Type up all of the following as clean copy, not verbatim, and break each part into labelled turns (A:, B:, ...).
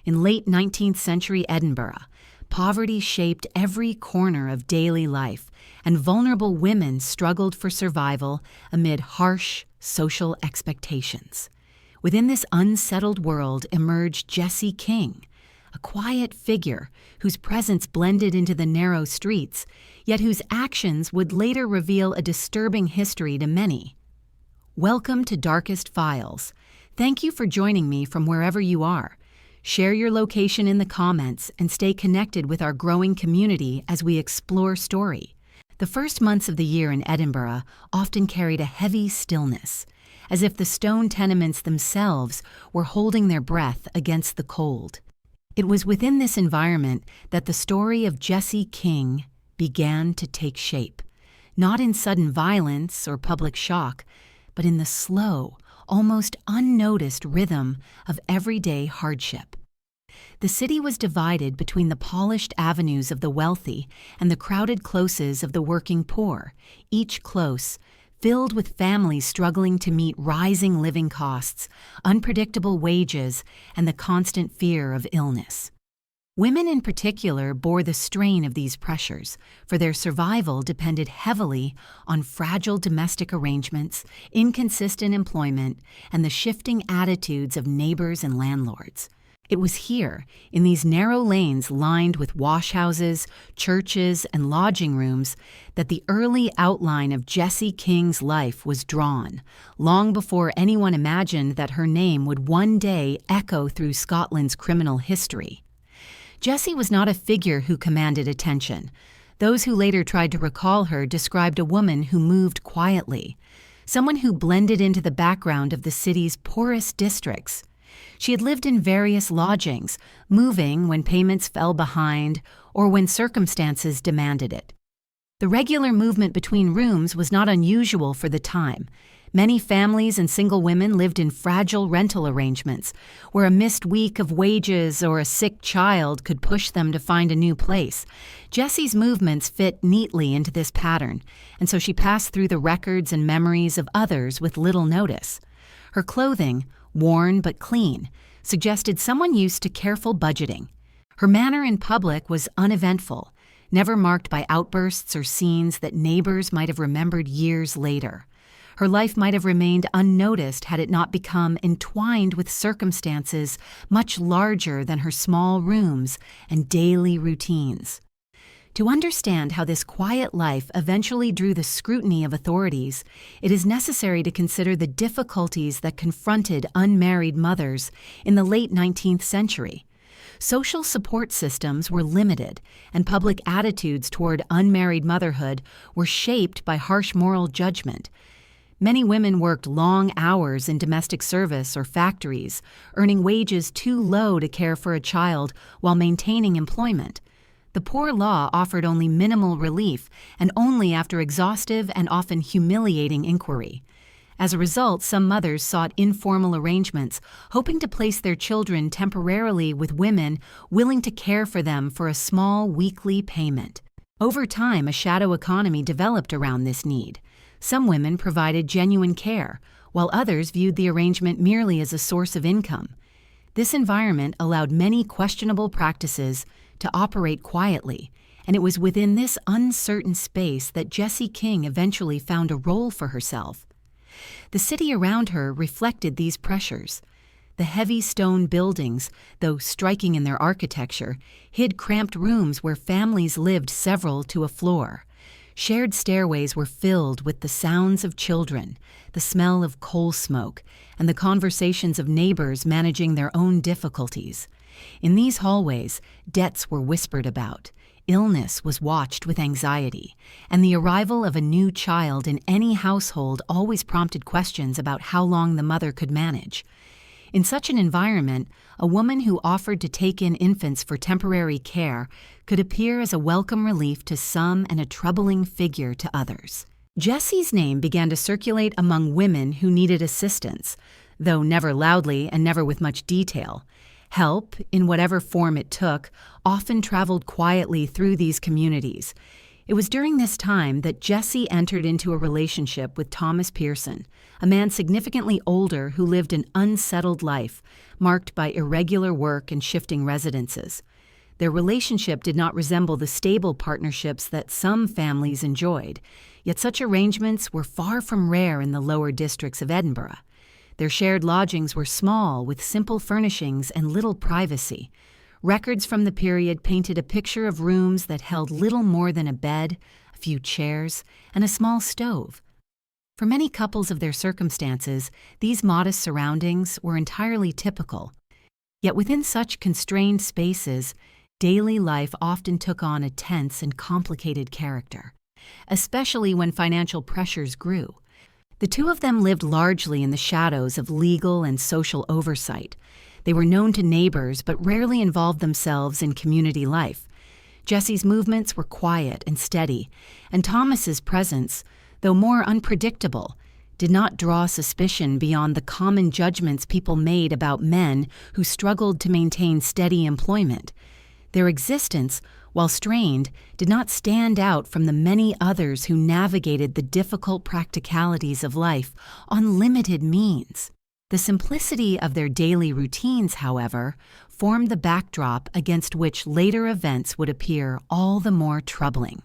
A: In late 19th century Edinburgh, poverty shaped every corner of daily life, and vulnerable women struggled for survival amid harsh social expectations. Within this unsettled world emerged Jessie King, a quiet figure whose presence blended into the narrow streets, yet whose actions would later reveal a disturbing history to many. Welcome to Darkest Files. Thank you for joining me from wherever you are. Share your location in the comments and stay connected with our growing community as we explore story. The first months of the year in Edinburgh often carried a heavy stillness, as if the stone tenements themselves were holding their breath against the cold. It was within this environment that the story of Jessie King began to take shape, not in sudden violence or public shock, but in the slow, almost unnoticed rhythm of everyday hardship. The city was divided between the polished avenues of the wealthy and the crowded closes of the working poor, each close filled with families struggling to meet rising living costs, unpredictable wages, and the constant fear of illness. Women in particular bore the strain of these pressures, for their survival depended heavily on fragile domestic arrangements, inconsistent employment, and the shifting attitudes of neighbors and landlords. It was here, in these narrow lanes lined with washhouses, churches, and lodging rooms, that the early outline of Jessie King's life was drawn, long before anyone imagined that her name would one day echo through Scotland's criminal history. Jessie was not a figure who commanded attention. Those who later tried to recall her described a woman who moved quietly, someone who blended into the background of the city's poorest districts. She had lived in various lodgings, moving when payments fell behind or when circumstances demanded it. The regular movement between rooms was not unusual for the time. Many families and single women lived in fragile rental arrangements, where a missed week of wages or a sick child could push them to find a new place. Jessie's movements fit neatly into this pattern, and so she passed through the records and memories of others with little notice. Her clothing, worn but clean, suggested someone used to careful budgeting. Her manner in public was uneventful, never marked by outbursts or scenes that neighbors might have remembered years later. Her life might have remained unnoticed had it not become entwined with circumstances much larger than her small rooms and daily routines. To understand how this quiet life eventually drew the scrutiny of authorities, it is necessary to consider the difficulties that confronted unmarried mothers in the late 19th century. Social support systems were limited, and public attitudes toward unmarried motherhood were shaped by harsh moral judgment. Many women worked long hours in domestic service or factories, earning wages too low to care for a child while maintaining employment. The poor law offered only minimal relief, and only after exhaustive and often humiliating inquiry. As a result, some mothers sought informal arrangements, hoping to place their children temporarily with women willing to care for them for a small weekly payment. Over time, a shadow economy developed around this need. Some women provided genuine care, while others viewed the arrangement merely as a source of income. This environment allowed many questionable practices to operate quietly, and it was within this uncertain space that Jessie King eventually found a role for herself. The city around her reflected these pressures. The heavy stone buildings, though striking in their architecture, hid cramped rooms where families lived several to a floor. Shared stairways were filled with the sounds of children, the smell of coal smoke, and the conversations of neighbors managing their own difficulties. In these hallways, debts were whispered about, illness was watched with anxiety, and the arrival of a new child in any household always prompted questions about how long the mother could manage. In such an environment, a woman who offered to take in infants for temporary care could appear as a welcome relief to some and a troubling figure to others. Jessie's name began to circulate among women who needed assistance, though never loudly and never with much detail. Help, in whatever form it took, often traveled quietly through these communities. It was during this time that Jessie entered into a relationship with Thomas Pearson, a man significantly older who lived an unsettled life, marked by irregular work and shifting residences. Their relationship did not resemble the stable partnerships that some families enjoyed, yet such arrangements were far from rare in the lower districts of Edinburgh. Their shared lodgings were small, with simple furnishings and little privacy. Records from the period painted a picture of rooms that held little more than a bed, a few chairs, and a small stove. For many couples of their circumstances, these modest surroundings were entirely typical. Yet within such constrained spaces, daily life often took on a tense and complicated character, especially when financial pressures grew. The two of them lived largely in the shadows of legal and social oversight. They were known to neighbors but rarely involved themselves in community life. Jessie's movements were quiet and steady, and Thomas's presence, though more unpredictable, did not draw suspicion beyond the common judgments people made about men who struggled to maintain steady employment. Their existence, while strained, did not stand out from the many others who navigated the difficult practicalities of life on limited means. The simplicity of their daily routines, however, formed the backdrop against which later events would appear all the more troubling.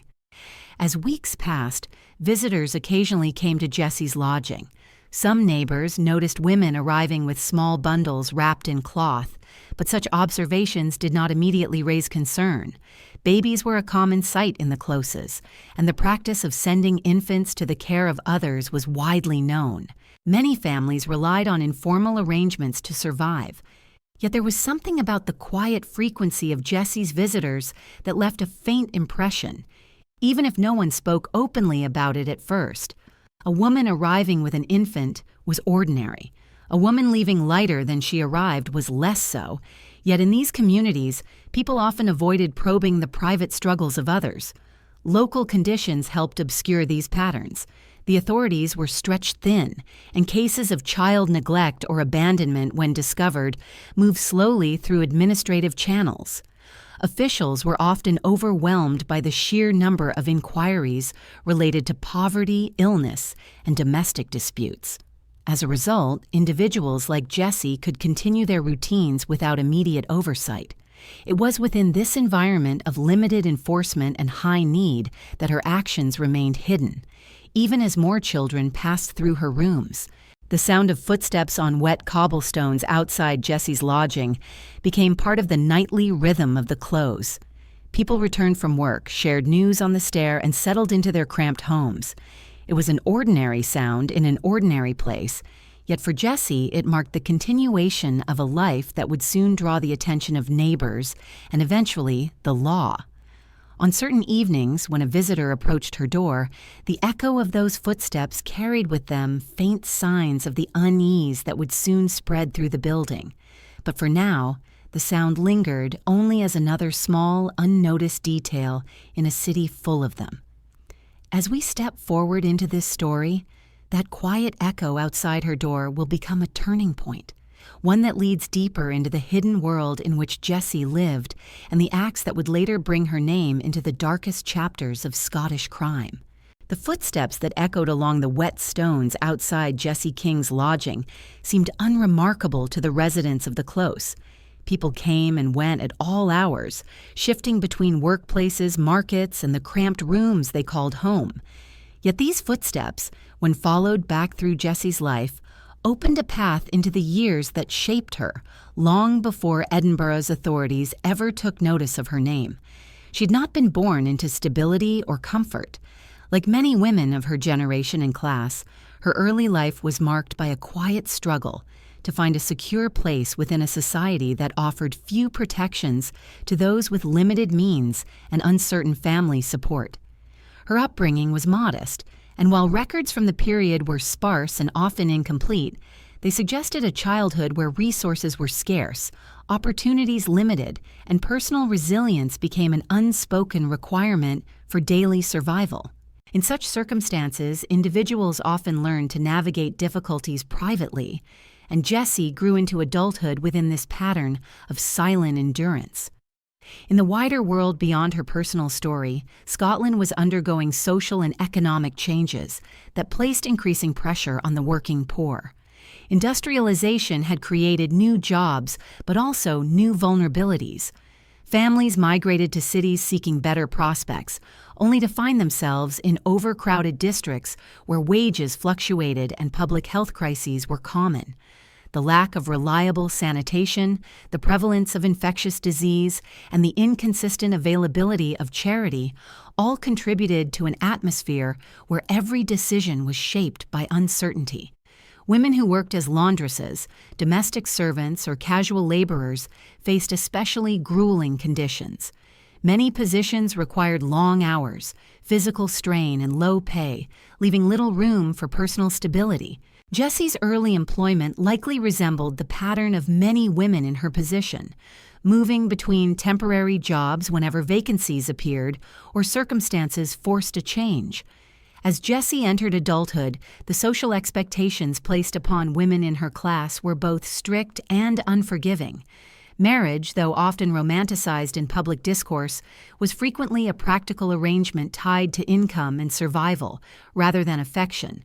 A: As weeks passed, visitors occasionally came to Jessie's lodging. Some neighbors noticed women arriving with small bundles wrapped in cloth, but such observations did not immediately raise concern. Babies were a common sight in the closes, and the practice of sending infants to the care of others was widely known. Many families relied on informal arrangements to survive. Yet there was something about the quiet frequency of Jessie's visitors that left a faint impression, even if no one spoke openly about it at first. A woman arriving with an infant was ordinary. A woman leaving lighter than she arrived was less so. Yet in these communities, people often avoided probing the private struggles of others. Local conditions helped obscure these patterns. The authorities were stretched thin, and cases of child neglect or abandonment, when discovered, moved slowly through administrative channels. Officials were often overwhelmed by the sheer number of inquiries related to poverty, illness, and domestic disputes. As a result, individuals like Jessie could continue their routines without immediate oversight. It was within this environment of limited enforcement and high need that her actions remained hidden, even as more children passed through her rooms. The sound of footsteps on wet cobblestones outside Jessie's lodging became part of the nightly rhythm of the close. People returned from work, shared news on the stair, and settled into their cramped homes. It was an ordinary sound in an ordinary place, yet for Jessie it marked the continuation of a life that would soon draw the attention of neighbors and eventually the law. On certain evenings, when a visitor approached her door, the echo of those footsteps carried with them faint signs of the unease that would soon spread through the building. But for now, the sound lingered only as another small, unnoticed detail in a city full of them. As we step forward into this story, that quiet echo outside her door will become a turning point, one that leads deeper into the hidden world in which Jessie lived and the acts that would later bring her name into the darkest chapters of Scottish crime. The footsteps that echoed along the wet stones outside Jessie King's lodging seemed unremarkable to the residents of the close. People came and went at all hours, shifting between workplaces, markets, and the cramped rooms they called home. Yet these footsteps, when followed back through Jessie's life, opened a path into the years that shaped her, long before Edinburgh's authorities ever took notice of her name. She'd not been born into stability or comfort. Like many women of her generation and class, her early life was marked by a quiet struggle to find a secure place within a society that offered few protections to those with limited means and uncertain family support. Her upbringing was modest, and while records from the period were sparse and often incomplete, they suggested a childhood where resources were scarce, opportunities limited, and personal resilience became an unspoken requirement for daily survival. In such circumstances, individuals often learned to navigate difficulties privately, and Jessie grew into adulthood within this pattern of silent endurance. In the wider world beyond her personal story, Scotland was undergoing social and economic changes that placed increasing pressure on the working poor. Industrialization had created new jobs, but also new vulnerabilities. Families migrated to cities seeking better prospects, only to find themselves in overcrowded districts where wages fluctuated and public health crises were common. The lack of reliable sanitation, the prevalence of infectious disease, and the inconsistent availability of charity all contributed to an atmosphere where every decision was shaped by uncertainty. Women who worked as laundresses, domestic servants, or casual laborers faced especially grueling conditions. Many positions required long hours, physical strain, and low pay, leaving little room for personal stability. Jessie's early employment likely resembled the pattern of many women in her position, moving between temporary jobs whenever vacancies appeared or circumstances forced a change. As Jessie entered adulthood, the social expectations placed upon women in her class were both strict and unforgiving. Marriage, though often romanticized in public discourse, was frequently a practical arrangement tied to income and survival, rather than affection.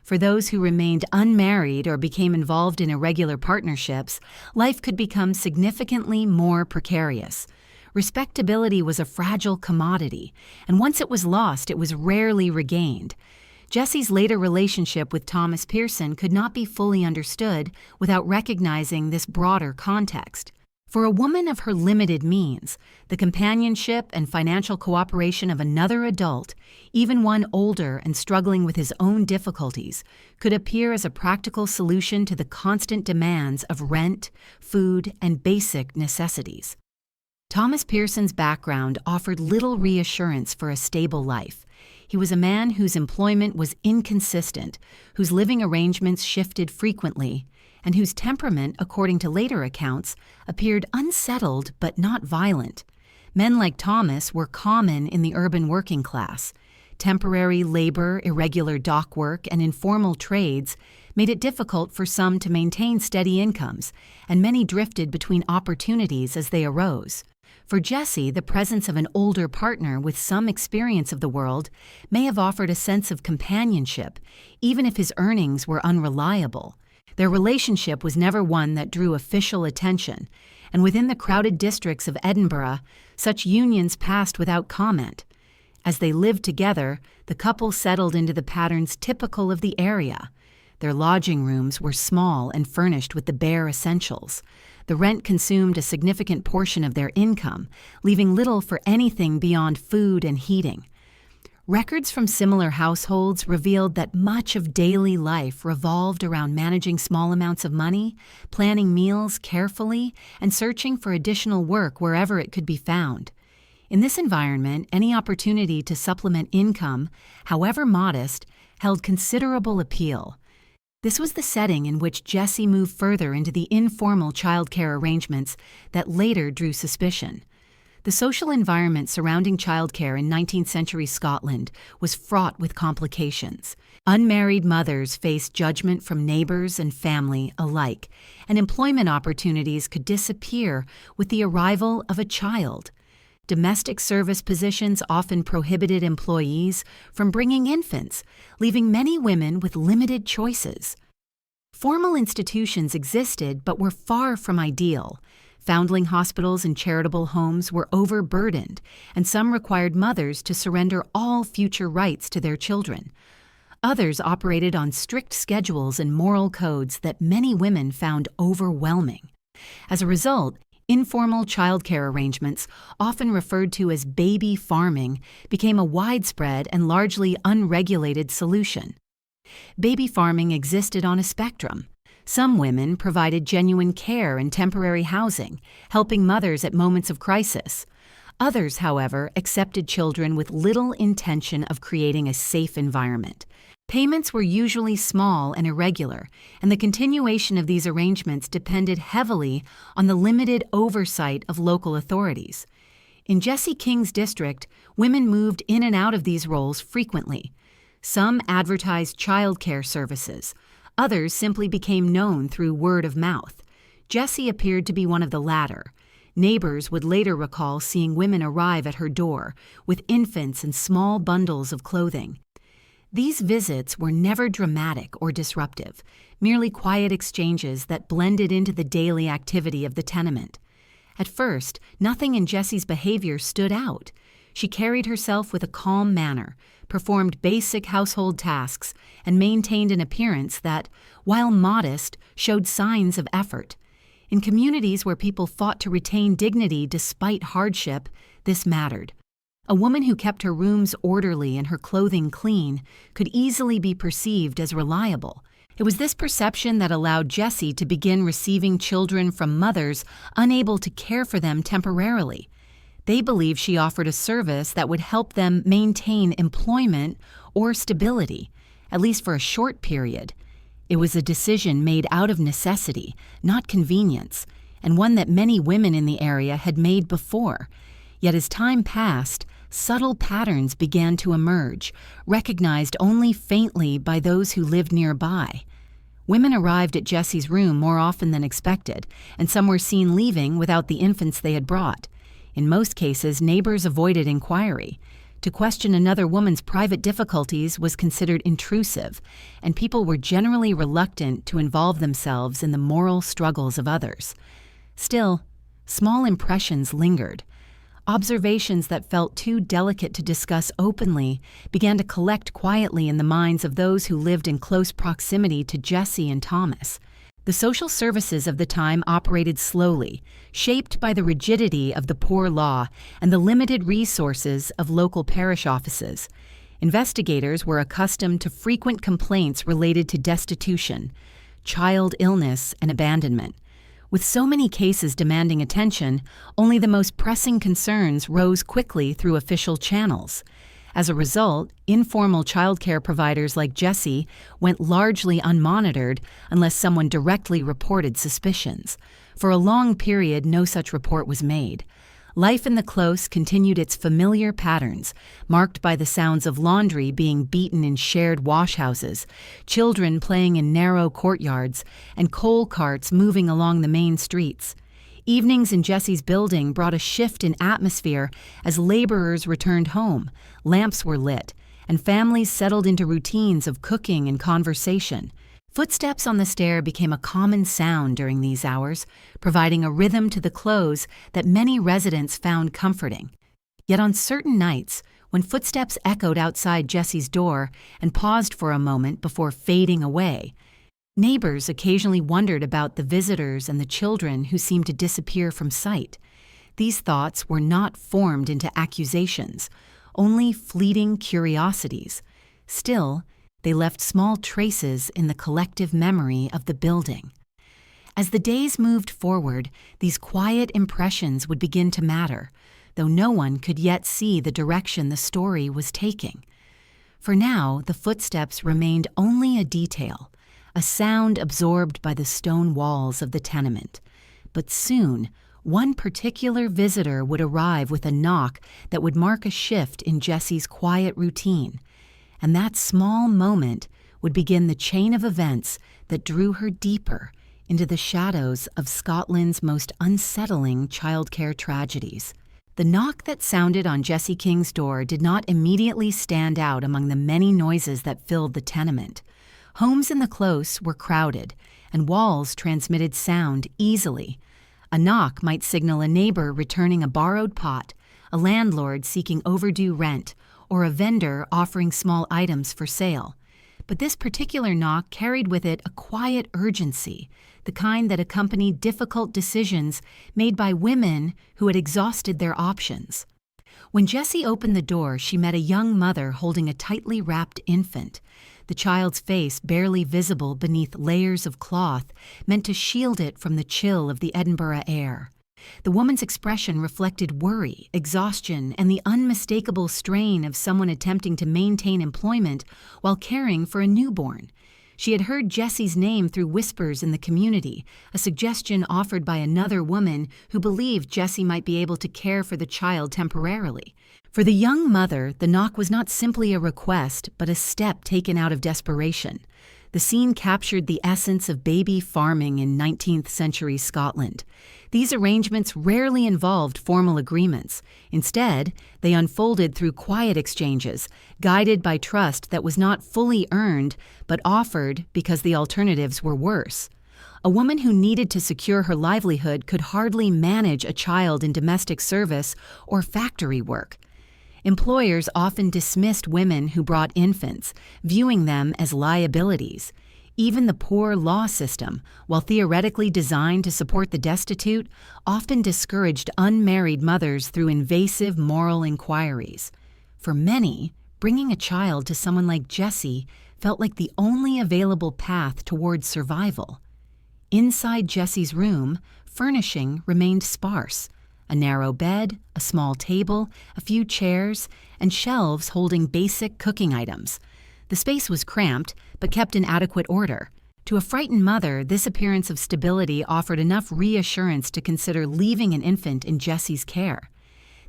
A: For those who remained unmarried or became involved in irregular partnerships, life could become significantly more precarious. Respectability was a fragile commodity, and once it was lost, it was rarely regained. Jessie's later relationship with Thomas Pearson could not be fully understood without recognizing this broader context. For a woman of her limited means, the companionship and financial cooperation of another adult, even one older and struggling with his own difficulties, could appear as a practical solution to the constant demands of rent, food, and basic necessities. Thomas Pearson's background offered little reassurance for a stable life. He was a man whose employment was inconsistent, whose living arrangements shifted frequently, and whose temperament, according to later accounts, appeared unsettled but not violent. Men like Thomas were common in the urban working class. Temporary labor, irregular dock work, and informal trades made it difficult for some to maintain steady incomes, and many drifted between opportunities as they arose. For Jessie, the presence of an older partner with some experience of the world may have offered a sense of companionship, even if his earnings were unreliable. Their relationship was never one that drew official attention, and within the crowded districts of Edinburgh, such unions passed without comment. As they lived together, the couple settled into the patterns typical of the area. Their lodging rooms were small and furnished with the bare essentials. The rent consumed a significant portion of their income, leaving little for anything beyond food and heating. Records from similar households revealed that much of daily life revolved around managing small amounts of money, planning meals carefully, and searching for additional work wherever it could be found. In this environment, any opportunity to supplement income, however modest, held considerable appeal. This was the setting in which Jessie moved further into the informal childcare arrangements that later drew suspicion. The social environment surrounding childcare in 19th-century Scotland was fraught with complications. Unmarried mothers faced judgment from neighbors and family alike, and employment opportunities could disappear with the arrival of a child. Domestic service positions often prohibited employees from bringing infants, leaving many women with limited choices. Formal institutions existed but were far from ideal. Foundling hospitals and charitable homes were overburdened, and some required mothers to surrender all future rights to their children. Others operated on strict schedules and moral codes that many women found overwhelming. As a result, informal childcare arrangements, often referred to as baby farming, became a widespread and largely unregulated solution. Baby farming existed on a spectrum. Some women provided genuine care and temporary housing, helping mothers at moments of crisis. Others, however, accepted children with little intention of creating a safe environment. Payments were usually small and irregular, and the continuation of these arrangements depended heavily on the limited oversight of local authorities. In Jessie King's district, women moved in and out of these roles frequently. Some advertised childcare services. Others simply became known through word of mouth. Jessie appeared to be one of the latter. Neighbors would later recall seeing women arrive at her door with infants and small bundles of clothing. These visits were never dramatic or disruptive, merely quiet exchanges that blended into the daily activity of the tenement. At first, nothing in Jessie's behavior stood out. She carried herself with a calm manner, performed basic household tasks, and maintained an appearance that, while modest, showed signs of effort. In communities where people fought to retain dignity despite hardship, this mattered. A woman who kept her rooms orderly and her clothing clean could easily be perceived as reliable. It was this perception that allowed Jessie to begin receiving children from mothers unable to care for them temporarily. They believed she offered a service that would help them maintain employment or stability, at least for a short period. It was a decision made out of necessity, not convenience, and one that many women in the area had made before. Yet as time passed, subtle patterns began to emerge, recognized only faintly by those who lived nearby. Women arrived at Jessie's room more often than expected, and some were seen leaving without the infants they had brought. In most cases, neighbors avoided inquiry. To question another woman's private difficulties was considered intrusive, and people were generally reluctant to involve themselves in the moral struggles of others. Still, small impressions lingered. Observations that felt too delicate to discuss openly began to collect quietly in the minds of those who lived in close proximity to Jessie and Thomas. The social services of the time operated slowly, shaped by the rigidity of the poor law and the limited resources of local parish offices. Investigators were accustomed to frequent complaints related to destitution, child illness, and abandonment. With so many cases demanding attention, only the most pressing concerns rose quickly through official channels. As a result, informal childcare providers like Jessie went largely unmonitored unless someone directly reported suspicions. For a long period, no such report was made. Life in the close continued its familiar patterns, marked by the sounds of laundry being beaten in shared washhouses, children playing in narrow courtyards, and coal carts moving along the main streets. Evenings in Jessie's building brought a shift in atmosphere as laborers returned home, lamps were lit, and families settled into routines of cooking and conversation. Footsteps on the stair became a common sound during these hours, providing a rhythm to the close that many residents found comforting. Yet on certain nights, when footsteps echoed outside Jessie's door and paused for a moment before fading away, neighbors occasionally wondered about the visitors and the children who seemed to disappear from sight. These thoughts were not formed into accusations, only fleeting curiosities. Still, they left small traces in the collective memory of the building. As the days moved forward, these quiet impressions would begin to matter, though no one could yet see the direction the story was taking. For now, the footsteps remained only a detail, a sound absorbed by the stone walls of the tenement. But soon, one particular visitor would arrive with a knock that would mark a shift in Jessie's quiet routine. And that small moment would begin the chain of events that drew her deeper into the shadows of Scotland's most unsettling childcare tragedies. The knock that sounded on Jessie King's door did not immediately stand out among the many noises that filled the tenement. Homes in the close were crowded, and walls transmitted sound easily. A knock might signal a neighbor returning a borrowed pot, a landlord seeking overdue rent, or a vendor offering small items for sale. But this particular knock carried with it a quiet urgency, the kind that accompanied difficult decisions made by women who had exhausted their options. When Jessie opened the door, she met a young mother holding a tightly wrapped infant. The child's face, barely visible beneath layers of cloth, meant to shield it from the chill of the Edinburgh air. The woman's expression reflected worry, exhaustion, and the unmistakable strain of someone attempting to maintain employment while caring for a newborn. She had heard Jessie's name through whispers in the community, a suggestion offered by another woman who believed Jessie might be able to care for the child temporarily. For the young mother, the knock was not simply a request, but a step taken out of desperation. The scene captured the essence of baby farming in 19th-century Scotland. These arrangements rarely involved formal agreements. Instead, they unfolded through quiet exchanges, guided by trust that was not fully earned but offered because the alternatives were worse. A woman who needed to secure her livelihood could hardly manage a child in domestic service or factory work. Employers often dismissed women who brought infants, viewing them as liabilities. Even the poor law system, while theoretically designed to support the destitute, often discouraged unmarried mothers through invasive moral inquiries. For many, bringing a child to someone like Jessie felt like the only available path towards survival. Inside Jessie's room, furnishing remained sparse. A narrow bed, a small table, a few chairs, and shelves holding basic cooking items. The space was cramped, but kept in adequate order. To a frightened mother, this appearance of stability offered enough reassurance to consider leaving an infant in Jessie's care.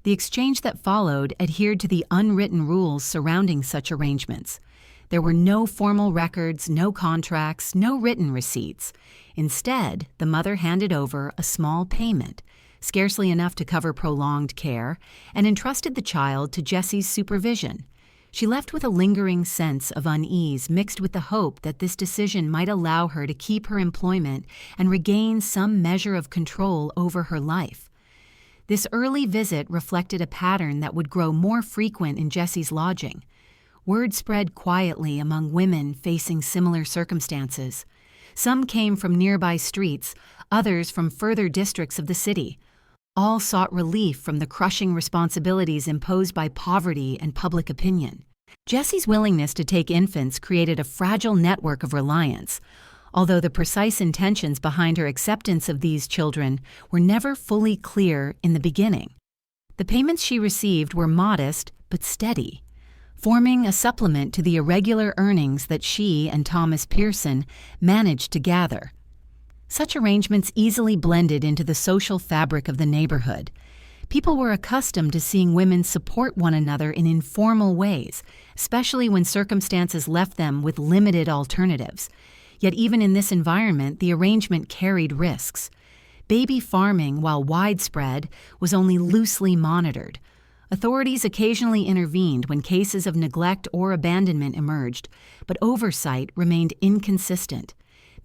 A: The exchange that followed adhered to the unwritten rules surrounding such arrangements. There were no formal records, no contracts, no written receipts. Instead, the mother handed over a small payment, scarcely enough to cover prolonged care, and entrusted the child to Jessie's supervision. She left with a lingering sense of unease mixed with the hope that this decision might allow her to keep her employment and regain some measure of control over her life. This early visit reflected a pattern that would grow more frequent in Jessie's lodging. Word spread quietly among women facing similar circumstances. Some came from nearby streets, others from further districts of the city. All sought relief from the crushing responsibilities imposed by poverty and public opinion. Jessie's willingness to take infants created a fragile network of reliance, although the precise intentions behind her acceptance of these children were never fully clear in the beginning. The payments she received were modest but steady, forming a supplement to the irregular earnings that she and Thomas Pearson managed to gather. Such arrangements easily blended into the social fabric of the neighborhood. People were accustomed to seeing women support one another in informal ways, especially when circumstances left them with limited alternatives. Yet even in this environment, the arrangement carried risks. Baby farming, while widespread, was only loosely monitored. Authorities occasionally intervened when cases of neglect or abandonment emerged, but oversight remained inconsistent.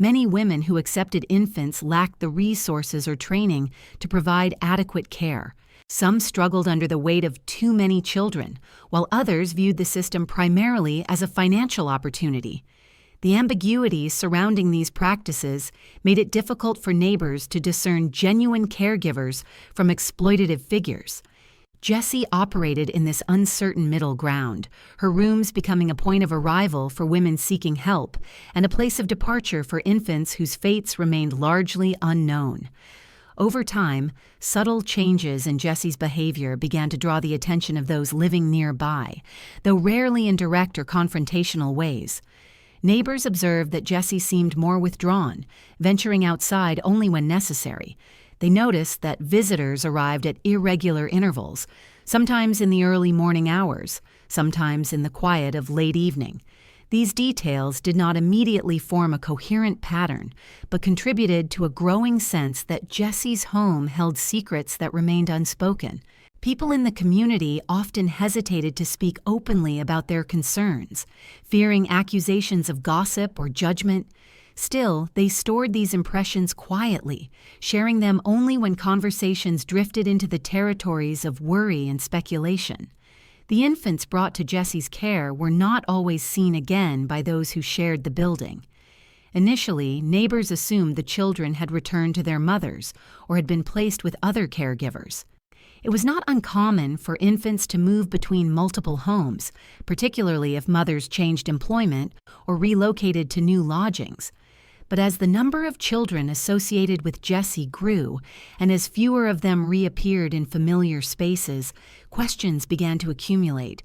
A: Many women who accepted infants lacked the resources or training to provide adequate care. Some struggled under the weight of too many children, while others viewed the system primarily as a financial opportunity. The ambiguities surrounding these practices made it difficult for neighbors to discern genuine caregivers from exploitative figures. Jessie operated in this uncertain middle ground, her rooms becoming a point of arrival for women seeking help and a place of departure for infants whose fates remained largely unknown. Over time, subtle changes in Jessie's behavior began to draw the attention of those living nearby, though rarely in direct or confrontational ways. Neighbors observed that Jessie seemed more withdrawn, venturing outside only when necessary. They noticed that visitors arrived at irregular intervals, sometimes in the early morning hours, sometimes in the quiet of late evening. These details did not immediately form a coherent pattern, but contributed to a growing sense that Jessie's home held secrets that remained unspoken. People in the community often hesitated to speak openly about their concerns, fearing accusations of gossip or judgment. Still, they stored these impressions quietly, sharing them only when conversations drifted into the territories of worry and speculation. The infants brought to Jessie's care were not always seen again by those who shared the building. Initially, neighbors assumed the children had returned to their mothers or had been placed with other caregivers. It was not uncommon for infants to move between multiple homes, particularly if mothers changed employment or relocated to new lodgings. But as the number of children associated with Jessie grew, and as fewer of them reappeared in familiar spaces, questions began to accumulate.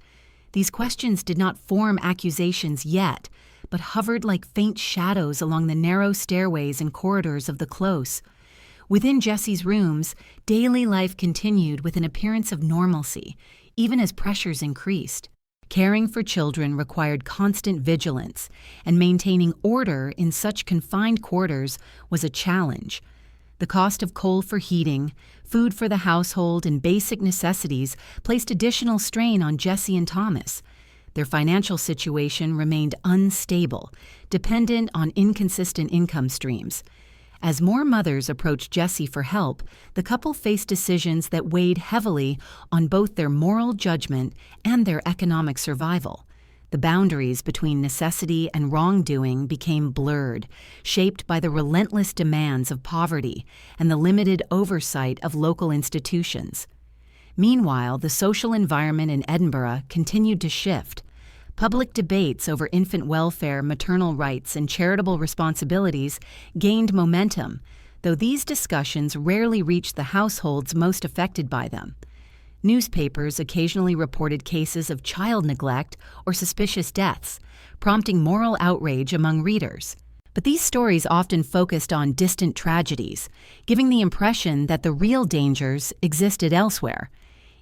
A: These questions did not form accusations yet, but hovered like faint shadows along the narrow stairways and corridors of the close. Within Jessie's rooms, daily life continued with an appearance of normalcy, even as pressures increased. Caring for children required constant vigilance, and maintaining order in such confined quarters was a challenge. The cost of coal for heating, food for the household, and basic necessities placed additional strain on Jessie and Thomas. Their financial situation remained unstable, dependent on inconsistent income streams. As more mothers approached Jessie for help, the couple faced decisions that weighed heavily on both their moral judgment and their economic survival. The boundaries between necessity and wrongdoing became blurred, shaped by the relentless demands of poverty and the limited oversight of local institutions. Meanwhile, the social environment in Edinburgh continued to shift. Public debates over infant welfare, maternal rights, and charitable responsibilities gained momentum, though these discussions rarely reached the households most affected by them. Newspapers occasionally reported cases of child neglect or suspicious deaths, prompting moral outrage among readers. But these stories often focused on distant tragedies, giving the impression that the real dangers existed elsewhere.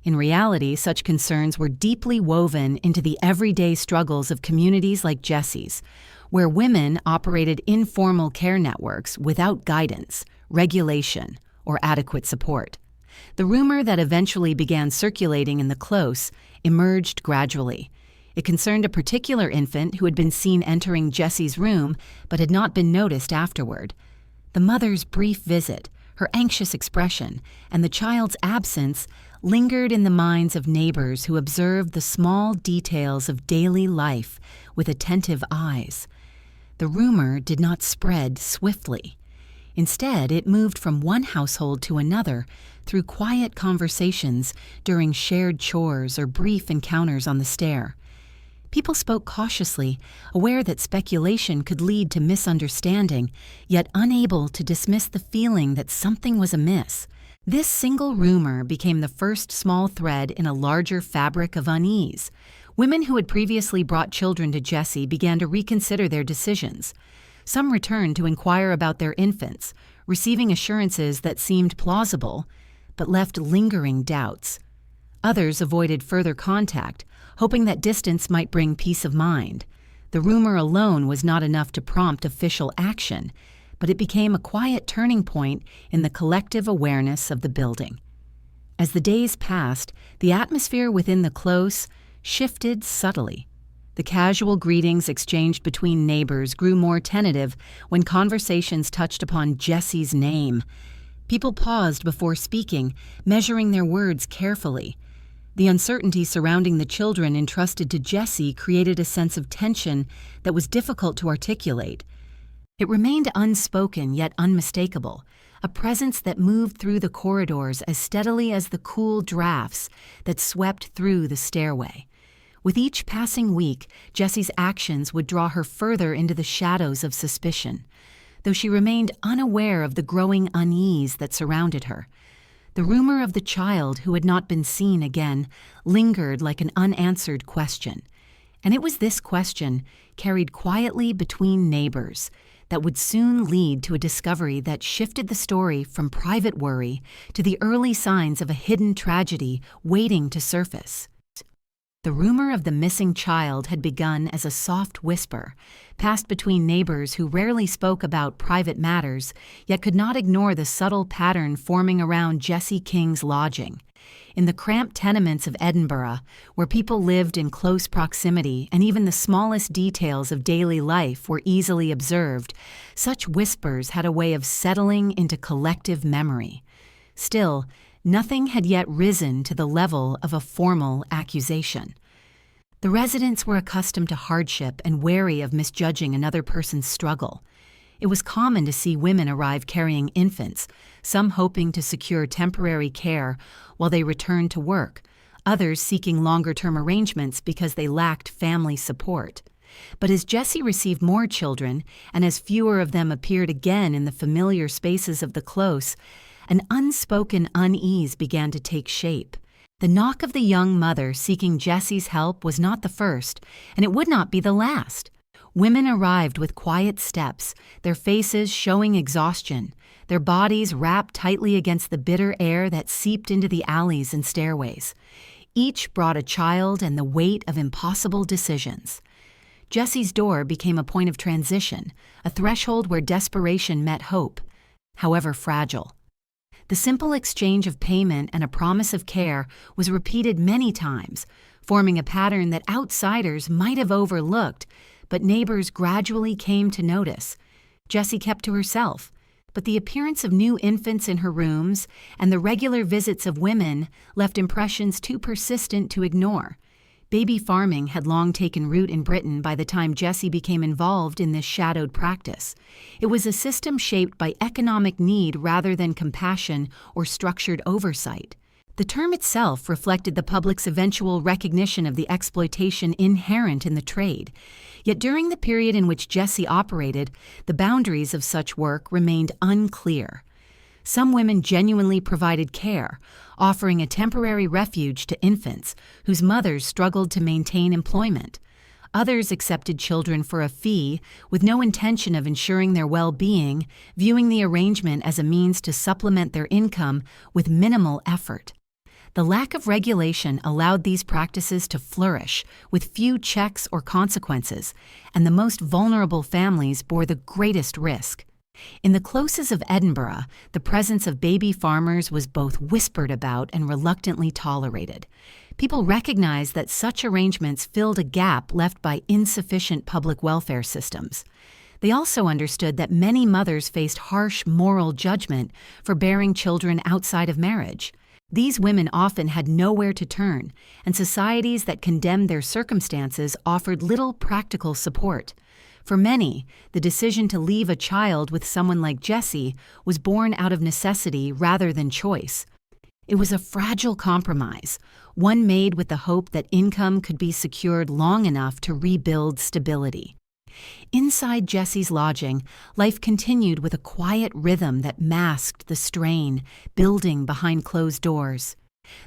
A: In reality, such concerns were deeply woven into the everyday struggles of communities like Jessie's, where women operated informal care networks without guidance, regulation, or adequate support. The rumor that eventually began circulating in the close emerged gradually. It concerned a particular infant who had been seen entering Jessie's room but had not been noticed afterward. The mother's brief visit, her anxious expression, and the child's absence lingered in the minds of neighbors who observed the small details of daily life with attentive eyes. The rumor did not spread swiftly. Instead, it moved from one household to another through quiet conversations during shared chores or brief encounters on the stair. People spoke cautiously, aware that speculation could lead to misunderstanding, yet unable to dismiss the feeling that something was amiss. This single rumor became the first small thread in a larger fabric of unease. Women who had previously brought children to Jessie began to reconsider their decisions. Some returned to inquire about their infants, receiving assurances that seemed plausible, but left lingering doubts. Others avoided further contact, hoping that distance might bring peace of mind. The rumor alone was not enough to prompt official action, but it became a quiet turning point in the collective awareness of the building. As the days passed, the atmosphere within the close shifted subtly. The casual greetings exchanged between neighbors grew more tentative when conversations touched upon Jessie's name. People paused before speaking, measuring their words carefully. The uncertainty surrounding the children entrusted to Jessie created a sense of tension that was difficult to articulate. It remained unspoken yet unmistakable, a presence that moved through the corridors as steadily as the cool drafts that swept through the stairway. With each passing week, Jessie's actions would draw her further into the shadows of suspicion, though she remained unaware of the growing unease that surrounded her. The rumor of the child who had not been seen again lingered like an unanswered question, and it was this question, carried quietly between neighbors, that would soon lead to a discovery that shifted the story from private worry to the early signs of a hidden tragedy waiting to surface. The rumor of the missing child had begun as a soft whisper, passed between neighbors who rarely spoke about private matters, yet could not ignore the subtle pattern forming around Jessie King's lodging. In the cramped tenements of Edinburgh, where people lived in close proximity and even the smallest details of daily life were easily observed, such whispers had a way of settling into collective memory. Still, nothing had yet risen to the level of a formal accusation. The residents were accustomed to hardship and wary of misjudging another person's struggle. It was common to see women arrive carrying infants, some hoping to secure temporary care while they returned to work, others seeking longer-term arrangements because they lacked family support. But as Jessie received more children, and as fewer of them appeared again in the familiar spaces of the close, an unspoken unease began to take shape. The knock of the young mother seeking Jessie's help was not the first, and it would not be the last. Women arrived with quiet steps, their faces showing exhaustion, their bodies wrapped tightly against the bitter air that seeped into the alleys and stairways. Each brought a child and the weight of impossible decisions. Jessie's door became a point of transition, a threshold where desperation met hope, however fragile. The simple exchange of payment and a promise of care was repeated many times, forming a pattern that outsiders might have overlooked, but neighbors gradually came to notice. Jessie kept to herself, but the appearance of new infants in her rooms and the regular visits of women left impressions too persistent to ignore. Baby farming had long taken root in Britain by the time Jessie became involved in this shadowed practice. It was a system shaped by economic need rather than compassion or structured oversight. The term itself reflected the public's eventual recognition of the exploitation inherent in the trade. Yet during the period in which Jessie operated, the boundaries of such work remained unclear. Some women genuinely provided care, offering a temporary refuge to infants whose mothers struggled to maintain employment. Others accepted children for a fee, with no intention of ensuring their well-being, viewing the arrangement as a means to supplement their income with minimal effort. The lack of regulation allowed these practices to flourish, with few checks or consequences, and the most vulnerable families bore the greatest risk. In the closes of Edinburgh, the presence of baby farmers was both whispered about and reluctantly tolerated. People recognized that such arrangements filled a gap left by insufficient public welfare systems. They also understood that many mothers faced harsh moral judgment for bearing children outside of marriage. These women often had nowhere to turn, and societies that condemned their circumstances offered little practical support. For many, the decision to leave a child with someone like Jessie was born out of necessity rather than choice. It was a fragile compromise, one made with the hope that income could be secured long enough to rebuild stability. Inside Jessie's lodging, life continued with a quiet rhythm that masked the strain building behind closed doors.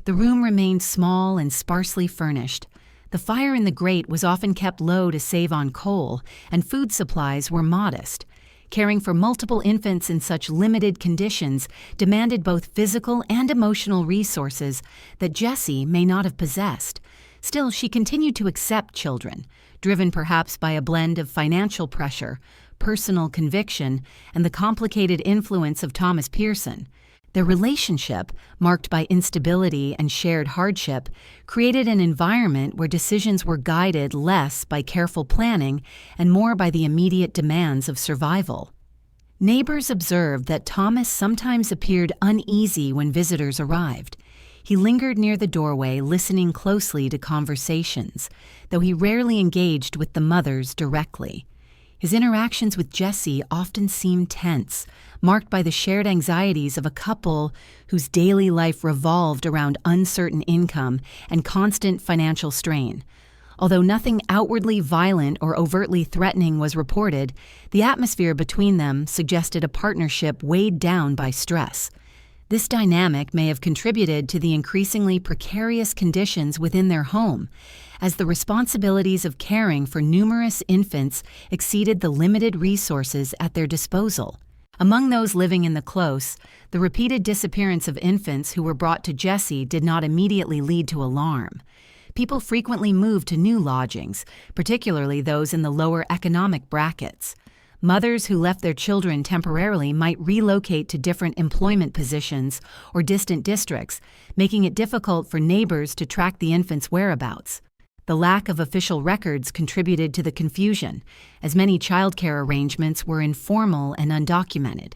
A: The room remained small and sparsely furnished. The fire in the grate was often kept low to save on coal, and food supplies were modest. Caring for multiple infants in such limited conditions demanded both physical and emotional resources that Jessie may not have possessed. Still, she continued to accept children, driven perhaps by a blend of financial pressure, personal conviction, and the complicated influence of Thomas Pearson. Their relationship, marked by instability and shared hardship, created an environment where decisions were guided less by careful planning and more by the immediate demands of survival. Neighbors observed that Thomas sometimes appeared uneasy when visitors arrived. He lingered near the doorway, listening closely to conversations, though he rarely engaged with the mothers directly. His interactions with Jessie often seemed tense, marked by the shared anxieties of a couple whose daily life revolved around uncertain income and constant financial strain. Although nothing outwardly violent or overtly threatening was reported, the atmosphere between them suggested a partnership weighed down by stress. This dynamic may have contributed to the increasingly precarious conditions within their home, as the responsibilities of caring for numerous infants exceeded the limited resources at their disposal. Among those living in the close, the repeated disappearance of infants who were brought to Jessie did not immediately lead to alarm. People frequently moved to new lodgings, particularly those in the lower economic brackets. Mothers who left their children temporarily might relocate to different employment positions or distant districts, making it difficult for neighbors to track the infants' whereabouts. The lack of official records contributed to the confusion, as many childcare arrangements were informal and undocumented.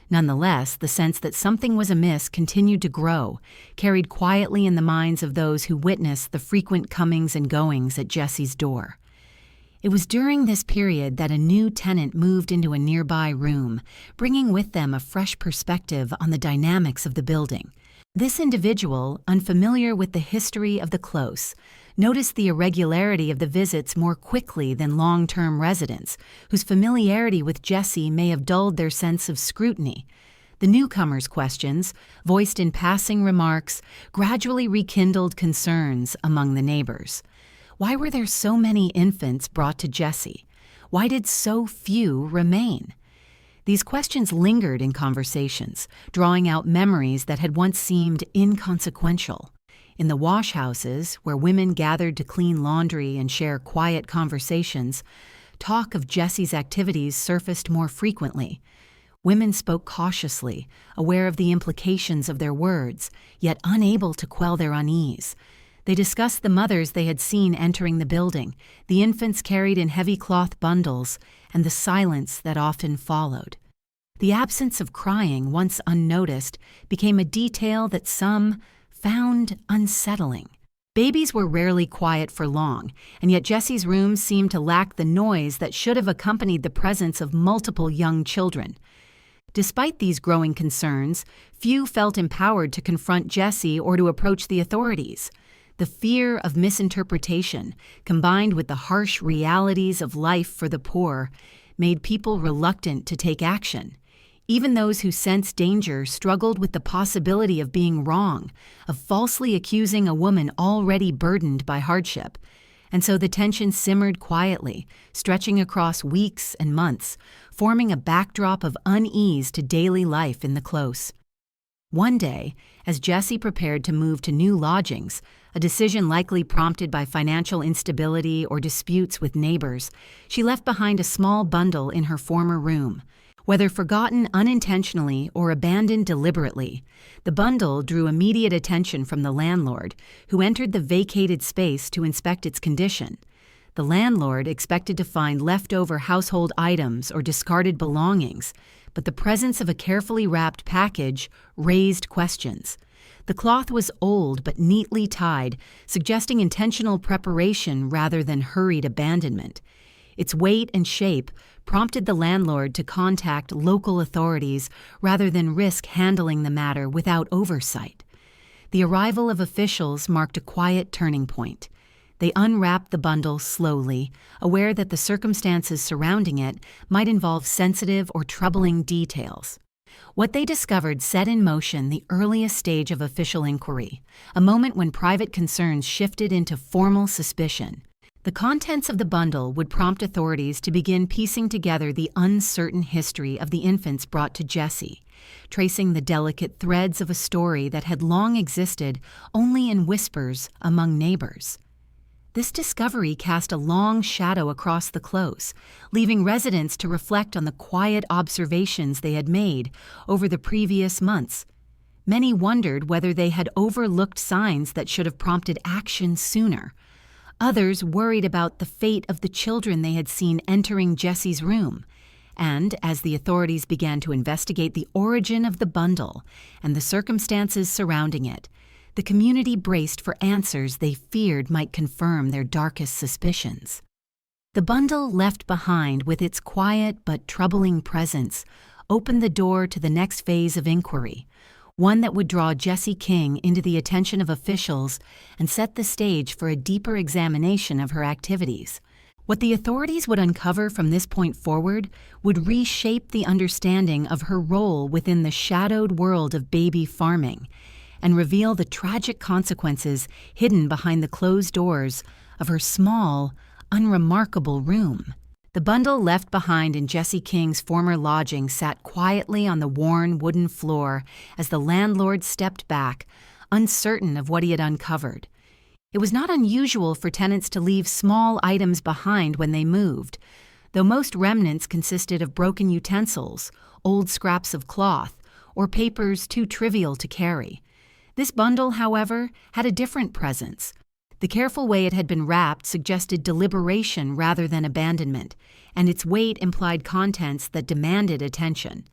A: Nonetheless, the sense that something was amiss continued to grow, carried quietly in the minds of those who witnessed the frequent comings and goings at Jessie's door. It was during this period that a new tenant moved into a nearby room, bringing with them a fresh perspective on the dynamics of the building. This individual, unfamiliar with the history of the close, noticed the irregularity of the visits more quickly than long-term residents, whose familiarity with Jessie may have dulled their sense of scrutiny. The newcomer's questions, voiced in passing remarks, gradually rekindled concerns among the neighbors. Why were there so many infants brought to Jessie? Why did so few remain? These questions lingered in conversations, drawing out memories that had once seemed inconsequential. In the wash houses, where women gathered to clean laundry and share quiet conversations, talk of Jessie's activities surfaced more frequently. Women spoke cautiously, aware of the implications of their words, yet unable to quell their unease. They discussed the mothers they had seen entering the building, the infants carried in heavy cloth bundles, and the silence that often followed. The absence of crying, once unnoticed, became a detail that some found unsettling. Babies were rarely quiet for long, and yet Jessie's room seemed to lack the noise that should have accompanied the presence of multiple young children. Despite these growing concerns, few felt empowered to confront Jessie or to approach the authorities. The fear of misinterpretation, combined with the harsh realities of life for the poor, made people reluctant to take action. Even those who sensed danger struggled with the possibility of being wrong, of falsely accusing a woman already burdened by hardship. And so the tension simmered quietly, stretching across weeks and months, forming a backdrop of unease to daily life in the close. One day, as Jessie prepared to move to new lodgings, a decision likely prompted by financial instability or disputes with neighbors, she left behind a small bundle in her former room. Whether forgotten unintentionally or abandoned deliberately, the bundle drew immediate attention from the landlord, who entered the vacated space to inspect its condition. The landlord expected to find leftover household items or discarded belongings, but the presence of a carefully wrapped package raised questions. The cloth was old but neatly tied, suggesting intentional preparation rather than hurried abandonment. Its weight and shape prompted the landlord to contact local authorities rather than risk handling the matter without oversight. The arrival of officials marked a quiet turning point. They unwrapped the bundle slowly, aware that the circumstances surrounding it might involve sensitive or troubling details. What they discovered set in motion the earliest stage of official inquiry, a moment when private concerns shifted into formal suspicion. The contents of the bundle would prompt authorities to begin piecing together the uncertain history of the infants brought to Jessie, tracing the delicate threads of a story that had long existed only in whispers among neighbors. This discovery cast a long shadow across the close, leaving residents to reflect on the quiet observations they had made over the previous months. Many wondered whether they had overlooked signs that should have prompted action sooner. Others worried about the fate of the children they had seen entering Jessie's room. And as the authorities began to investigate the origin of the bundle and the circumstances surrounding it, the community braced for answers they feared might confirm their darkest suspicions. The bundle left behind with its quiet but troubling presence opened the door to the next phase of inquiry, one that would draw Jessie King into the attention of officials and set the stage for a deeper examination of her activities. What the authorities would uncover from this point forward would reshape the understanding of her role within the shadowed world of baby farming and reveal the tragic consequences hidden behind the closed doors of her small, unremarkable room. The bundle left behind in Jessie King's former lodging sat quietly on the worn wooden floor as the landlord stepped back, uncertain of what he had uncovered. It was not unusual for tenants to leave small items behind when they moved, though most remnants consisted of broken utensils, old scraps of cloth, or papers too trivial to carry. This bundle, however, had a different presence. The careful way it had been wrapped suggested deliberation rather than abandonment, and its weight implied contents that demanded attention.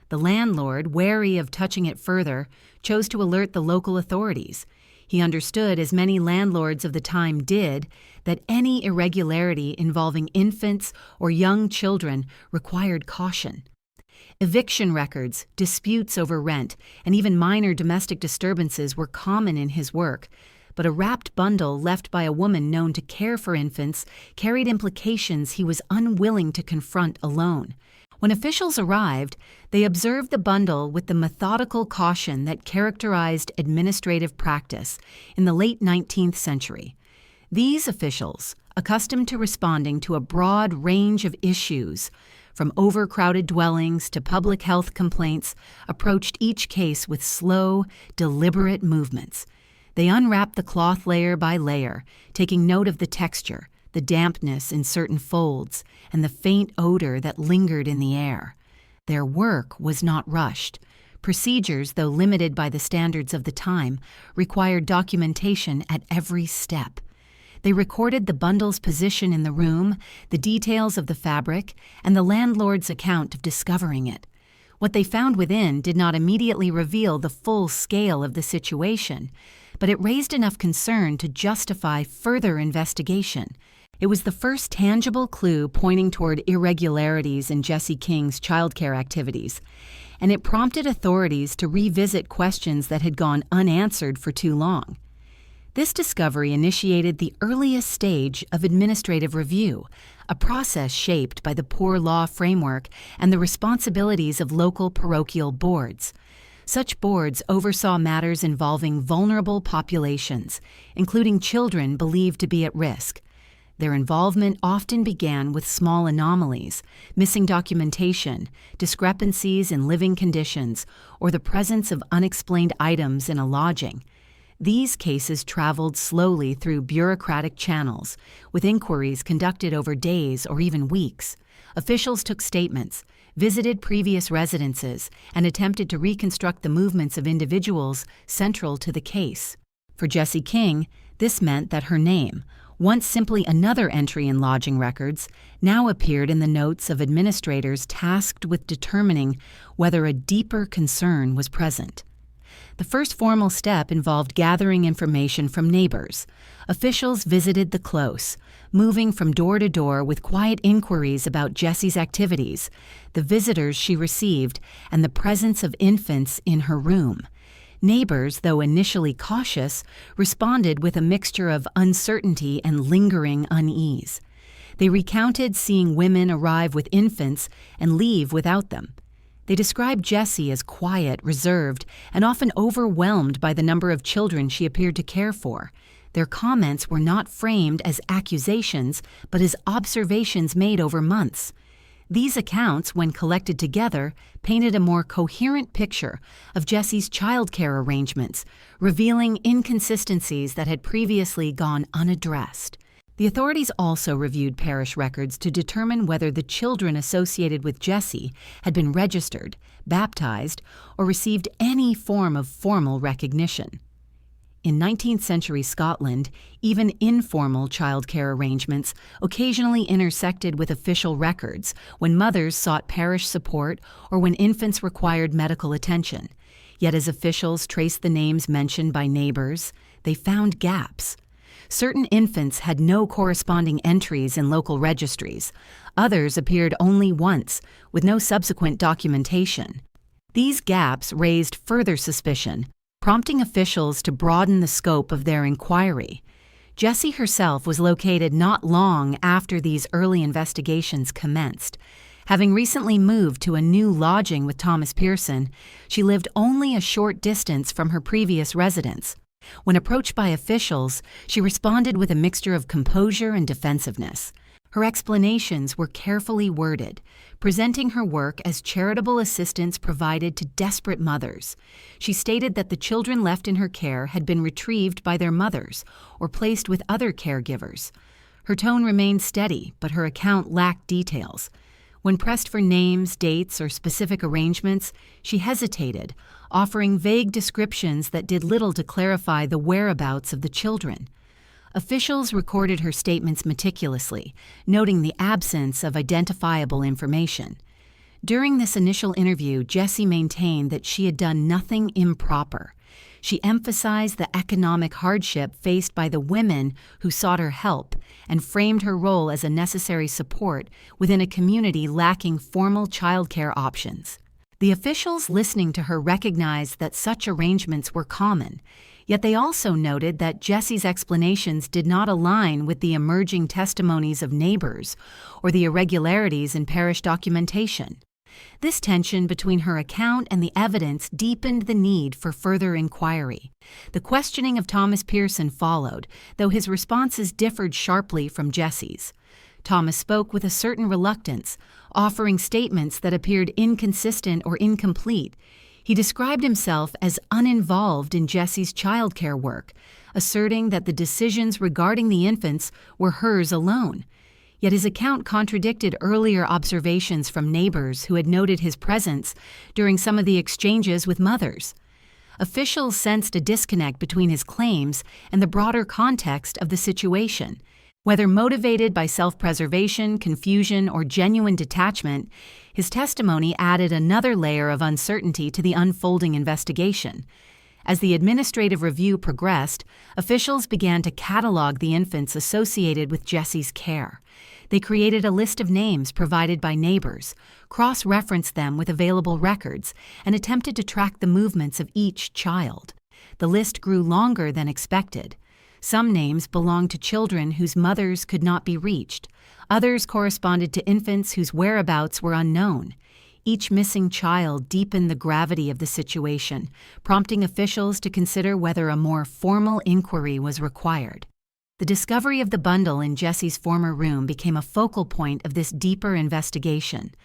A: The landlord, wary of touching it further, chose to alert the local authorities. He understood, as many landlords of the time did, that any irregularity involving infants or young children required caution. Eviction records, disputes over rent, and even minor domestic disturbances were common in his work, but a wrapped bundle left by a woman known to care for infants carried implications he was unwilling to confront alone. When officials arrived, they observed the bundle with the methodical caution that characterized administrative practice in the late 19th century. These officials, accustomed to responding to a broad range of issues, from overcrowded dwellings to public health complaints, approached each case with slow, deliberate movements. They unwrapped the cloth layer by layer, taking note of the texture, the dampness in certain folds, and the faint odor that lingered in the air. Their work was not rushed. Procedures, though limited by the standards of the time, required documentation at every step. They recorded the bundle's position in the room, the details of the fabric, and the landlord's account of discovering it. What they found within did not immediately reveal the full scale of the situation, but it raised enough concern to justify further investigation. It was the first tangible clue pointing toward irregularities in Jessie King's childcare activities, and it prompted authorities to revisit questions that had gone unanswered for too long. This discovery initiated the earliest stage of administrative review, a process shaped by the poor law framework and the responsibilities of local parochial boards. Such boards oversaw matters involving vulnerable populations, including children believed to be at risk. Their involvement often began with small anomalies, missing documentation, discrepancies in living conditions, or the presence of unexplained items in a lodging. These cases traveled slowly through bureaucratic channels, with inquiries conducted over days or even weeks. Officials took statements, visited previous residences, and attempted to reconstruct the movements of individuals central to the case. For Jessie King, this meant that her name, once simply another entry in lodging records, now appeared in the notes of administrators tasked with determining whether a deeper concern was present. The first formal step involved gathering information from neighbors. Officials visited the close, moving from door to door with quiet inquiries about Jessie's activities, the visitors she received, and the presence of infants in her room. Neighbors, though initially cautious, responded with a mixture of uncertainty and lingering unease. They recounted seeing women arrive with infants and leave without them. They described Jessie as quiet, reserved, and often overwhelmed by the number of children she appeared to care for. Their comments were not framed as accusations, but as observations made over months. These accounts, when collected together, painted a more coherent picture of Jessie's childcare arrangements, revealing inconsistencies that had previously gone unaddressed. The authorities also reviewed parish records to determine whether the children associated with Jessie had been registered, baptized, or received any form of formal recognition. In 19th-century Scotland, even informal childcare arrangements occasionally intersected with official records when mothers sought parish support or when infants required medical attention. Yet as officials traced the names mentioned by neighbors, they found gaps. Certain infants had no corresponding entries in local registries. Others appeared only once, with no subsequent documentation. These gaps raised further suspicion, prompting officials to broaden the scope of their inquiry. Jessie herself was located not long after these early investigations commenced. Having recently moved to a new lodging with Thomas Pearson, she lived only a short distance from her previous residence. When approached by officials, she responded with a mixture of composure and defensiveness. Her explanations were carefully worded, presenting her work as charitable assistance provided to desperate mothers. She stated that the children left in her care had been retrieved by their mothers or placed with other caregivers. Her tone remained steady, but her account lacked details. When pressed for names, dates, or specific arrangements, she hesitated, offering vague descriptions that did little to clarify the whereabouts of the children. Officials recorded her statements meticulously, noting the absence of identifiable information. During this initial interview, Jessie maintained that she had done nothing improper. She emphasized the economic hardship faced by the women who sought her help and framed her role as a necessary support within a community lacking formal childcare options. The officials listening to her recognized that such arrangements were common, yet they also noted that Jessie's explanations did not align with the emerging testimonies of neighbors or the irregularities in parish documentation. This tension between her account and the evidence deepened the need for further inquiry. The questioning of Thomas Pearson followed, though his responses differed sharply from Jessie's. Thomas spoke with a certain reluctance, offering statements that appeared inconsistent or incomplete. He described himself as uninvolved in Jessie's childcare work, asserting that the decisions regarding the infants were hers alone. Yet his account contradicted earlier observations from neighbors who had noted his presence during some of the exchanges with mothers. Officials sensed a disconnect between his claims and the broader context of the situation. Whether motivated by self-preservation, confusion, or genuine detachment, his testimony added another layer of uncertainty to the unfolding investigation. As the administrative review progressed, officials began to catalog the infants associated with Jessie's care. They created a list of names provided by neighbors, cross-referenced them with available records, and attempted to track the movements of each child. The list grew longer than expected. Some names belonged to children whose mothers could not be reached. Others corresponded to infants whose whereabouts were unknown. Each missing child deepened the gravity of the situation, prompting officials to consider whether a more formal inquiry was required. The discovery of the bundle in Jessie's former room became a focal point of this deeper investigation.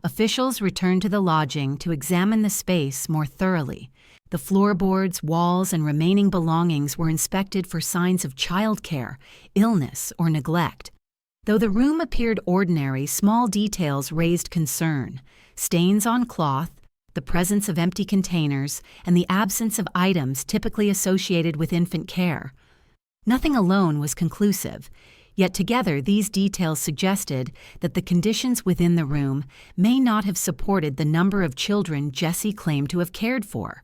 A: Officials returned to the lodging to examine the space more thoroughly. The floorboards, walls, and remaining belongings were inspected for signs of childcare, illness, or neglect. Though the room appeared ordinary, small details raised concern. Stains on cloth, the presence of empty containers, and the absence of items typically associated with infant care. Nothing alone was conclusive, yet together these details suggested that the conditions within the room may not have supported the number of children Jessie claimed to have cared for.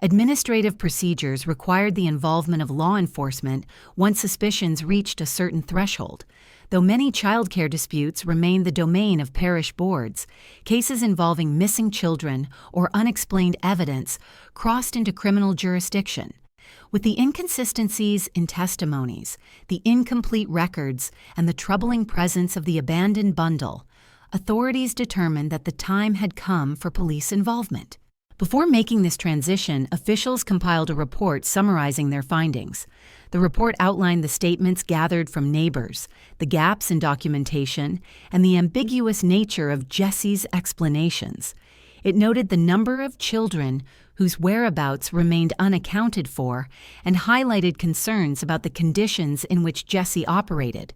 A: Administrative procedures required the involvement of law enforcement once suspicions reached a certain threshold. Though many childcare disputes remained the domain of parish boards, cases involving missing children or unexplained evidence crossed into criminal jurisdiction. With the inconsistencies in testimonies, the incomplete records, and the troubling presence of the abandoned bundle, authorities determined that the time had come for police involvement. Before making this transition, officials compiled a report summarizing their findings. The report outlined the statements gathered from neighbors, the gaps in documentation, and the ambiguous nature of Jessie's explanations. It noted the number of children whose whereabouts remained unaccounted for and highlighted concerns about the conditions in which Jessie operated.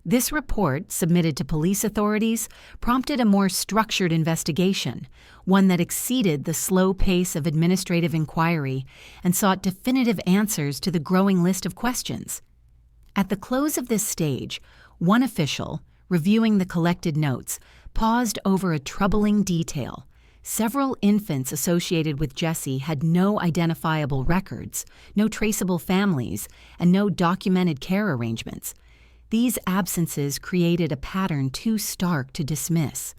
A: This report, submitted to police authorities, prompted a more structured investigation, one that exceeded the slow pace of administrative inquiry and sought definitive answers to the growing list of questions. At the close of this stage, one official, reviewing the collected notes, paused over a troubling detail. Several infants associated with Jessie had no identifiable records, no traceable families, and no documented care arrangements. These absences created a pattern too stark to dismiss.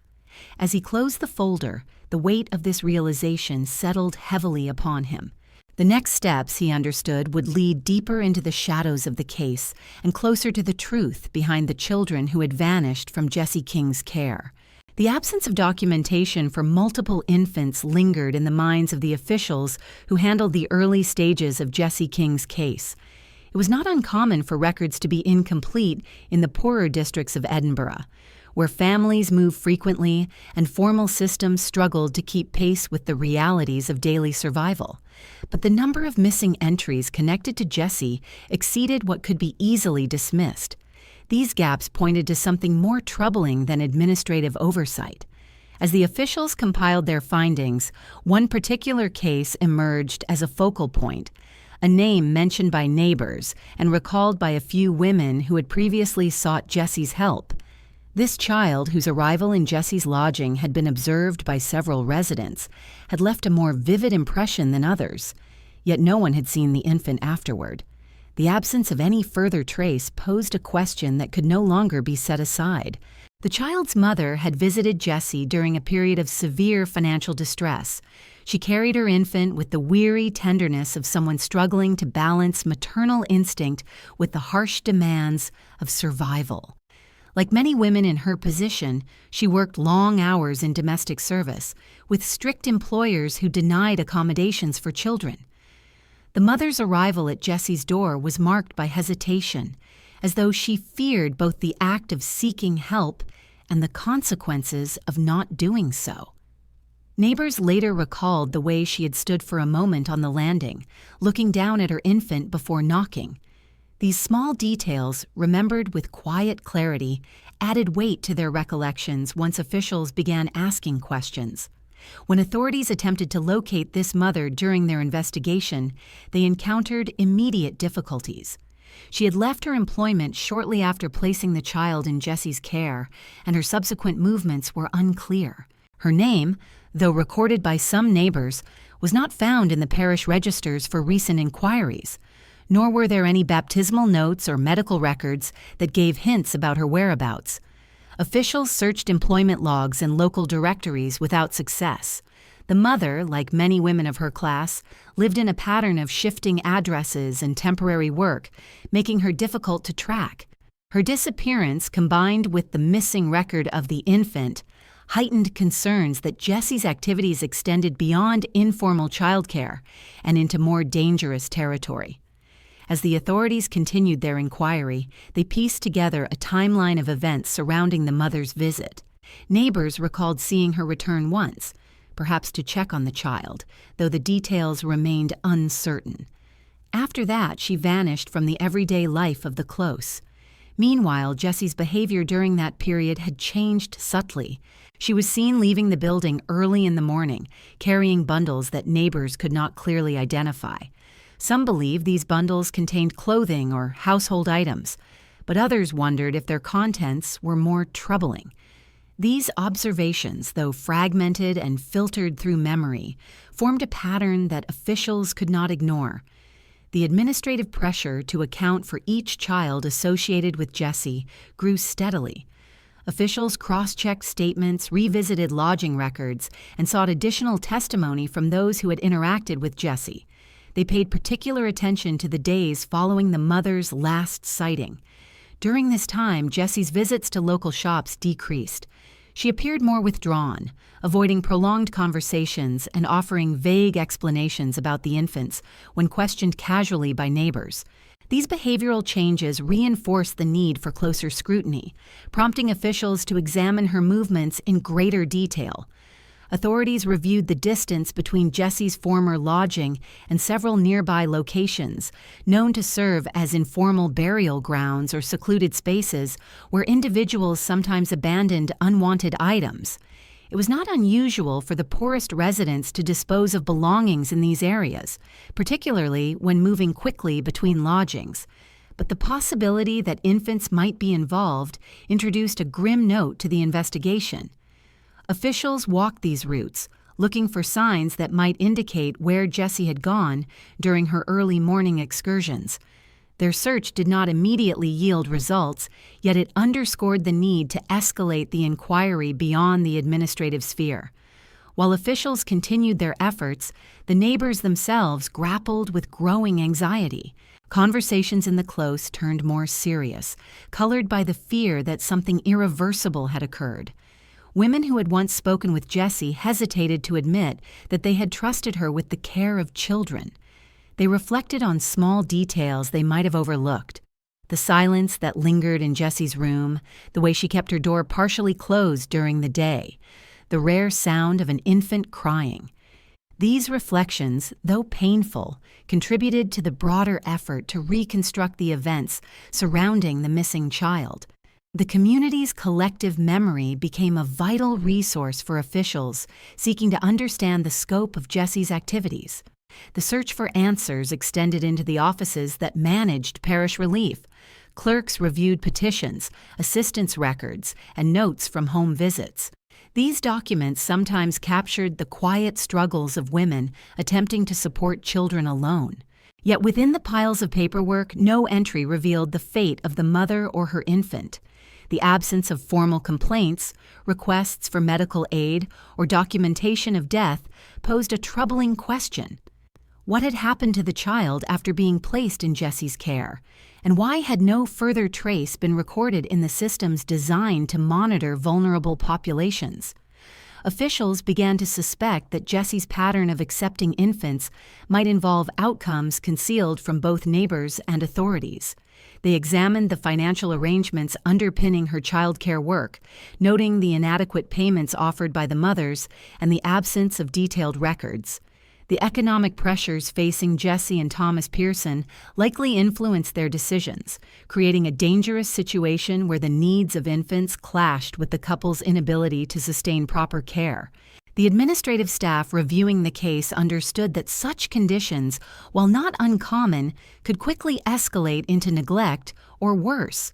A: As he closed the folder, the weight of this realization settled heavily upon him. The next steps, he understood, would lead deeper into the shadows of the case and closer to the truth behind the children who had vanished from Jessie King's care. The absence of documentation for multiple infants lingered in the minds of the officials who handled the early stages of Jessie King's case. It was not uncommon for records to be incomplete in the poorer districts of Edinburgh, where families moved frequently and formal systems struggled to keep pace with the realities of daily survival. But the number of missing entries connected to Jessie exceeded what could be easily dismissed. These gaps pointed to something more troubling than administrative oversight. As the officials compiled their findings, one particular case emerged as a focal point. A name mentioned by neighbors and recalled by a few women who had previously sought Jessie's help. This child, whose arrival in Jessie's lodging had been observed by several residents, had left a more vivid impression than others, yet no one had seen the infant afterward. The absence of any further trace posed a question that could no longer be set aside. The child's mother had visited Jessie during a period of severe financial distress. She carried her infant with the weary tenderness of someone struggling to balance maternal instinct with the harsh demands of survival. Like many women in her position, she worked long hours in domestic service, with strict employers who denied accommodations for children. The mother's arrival at Jessie's door was marked by hesitation, as though she feared both the act of seeking help and the consequences of not doing so. Neighbors later recalled the way she had stood for a moment on the landing, looking down at her infant before knocking. These small details, remembered with quiet clarity, added weight to their recollections once officials began asking questions. When authorities attempted to locate this mother during their investigation, they encountered immediate difficulties. She had left her employment shortly after placing the child in Jessie's care, and her subsequent movements were unclear. Her name, though recorded by some neighbors, was not found in the parish registers for recent inquiries, nor were there any baptismal notes or medical records that gave hints about her whereabouts. Officials searched employment logs and local directories without success. The mother, like many women of her class, lived in a pattern of shifting addresses and temporary work, making her difficult to track. Her disappearance, combined with the missing record of the infant, heightened concerns that Jessie's activities extended beyond informal childcare and into more dangerous territory. As the authorities continued their inquiry, they pieced together a timeline of events surrounding the mother's visit. Neighbors recalled seeing her return once, perhaps to check on the child, though the details remained uncertain. After that, she vanished from the everyday life of the close. Meanwhile, Jessie's behavior during that period had changed subtly. She was seen leaving the building early in the morning, carrying bundles that neighbors could not clearly identify. Some believe these bundles contained clothing or household items, but others wondered if their contents were more troubling. These observations, though fragmented and filtered through memory, formed a pattern that officials could not ignore. The administrative pressure to account for each child associated with Jessie grew steadily. Officials cross-checked statements, revisited lodging records, and sought additional testimony from those who had interacted with Jessie. They paid particular attention to the days following the mother's last sighting. During this time, Jessie's visits to local shops decreased. She appeared more withdrawn, avoiding prolonged conversations and offering vague explanations about the infants when questioned casually by neighbors. These behavioral changes reinforced the need for closer scrutiny, prompting officials to examine her movements in greater detail. Authorities reviewed the distance between Jessie's former lodging and several nearby locations, known to serve as informal burial grounds or secluded spaces where individuals sometimes abandoned unwanted items. It was not unusual for the poorest residents to dispose of belongings in these areas, particularly when moving quickly between lodgings. But the possibility that infants might be involved introduced a grim note to the investigation. Officials walked these routes, looking for signs that might indicate where Jessie had gone during her early morning excursions. Their search did not immediately yield results, yet it underscored the need to escalate the inquiry beyond the administrative sphere. While officials continued their efforts, the neighbors themselves grappled with growing anxiety. Conversations in the close turned more serious, colored by the fear that something irreversible had occurred. Women who had once spoken with Jessie hesitated to admit that they had trusted her with the care of children. They reflected on small details they might have overlooked. The silence that lingered in Jessie's room, the way she kept her door partially closed during the day, the rare sound of an infant crying. These reflections, though painful, contributed to the broader effort to reconstruct the events surrounding the missing child. The community's collective memory became a vital resource for officials seeking to understand the scope of Jessie's activities. The search for answers extended into the offices that managed parish relief. Clerks reviewed petitions, assistance records, and notes from home visits. These documents sometimes captured the quiet struggles of women attempting to support children alone. Yet within the piles of paperwork, no entry revealed the fate of the mother or her infant. The absence of formal complaints, requests for medical aid, or documentation of death posed a troubling question. What had happened to the child after being placed in Jessie's care? And why had no further trace been recorded in the systems designed to monitor vulnerable populations? Officials began to suspect that Jessie's pattern of accepting infants might involve outcomes concealed from both neighbors and authorities. They examined the financial arrangements underpinning her childcare work, noting the inadequate payments offered by the mothers and the absence of detailed records. The economic pressures facing Jessie and Thomas Pearson likely influenced their decisions, creating a dangerous situation where the needs of infants clashed with the couple's inability to sustain proper care. The administrative staff reviewing the case understood that such conditions, while not uncommon, could quickly escalate into neglect or worse.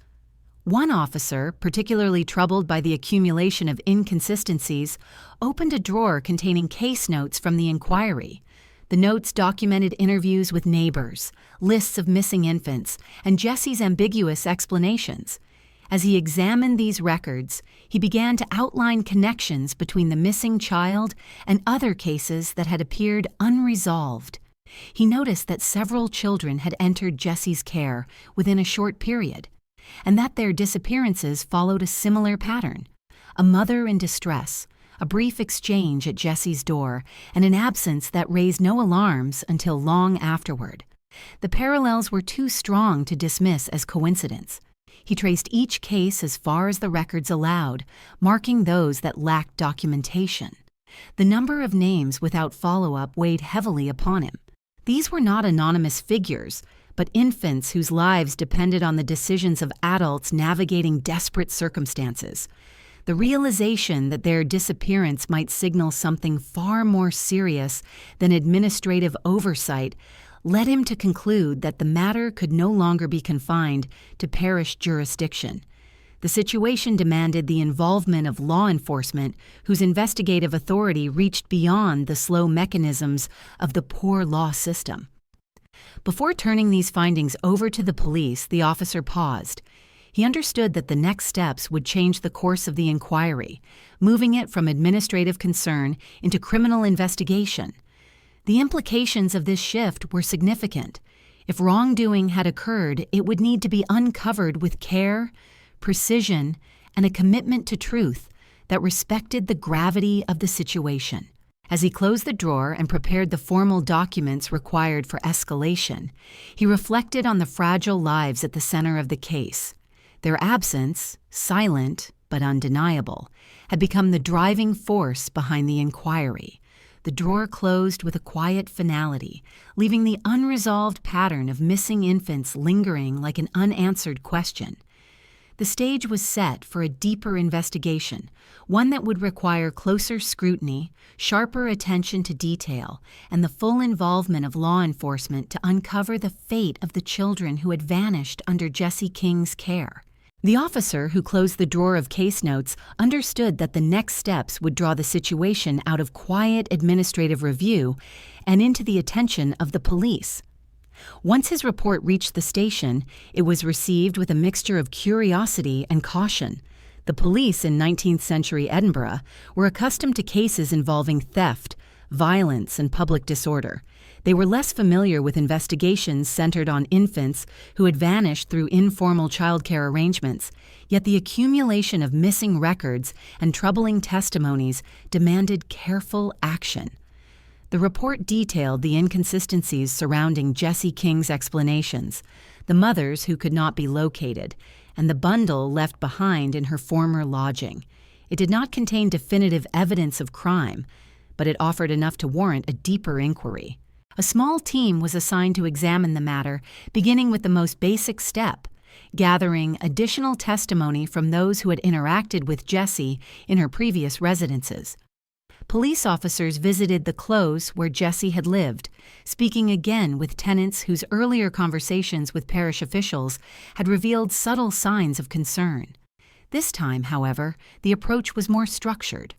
A: One officer, particularly troubled by the accumulation of inconsistencies, opened a drawer containing case notes from the inquiry. The notes documented interviews with neighbors, lists of missing infants, and Jessie's ambiguous explanations. As he examined these records, he began to outline connections between the missing child and other cases that had appeared unresolved. He noticed that several children had entered Jessie's care within a short period, and that their disappearances followed a similar pattern. A mother in distress, a brief exchange at Jessie's door, and an absence that raised no alarms until long afterward. The parallels were too strong to dismiss as coincidence. He traced each case as far as the records allowed, marking those that lacked documentation. The number of names without follow-up weighed heavily upon him. These were not anonymous figures, but infants whose lives depended on the decisions of adults navigating desperate circumstances. The realization that their disappearance might signal something far more serious than administrative oversight led him to conclude that the matter could no longer be confined to parish jurisdiction. The situation demanded the involvement of law enforcement, whose investigative authority reached beyond the slow mechanisms of the poor law system. Before turning these findings over to the police, the officer paused. He understood that the next steps would change the course of the inquiry, moving it from administrative concern into criminal investigation. The implications of this shift were significant. If wrongdoing had occurred, it would need to be uncovered with care, precision, and a commitment to truth that respected the gravity of the situation. As he closed the drawer and prepared the formal documents required for escalation, he reflected on the fragile lives at the center of the case. Their absence, silent but undeniable, had become the driving force behind the inquiry. The drawer closed with a quiet finality, leaving the unresolved pattern of missing infants lingering like an unanswered question. The stage was set for a deeper investigation, one that would require closer scrutiny, sharper attention to detail, and the full involvement of law enforcement to uncover the fate of the children who had vanished under Jessie King's care. The officer who closed the drawer of case notes understood that the next steps would draw the situation out of quiet administrative review and into the attention of the police. Once his report reached the station, it was received with a mixture of curiosity and caution. The police in 19th-century Edinburgh were accustomed to cases involving theft, violence, and public disorder. They were less familiar with investigations centered on infants who had vanished through informal childcare arrangements, yet the accumulation of missing records and troubling testimonies demanded careful action. The report detailed the inconsistencies surrounding Jessie King's explanations, the mothers who could not be located, and the bundle left behind in her former lodging. It did not contain definitive evidence of crime, but it offered enough to warrant a deeper inquiry. A small team was assigned to examine the matter, beginning with the most basic step, gathering additional testimony from those who had interacted with Jessie in her previous residences. Police officers visited the close where Jessie had lived, speaking again with tenants whose earlier conversations with parish officials had revealed subtle signs of concern. This time, however, the approach was more structured.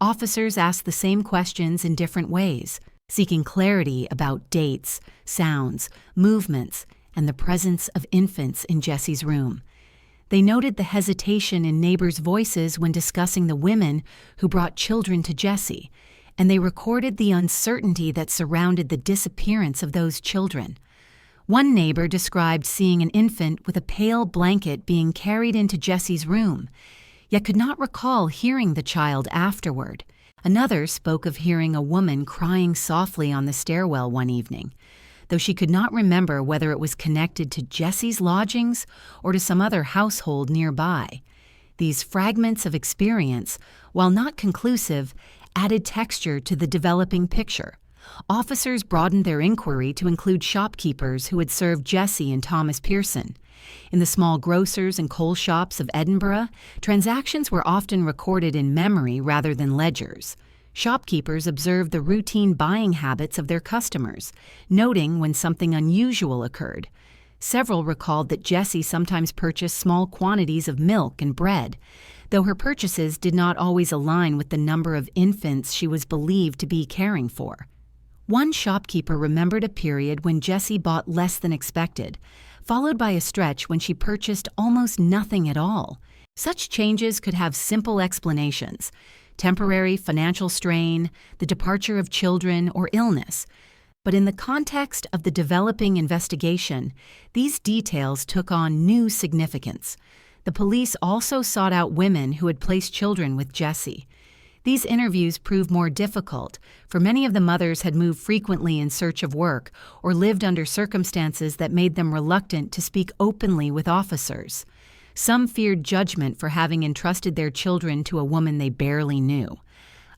A: Officers asked the same questions in different ways, seeking clarity about dates, sounds, movements, and the presence of infants in Jessie's room. They noted the hesitation in neighbors' voices when discussing the women who brought children to Jessie, and they recorded the uncertainty that surrounded the disappearance of those children. One neighbor described seeing an infant with a pale blanket being carried into Jessie's room, yet could not recall hearing the child afterward. Another spoke of hearing a woman crying softly on the stairwell one evening. though she could not remember whether it was connected to Jessie's lodgings or to some other household nearby. These fragments of experience, while not conclusive, added texture to the developing picture. Officers broadened their inquiry to include shopkeepers who had served Jessie and Thomas Pearson. In the small grocers and coal shops of Edinburgh, transactions were often recorded in memory rather than ledgers. Shopkeepers observed the routine buying habits of their customers, noting when something unusual occurred. Several recalled that Jessie sometimes purchased small quantities of milk and bread, though her purchases did not always align with the number of infants she was believed to be caring for. One shopkeeper remembered a period when Jessie bought less than expected, followed by a stretch when she purchased almost nothing at all. Such changes could have simple explanations: temporary financial strain, the departure of children, or illness. But in the context of the developing investigation, these details took on new significance. The police also sought out women who had placed children with Jessie. These interviews proved more difficult, for many of the mothers had moved frequently in search of work or lived under circumstances that made them reluctant to speak openly with officers. Some feared judgment for having entrusted their children to a woman they barely knew.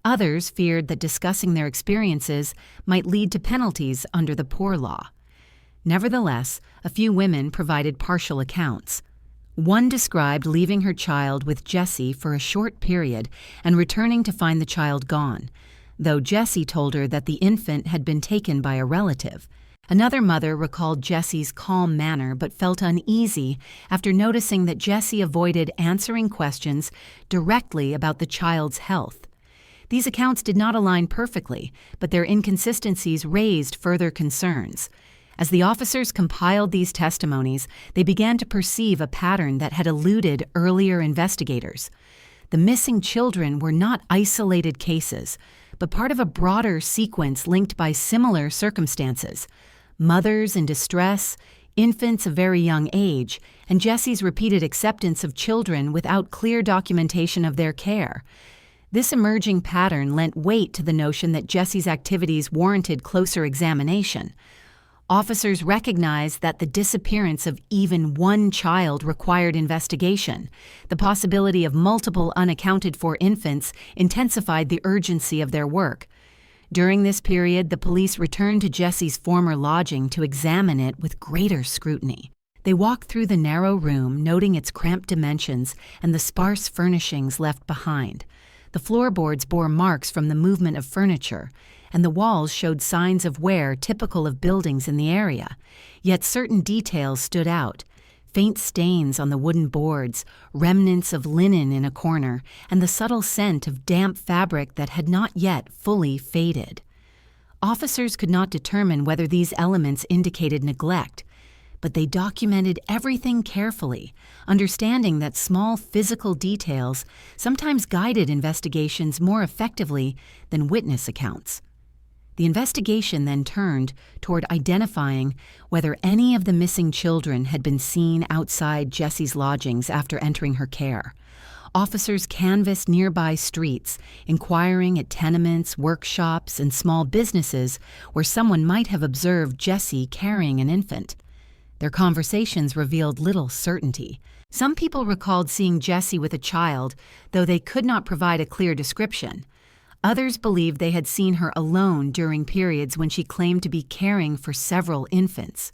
A: Others feared that discussing their experiences might lead to penalties under the poor law. Nevertheless, a few women provided partial accounts. One described leaving her child with Jessie for a short period and returning to find the child gone, though Jessie told her that the infant had been taken by a relative. Another mother recalled Jessie's calm manner but felt uneasy after noticing that Jessie avoided answering questions directly about the child's health. These accounts did not align perfectly, but their inconsistencies raised further concerns. As the officers compiled these testimonies, they began to perceive a pattern that had eluded earlier investigators. The missing children were not isolated cases, but part of a broader sequence linked by similar circumstances: mothers in distress, infants of very young age, and Jessie's repeated acceptance of children without clear documentation of their care. This emerging pattern lent weight to the notion that Jessie's activities warranted closer examination. Officers recognized that the disappearance of even one child required investigation. The possibility of multiple unaccounted-for infants intensified the urgency of their work. During this period, the police returned to Jessie's former lodging to examine it with greater scrutiny. They walked through the narrow room, noting its cramped dimensions and the sparse furnishings left behind. The floorboards bore marks from the movement of furniture, and the walls showed signs of wear typical of buildings in the area. Yet certain details stood out: faint stains on the wooden boards, remnants of linen in a corner, and the subtle scent of damp fabric that had not yet fully faded. Officers could not determine whether these elements indicated neglect, but they documented everything carefully, understanding that small physical details sometimes guided investigations more effectively than witness accounts. The investigation then turned toward identifying whether any of the missing children had been seen outside Jessie's lodgings after entering her care. Officers canvassed nearby streets, inquiring at tenements, workshops, and small businesses where someone might have observed Jessie carrying an infant. Their conversations revealed little certainty. Some people recalled seeing Jessie with a child, though they could not provide a clear description. Others believed they had seen her alone during periods when she claimed to be caring for several infants.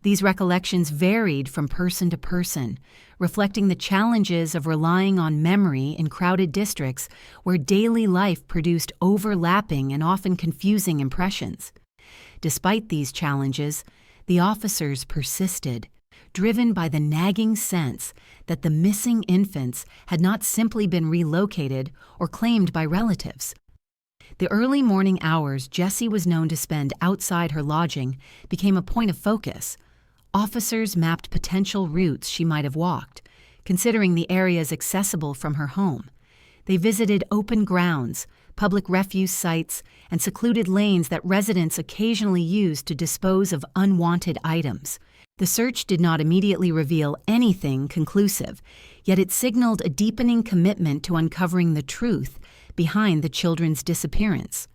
A: These recollections varied from person to person, reflecting the challenges of relying on memory in crowded districts where daily life produced overlapping and often confusing impressions. Despite these challenges, the officers persisted, driven by the nagging sense that the missing infants had not simply been relocated or claimed by relatives. The early morning hours Jessie was known to spend outside her lodging became a point of focus. Officers mapped potential routes she might have walked, considering the areas accessible from her home. They visited open grounds, public refuse sites, and secluded lanes that residents occasionally used to dispose of unwanted items. The search did not immediately reveal anything conclusive, yet it signaled a deepening commitment to uncovering the truth behind the children's disappearance.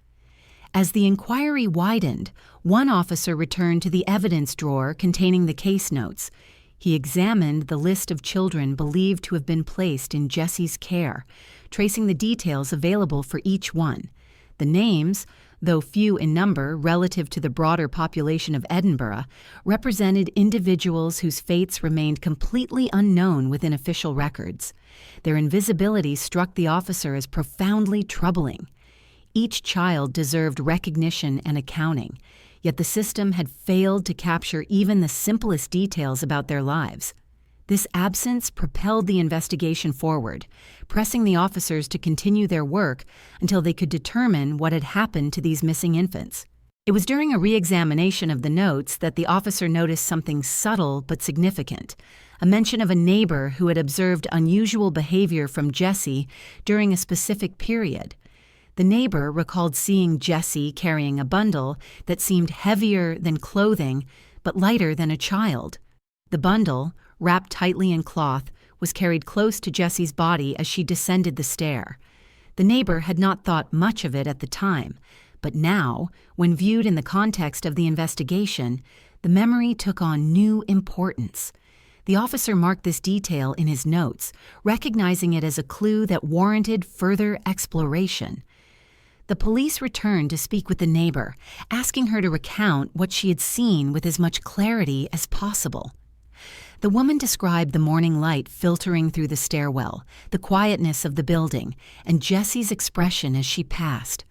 A: As the inquiry widened, one officer returned to the evidence drawer containing the case notes. He examined the list of children believed to have been placed in Jessie's care, tracing the details available for each one. The names, though few in number relative to the broader population of Edinburgh, represented individuals whose fates remained completely unknown within official records. Their invisibility struck the officer as profoundly troubling. Each child deserved recognition and accounting, yet the system had failed to capture even the simplest details about their lives. This absence propelled the investigation forward, pressing the officers to continue their work until they could determine what had happened to these missing infants. It was during a re-examination of the notes that the officer noticed something subtle but significant, a mention of a neighbor who had observed unusual behavior from Jessie during a specific period. The neighbor recalled seeing Jessie carrying a bundle that seemed heavier than clothing but lighter than a child. The bundle, wrapped tightly in cloth, was carried close to Jessie's body as she descended the stair. The neighbor had not thought much of it at the time, but now, when viewed in the context of the investigation, the memory took on new importance. The officer marked this detail in his notes, recognizing it as a clue that warranted further exploration. The police returned to speak with the neighbor, asking her to recount what she had seen with as much clarity as possible. The woman described the morning light filtering through the stairwell, the quietness of the building, and Jessie's expression as she passed.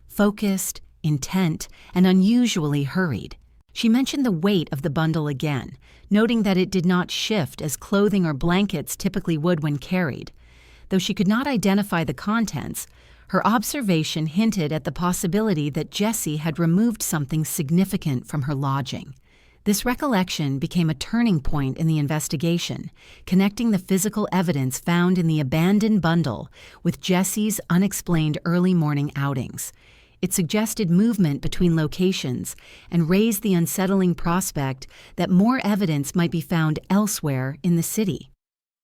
A: Focused, intent, and unusually hurried. She mentioned the weight of the bundle again, noting that it did not shift as clothing or blankets typically would when carried. Though she could not identify the contents, her observation hinted at the possibility that Jessie had removed something significant from her lodging. This recollection became a turning point in the investigation, connecting the physical evidence found in the abandoned bundle with Jessie's unexplained early morning outings. It suggested movement between locations and raised the unsettling prospect that more evidence might be found elsewhere in the city.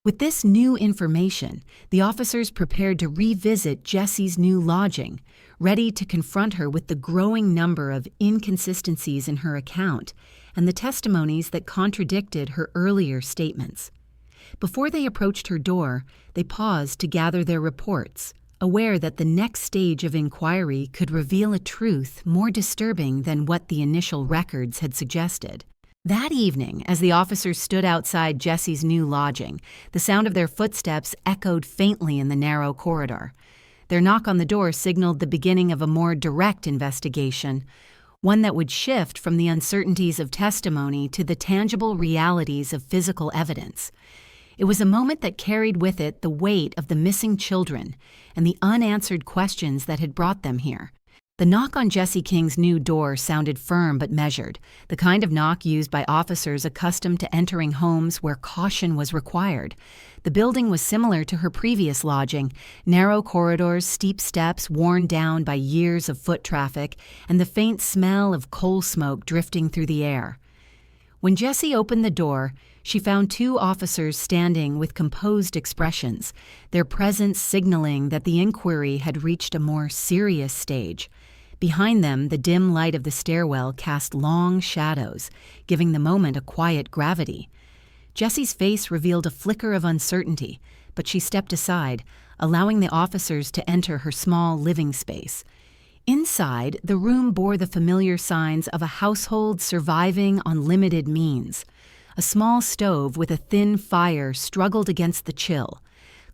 A: With this new information, the officers prepared to revisit Jessie's new lodging, ready to confront her with the growing number of inconsistencies in her account and the testimonies that contradicted her earlier statements. Before they approached her door, they paused to gather their reports, aware that the next stage of inquiry could reveal a truth more disturbing than what the initial records had suggested. That evening, as the officers stood outside Jessie's new lodging, the sound of their footsteps echoed faintly in the narrow corridor. Their knock on the door signaled the beginning of a more direct investigation, one that would shift from the uncertainties of testimony to the tangible realities of physical evidence. It was a moment that carried with it the weight of the missing children and the unanswered questions that had brought them here. The knock on Jessie King's new door sounded firm but measured, the kind of knock used by officers accustomed to entering homes where caution was required. The building was similar to her previous lodging, narrow corridors, steep steps worn down by years of foot traffic, and the faint smell of coal smoke drifting through the air. When Jessie opened the door, she found two officers standing with composed expressions, their presence signaling that the inquiry had reached a more serious stage. Behind them, the dim light of the stairwell cast long shadows, giving the moment a quiet gravity. Jessie's face revealed a flicker of uncertainty, but she stepped aside, allowing the officers to enter her small living space. Inside, the room bore the familiar signs of a household surviving on limited means. A small stove with a thin fire struggled against the chill.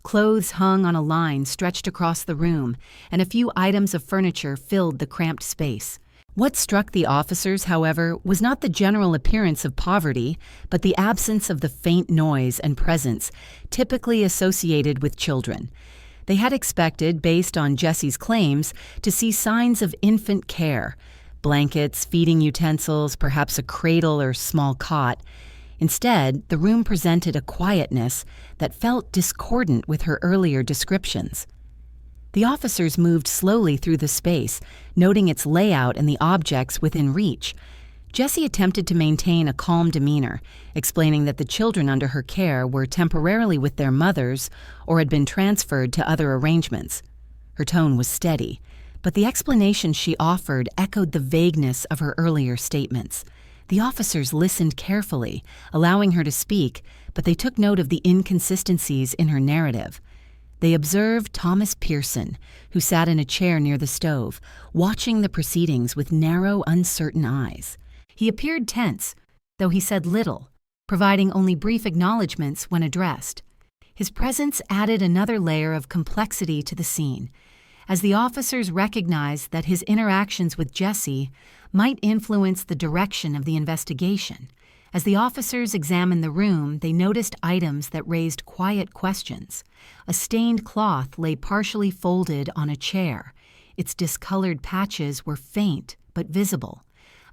A: Clothes hung on a line stretched across the room, and a few items of furniture filled the cramped space. What struck the officers, however, was not the general appearance of poverty, but the absence of the faint noise and presence typically associated with children. They had expected, based on Jessie's claims, to see signs of infant care, blankets, feeding utensils, perhaps a cradle or small cot. Instead, the room presented a quietness that felt discordant with her earlier descriptions. The officers moved slowly through the space, noting its layout and the objects within reach. Jessie attempted to maintain a calm demeanor, explaining that the children under her care were temporarily with their mothers or had been transferred to other arrangements. Her tone was steady, But the explanation she offered echoed the vagueness of her earlier statements. The officers listened carefully, allowing her to speak, but they took note of the inconsistencies in her narrative. They observed Thomas Pearson, who sat in a chair near the stove, watching the proceedings with narrow, uncertain eyes. He appeared tense, though he said little, providing only brief acknowledgments when addressed. His presence added another layer of complexity to the scene, as the officers recognized that his interactions with Jessie might influence the direction of the investigation. As the officers examined the room, they noticed items that raised quiet questions. A stained cloth lay partially folded on a chair. Its discolored patches were faint but visible.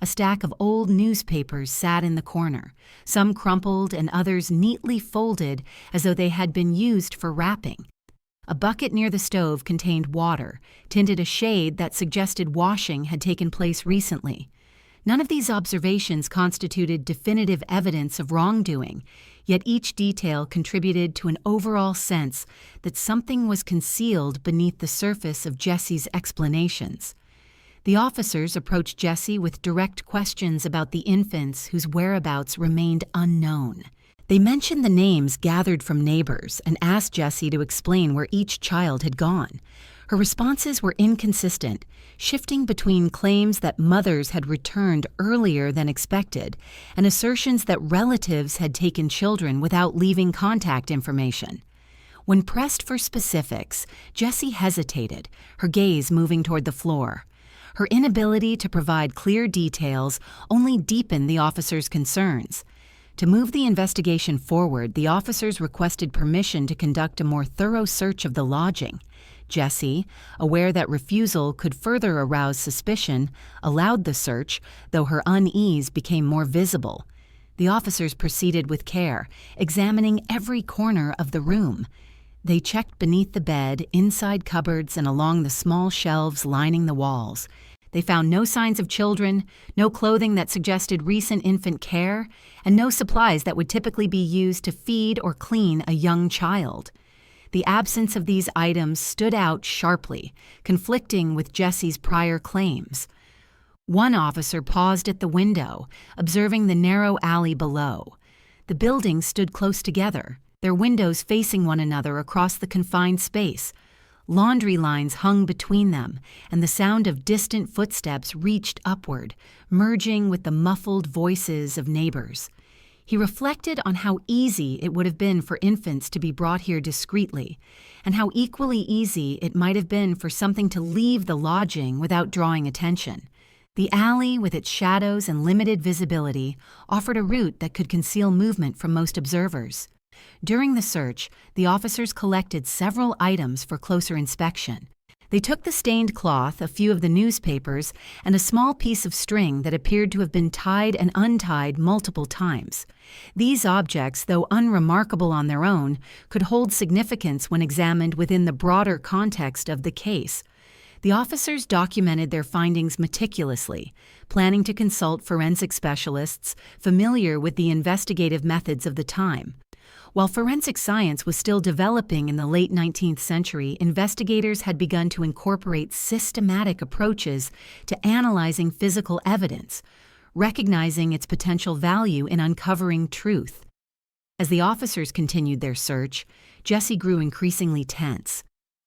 A: A stack of old newspapers sat in the corner, some crumpled and others neatly folded as though they had been used for wrapping. A bucket near the stove contained water, tinted a shade that suggested washing had taken place recently. None of these observations constituted definitive evidence of wrongdoing, yet each detail contributed to an overall sense that something was concealed beneath the surface of Jessie's explanations. The officers approached Jessie with direct questions about the infants whose whereabouts remained unknown. They mentioned the names gathered from neighbors and asked Jessie to explain where each child had gone. Her responses were inconsistent, shifting between claims that mothers had returned earlier than expected and assertions that relatives had taken children without leaving contact information. When pressed for specifics, Jessie hesitated, her gaze moving toward the floor. Her inability to provide clear details only deepened the officers' concerns. To move the investigation forward, the officers requested permission to conduct a more thorough search of the lodging. Jessie, aware that refusal could further arouse suspicion, allowed the search, though her unease became more visible. The officers proceeded with care, examining every corner of the room. They checked beneath the bed, inside cupboards, and along the small shelves lining the walls. They found no signs of children, no clothing that suggested recent infant care, and no supplies that would typically be used to feed or clean a young child. The absence of these items stood out sharply, conflicting with Jessie's prior claims. One officer paused at the window, observing the narrow alley below. The buildings stood close together, their windows facing one another across the confined space. Laundry lines hung between them, and the sound of distant footsteps reached upward, merging with the muffled voices of neighbors. He reflected on how easy it would have been for infants to be brought here discreetly, and how equally easy it might have been for something to leave the lodging without drawing attention. The alley, with its shadows and limited visibility, offered a route that could conceal movement from most observers. During the search, the officers collected several items for closer inspection. They took the stained cloth, a few of the newspapers, and a small piece of string that appeared to have been tied and untied multiple times. These objects, though unremarkable on their own, could hold significance when examined within the broader context of the case. The officers documented their findings meticulously, planning to consult forensic specialists familiar with the investigative methods of the time. While forensic science was still developing in the late 19th century, investigators had begun to incorporate systematic approaches to analyzing physical evidence, recognizing its potential value in uncovering truth. As the officers continued their search, Jessie grew increasingly tense.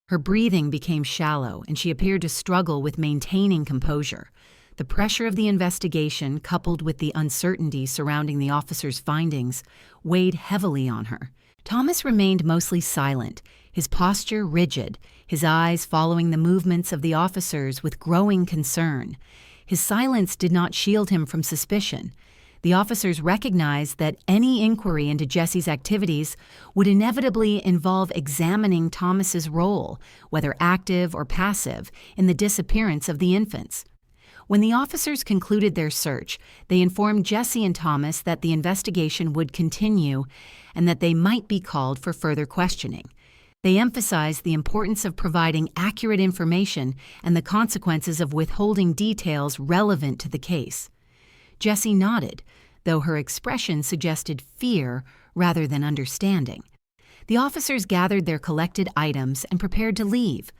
A: Her breathing became shallow, and she appeared to struggle with maintaining composure. The pressure of the investigation, coupled with the uncertainty surrounding the officers' findings, weighed heavily on her. Thomas remained mostly silent, his posture rigid, his eyes following the movements of the officers with growing concern. His silence did not shield him from suspicion. The officers recognized that any inquiry into Jessie's activities would inevitably involve examining Thomas's role, whether active or passive, in the disappearance of the infants. When the officers concluded their search, they informed Jessie and Thomas that the investigation would continue and that they might be called for further questioning. They emphasized the importance of providing accurate information and the consequences of withholding details relevant to the case. Jessie nodded, though her expression suggested fear rather than understanding. The officers gathered their collected items and prepared to leave.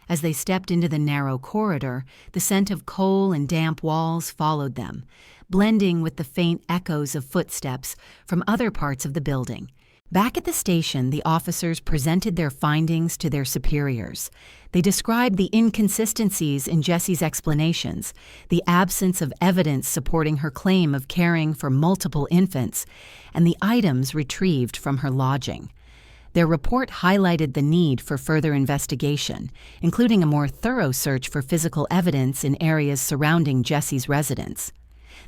A: As they stepped into the narrow corridor, the scent of coal and damp walls followed them, blending with the faint echoes of footsteps from other parts of the building. Back at the station, the officers presented their findings to their superiors. They described the inconsistencies in Jessie's explanations, the absence of evidence supporting her claim of caring for multiple infants, and the items retrieved from her lodging. Their report highlighted the need for further investigation, including a more thorough search for physical evidence in areas surrounding Jessie's residence.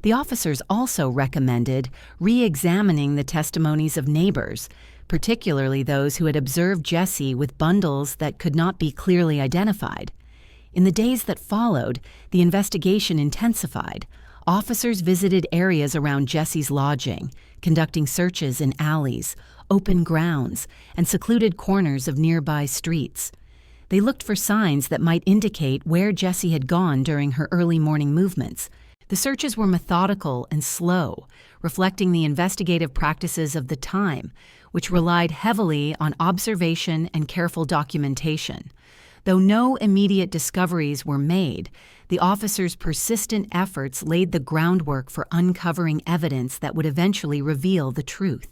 A: The officers also recommended re-examining the testimonies of neighbors, particularly those who had observed Jessie with bundles that could not be clearly identified. In the days that followed, the investigation intensified. Officers visited areas around Jessie's lodging, conducting searches in alleys, open grounds, and secluded corners of nearby streets. They looked for signs that might indicate where Jessie had gone during her early morning movements. The searches were methodical and slow, reflecting the investigative practices of the time, which relied heavily on observation and careful documentation. Though no immediate discoveries were made, the officers' persistent efforts laid the groundwork for uncovering evidence that would eventually reveal the truth.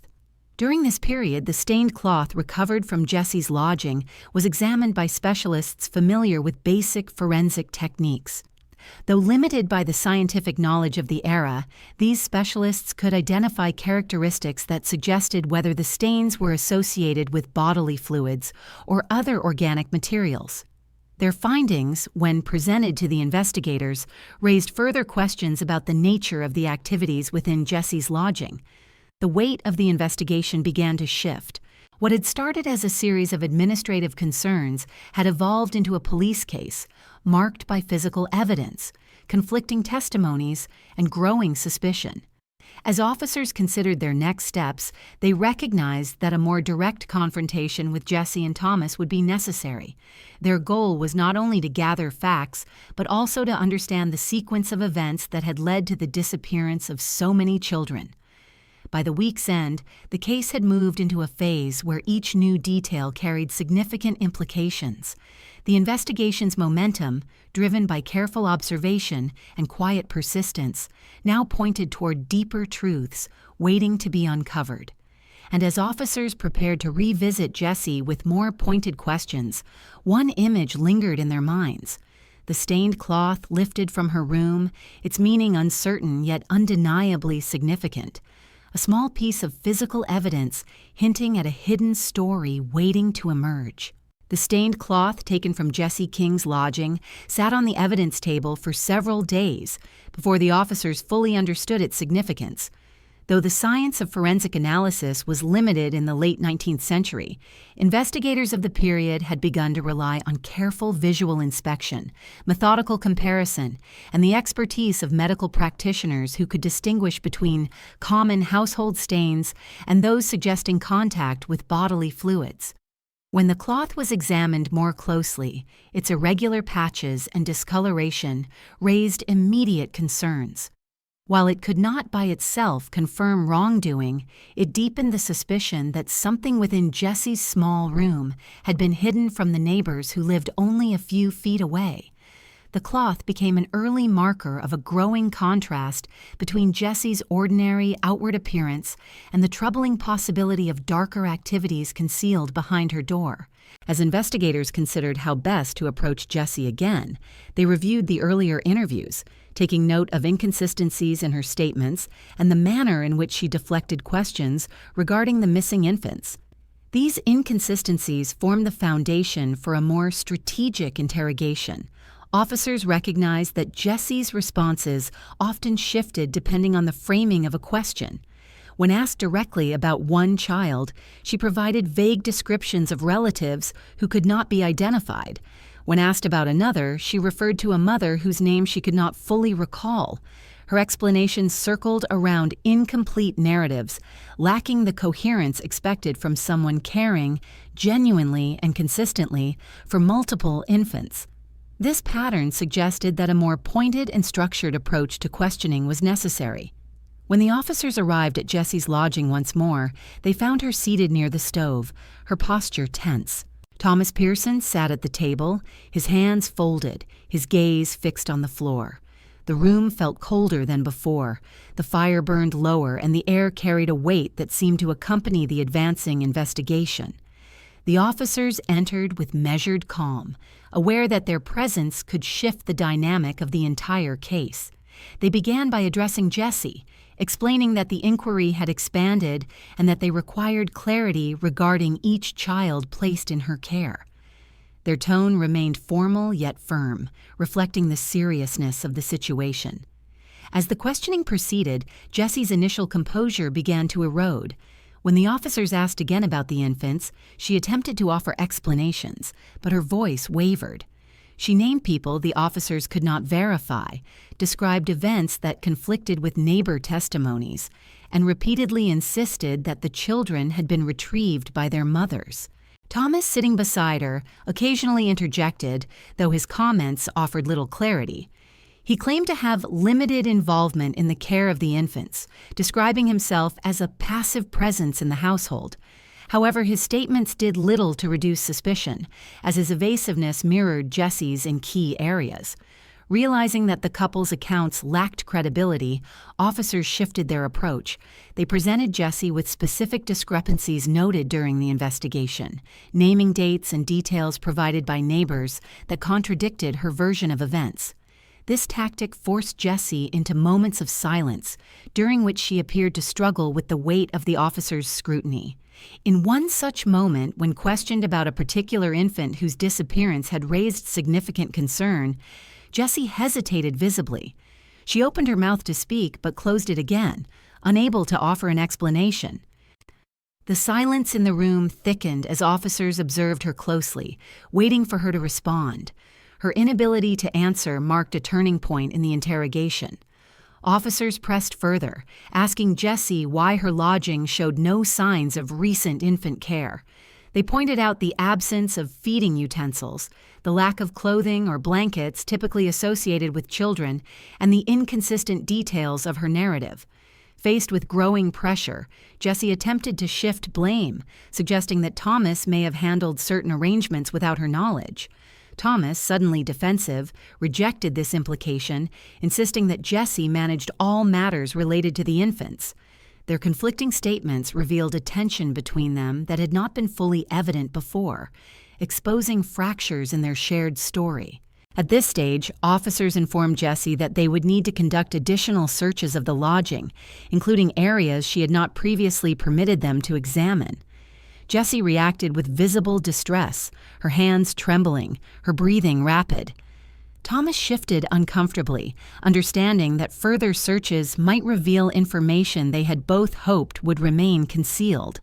A: During this period, the stained cloth recovered from Jessie's lodging was examined by specialists familiar with basic forensic techniques. Though limited by the scientific knowledge of the era, these specialists could identify characteristics that suggested whether the stains were associated with bodily fluids or other organic materials. Their findings, when presented to the investigators, raised further questions about the nature of the activities within Jessie's lodging. The weight of the investigation began to shift. What had started as a series of administrative concerns had evolved into a police case, marked by physical evidence, conflicting testimonies, and growing suspicion. As officers considered their next steps, they recognized that a more direct confrontation with Jessie and Thomas would be necessary. Their goal was not only to gather facts, but also to understand the sequence of events that had led to the disappearance of so many children. By the week's end, the case had moved into a phase where each new detail carried significant implications. The investigation's momentum, driven by careful observation and quiet persistence, now pointed toward deeper truths waiting to be uncovered. And as officers prepared to revisit Jessie with more pointed questions, one image lingered in their minds. The stained cloth lifted from her room, its meaning uncertain yet undeniably significant. A small piece of physical evidence hinting at a hidden story waiting to emerge. The stained cloth taken from Jessie King's lodging sat on the evidence table for several days before the officers fully understood its significance. Though the science of forensic analysis was limited in the late 19th century, investigators of the period had begun to rely on careful visual inspection, methodical comparison, and the expertise of medical practitioners who could distinguish between common household stains and those suggesting contact with bodily fluids. When the cloth was examined more closely, its irregular patches and discoloration raised immediate concerns. While it could not by itself confirm wrongdoing, it deepened the suspicion that something within Jessie's small room had been hidden from the neighbors who lived only a few feet away. The cloth became an early marker of a growing contrast between Jessie's ordinary outward appearance and the troubling possibility of darker activities concealed behind her door. As investigators considered how best to approach Jessie again, they reviewed the earlier interviews, taking note of inconsistencies in her statements and the manner in which she deflected questions regarding the missing infants. These inconsistencies formed the foundation for a more strategic interrogation. Officers recognized that Jessie's responses often shifted depending on the framing of a question. When asked directly about one child, she provided vague descriptions of relatives who could not be identified. When asked about another, she referred to a mother whose name she could not fully recall. Her explanations circled around incomplete narratives, lacking the coherence expected from someone caring, genuinely and consistently, for multiple infants. This pattern suggested that a more pointed and structured approach to questioning was necessary. When the officers arrived at Jessie's lodging once more, they found her seated near the stove, her posture tense. Thomas Pearson sat at the table, his hands folded, his gaze fixed on the floor. The room felt colder than before. The fire burned lower, and the air carried a weight that seemed to accompany the advancing investigation. The officers entered with measured calm, aware that their presence could shift the dynamic of the entire case. They began by addressing Jessie, explaining that the inquiry had expanded and that they required clarity regarding each child placed in her care. Their tone remained formal yet firm, reflecting the seriousness of the situation. As the questioning proceeded, Jessie's initial composure began to erode. When the officers asked again about the infants, she attempted to offer explanations, but her voice wavered. She named people the officers could not verify, described events that conflicted with neighbor testimonies, and repeatedly insisted that the children had been retrieved by their mothers. Thomas, sitting beside her, occasionally interjected, though his comments offered little clarity. He claimed to have limited involvement in the care of the infants, describing himself as a passive presence in the household. However, his statements did little to reduce suspicion, as his evasiveness mirrored Jessie's in key areas. Realizing that the couple's accounts lacked credibility, officers shifted their approach. They presented Jessie with specific discrepancies noted during the investigation, naming dates and details provided by neighbors that contradicted her version of events. This tactic forced Jessie into moments of silence, during which she appeared to struggle with the weight of the officers' scrutiny. In one such moment, when questioned about a particular infant whose disappearance had raised significant concern, Jessie hesitated visibly. She opened her mouth to speak but closed it again, unable to offer an explanation. The silence in the room thickened as officers observed her closely, waiting for her to respond. Her inability to answer marked a turning point in the interrogation. Officers pressed further, asking Jessie why her lodging showed no signs of recent infant care. They pointed out the absence of feeding utensils, the lack of clothing or blankets typically associated with children, and the inconsistent details of her narrative. Faced with growing pressure, Jessie attempted to shift blame, suggesting that Thomas may have handled certain arrangements without her knowledge. Thomas, suddenly defensive, rejected this implication, insisting that Jessie managed all matters related to the infants. Their conflicting statements revealed a tension between them that had not been fully evident before, exposing fractures in their shared story. At this stage, officers informed Jessie that they would need to conduct additional searches of the lodging, including areas she had not previously permitted them to examine. Jessie reacted with visible distress, her hands trembling, her breathing rapid. Thomas shifted uncomfortably, understanding that further searches might reveal information they had both hoped would remain concealed.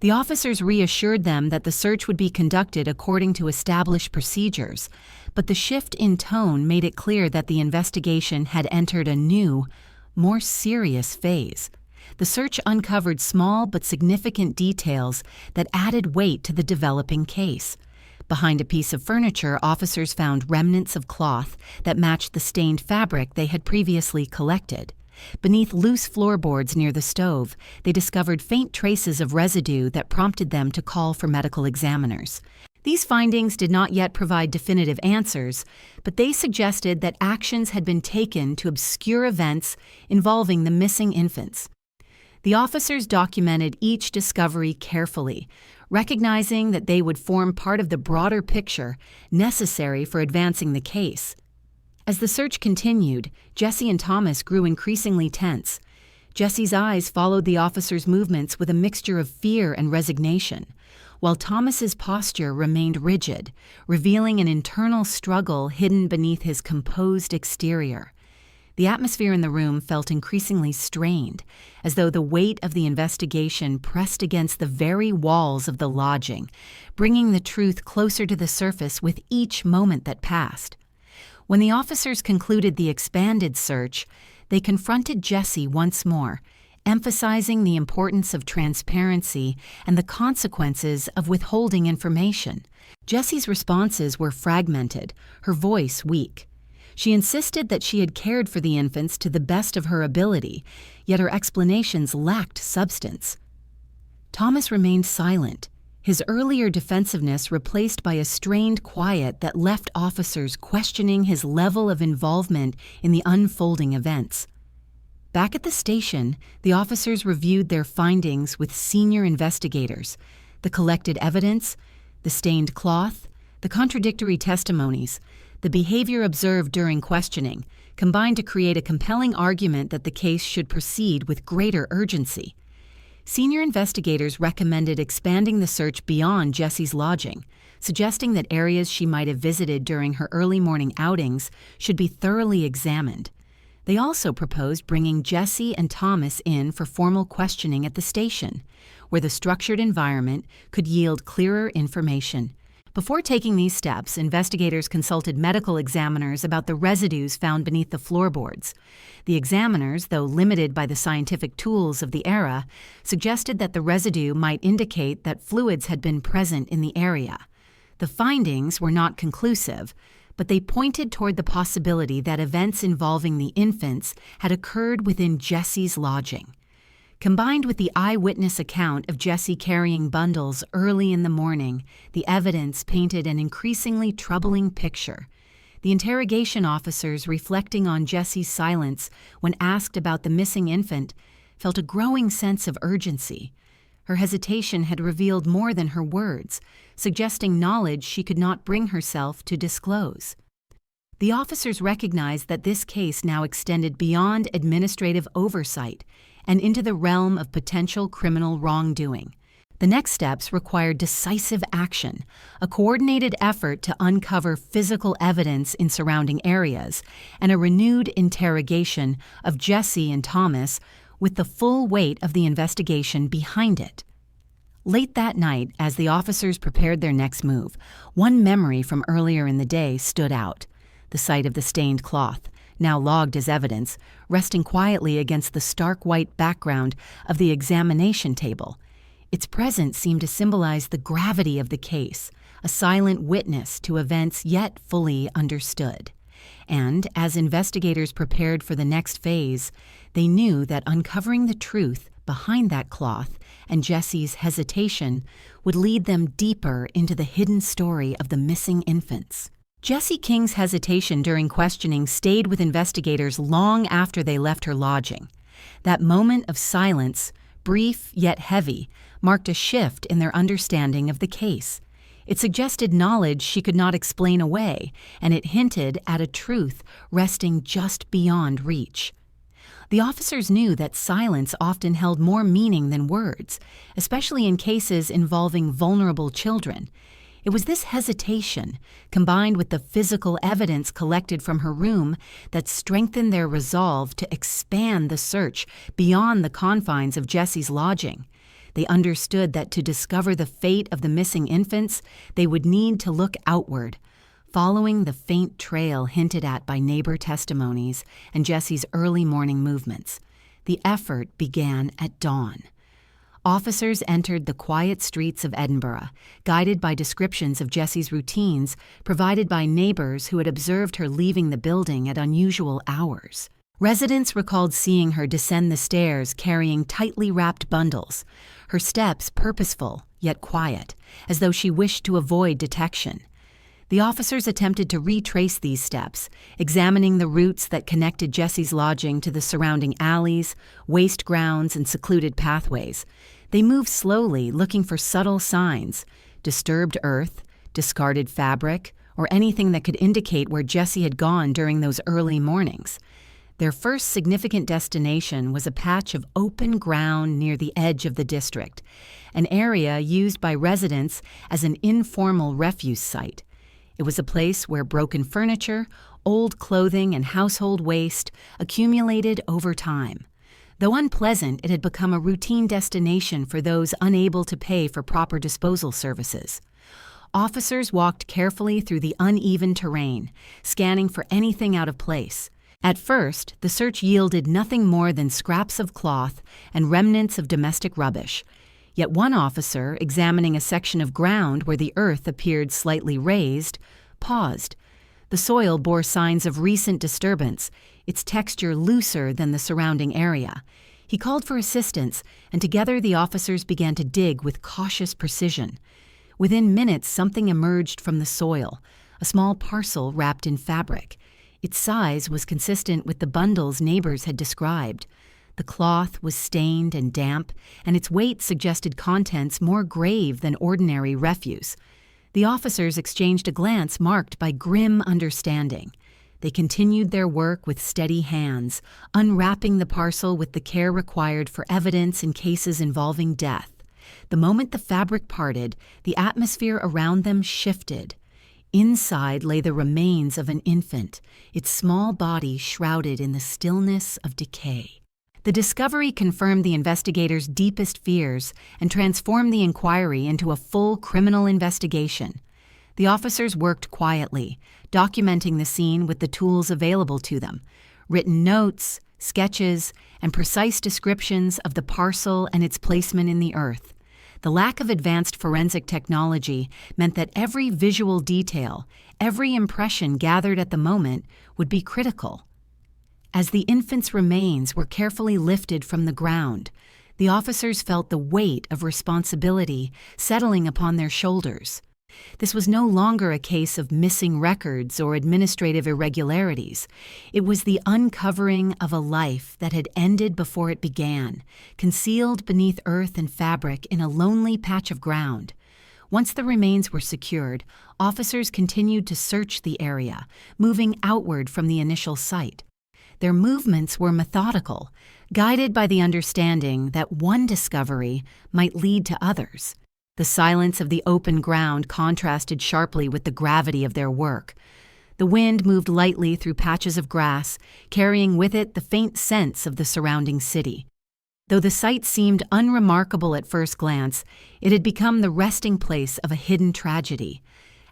A: The officers reassured them that the search would be conducted according to established procedures, but the shift in tone made it clear that the investigation had entered a new, more serious phase. The search uncovered small but significant details that added weight to the developing case. Behind a piece of furniture, officers found remnants of cloth that matched the stained fabric they had previously collected. Beneath loose floorboards near the stove, they discovered faint traces of residue that prompted them to call for medical examiners. These findings did not yet provide definitive answers, but they suggested that actions had been taken to obscure events involving the missing infants. The officers documented each discovery carefully, recognizing that they would form part of the broader picture necessary for advancing the case. As the search continued, Jessie and Thomas grew increasingly tense. Jessie's eyes followed the officers' movements with a mixture of fear and resignation, while Thomas's posture remained rigid, revealing an internal struggle hidden beneath his composed exterior. The atmosphere in the room felt increasingly strained, as though the weight of the investigation pressed against the very walls of the lodging, bringing the truth closer to the surface with each moment that passed. When the officers concluded the expanded search, they confronted Jessie once more, emphasizing the importance of transparency and the consequences of withholding information. Jessie's responses were fragmented, her voice weak. She insisted that she had cared for the infants to the best of her ability, yet her explanations lacked substance. Thomas remained silent, his earlier defensiveness replaced by a strained quiet that left officers questioning his level of involvement in the unfolding events. Back at the station, the officers reviewed their findings with senior investigators, the collected evidence, the stained cloth, the contradictory testimonies, the behavior observed during questioning, combined to create a compelling argument that the case should proceed with greater urgency. Senior investigators recommended expanding the search beyond Jessie's lodging, suggesting that areas she might have visited during her early morning outings should be thoroughly examined. They also proposed bringing Jessie and Thomas in for formal questioning at the station, where the structured environment could yield clearer information. Before taking these steps, investigators consulted medical examiners about the residues found beneath the floorboards. The examiners, though limited by the scientific tools of the era, suggested that the residue might indicate that fluids had been present in the area. The findings were not conclusive, but they pointed toward the possibility that events involving the infants had occurred within Jessie's lodging. Combined with the eyewitness account of Jessie carrying bundles early in the morning, the evidence painted an increasingly troubling picture. The interrogation officers, reflecting on Jessie's silence when asked about the missing infant, felt a growing sense of urgency. Her hesitation had revealed more than her words, suggesting knowledge she could not bring herself to disclose. The officers recognized that this case now extended beyond administrative oversight and into the realm of potential criminal wrongdoing. The next steps required decisive action, a coordinated effort to uncover physical evidence in surrounding areas, and a renewed interrogation of Jessie and Thomas with the full weight of the investigation behind it. Late that night, as the officers prepared their next move, one memory from earlier in the day stood out: the sight of the stained cloth, now logged as evidence, resting quietly against the stark white background of the examination table. Its presence seemed to symbolize the gravity of the case, a silent witness to events yet fully understood. And as investigators prepared for the next phase, they knew that uncovering the truth behind that cloth and Jessie's hesitation would lead them deeper into the hidden story of the missing infants. Jessie King's hesitation during questioning stayed with investigators long after they left her lodging. That moment of silence, brief yet heavy, marked a shift in their understanding of the case. It suggested knowledge she could not explain away, and it hinted at a truth resting just beyond reach. The officers knew that silence often held more meaning than words, especially in cases involving vulnerable children. It was this hesitation, combined with the physical evidence collected from her room, that strengthened their resolve to expand the search beyond the confines of Jessie's lodging. They understood that to discover the fate of the missing infants, they would need to look outward, following the faint trail hinted at by neighbor testimonies and Jessie's early morning movements. The effort began at dawn. Officers entered the quiet streets of Edinburgh, guided by descriptions of Jessie's routines provided by neighbors who had observed her leaving the building at unusual hours. Residents recalled seeing her descend the stairs carrying tightly wrapped bundles, her steps purposeful yet quiet, as though she wished to avoid detection. The officers attempted to retrace these steps, examining the routes that connected Jessie's lodging to the surrounding alleys, waste grounds, and secluded pathways. They moved slowly, looking for subtle signs: disturbed earth, discarded fabric, or anything that could indicate where Jessie had gone during those early mornings. Their first significant destination was a patch of open ground near the edge of the district, an area used by residents as an informal refuse site. It was a place where broken furniture, old clothing, and household waste accumulated over time. Though unpleasant, it had become a routine destination for those unable to pay for proper disposal services. Officers walked carefully through the uneven terrain, scanning for anything out of place. At first, the search yielded nothing more than scraps of cloth and remnants of domestic rubbish. Yet one officer, examining a section of ground where the earth appeared slightly raised, paused. The soil bore signs of recent disturbance, its texture looser than the surrounding area. He called for assistance, and together the officers began to dig with cautious precision. Within minutes, something emerged from the soil, a small parcel wrapped in fabric. Its size was consistent with the bundles neighbors had described. The cloth was stained and damp, and its weight suggested contents more grave than ordinary refuse. The officers exchanged a glance marked by grim understanding. They continued their work with steady hands, unwrapping the parcel with the care required for evidence in cases involving death. The moment the fabric parted, the atmosphere around them shifted. Inside lay the remains of an infant, its small body shrouded in the stillness of decay. The discovery confirmed the investigators' deepest fears and transformed the inquiry into a full criminal investigation. The officers worked quietly, documenting the scene with the tools available to them: written notes, sketches, and precise descriptions of the parcel and its placement in the earth. The lack of advanced forensic technology meant that every visual detail, every impression gathered at the moment, would be critical. As the infant's remains were carefully lifted from the ground, the officers felt the weight of responsibility settling upon their shoulders. This was no longer a case of missing records or administrative irregularities. It was the uncovering of a life that had ended before it began, concealed beneath earth and fabric in a lonely patch of ground. Once the remains were secured, officers continued to search the area, moving outward from the initial site. Their movements were methodical, guided by the understanding that one discovery might lead to others. The silence of the open ground contrasted sharply with the gravity of their work. The wind moved lightly through patches of grass, carrying with it the faint scents of the surrounding city. Though the site seemed unremarkable at first glance, it had become the resting place of a hidden tragedy.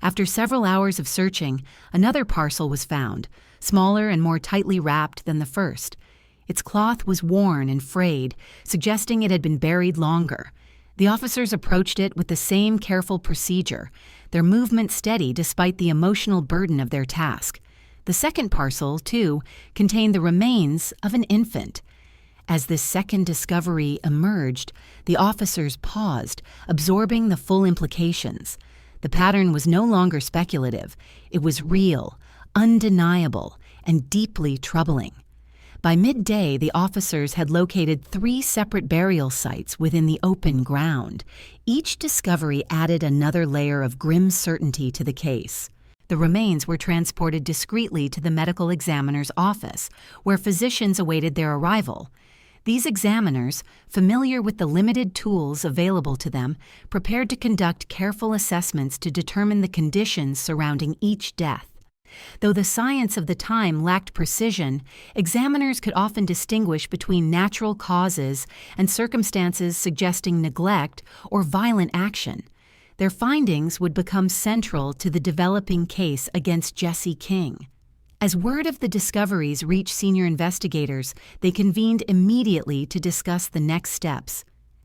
A: After several hours of searching, another parcel was found, smaller and more tightly wrapped than the first. Its cloth was worn and frayed, suggesting it had been buried longer. The officers approached it with the same careful procedure, their movement steady despite the emotional burden of their task. The second parcel, too, contained the remains of an infant. As this second discovery emerged, the officers paused, absorbing the full implications. The pattern was no longer speculative. It was real, undeniable, and deeply troubling. By midday, the officers had located 3 separate burial sites within the open ground. Each discovery added another layer of grim certainty to the case. The remains were transported discreetly to the medical examiner's office, where physicians awaited their arrival. These examiners, familiar with the limited tools available to them, prepared to conduct careful assessments to determine the conditions surrounding each death. Though the science of the time lacked precision, examiners could often distinguish between natural causes and circumstances suggesting neglect or violent action. Their findings would become central to the developing case against Jessie King. As word of the discoveries reached senior investigators, they convened immediately to discuss the next steps.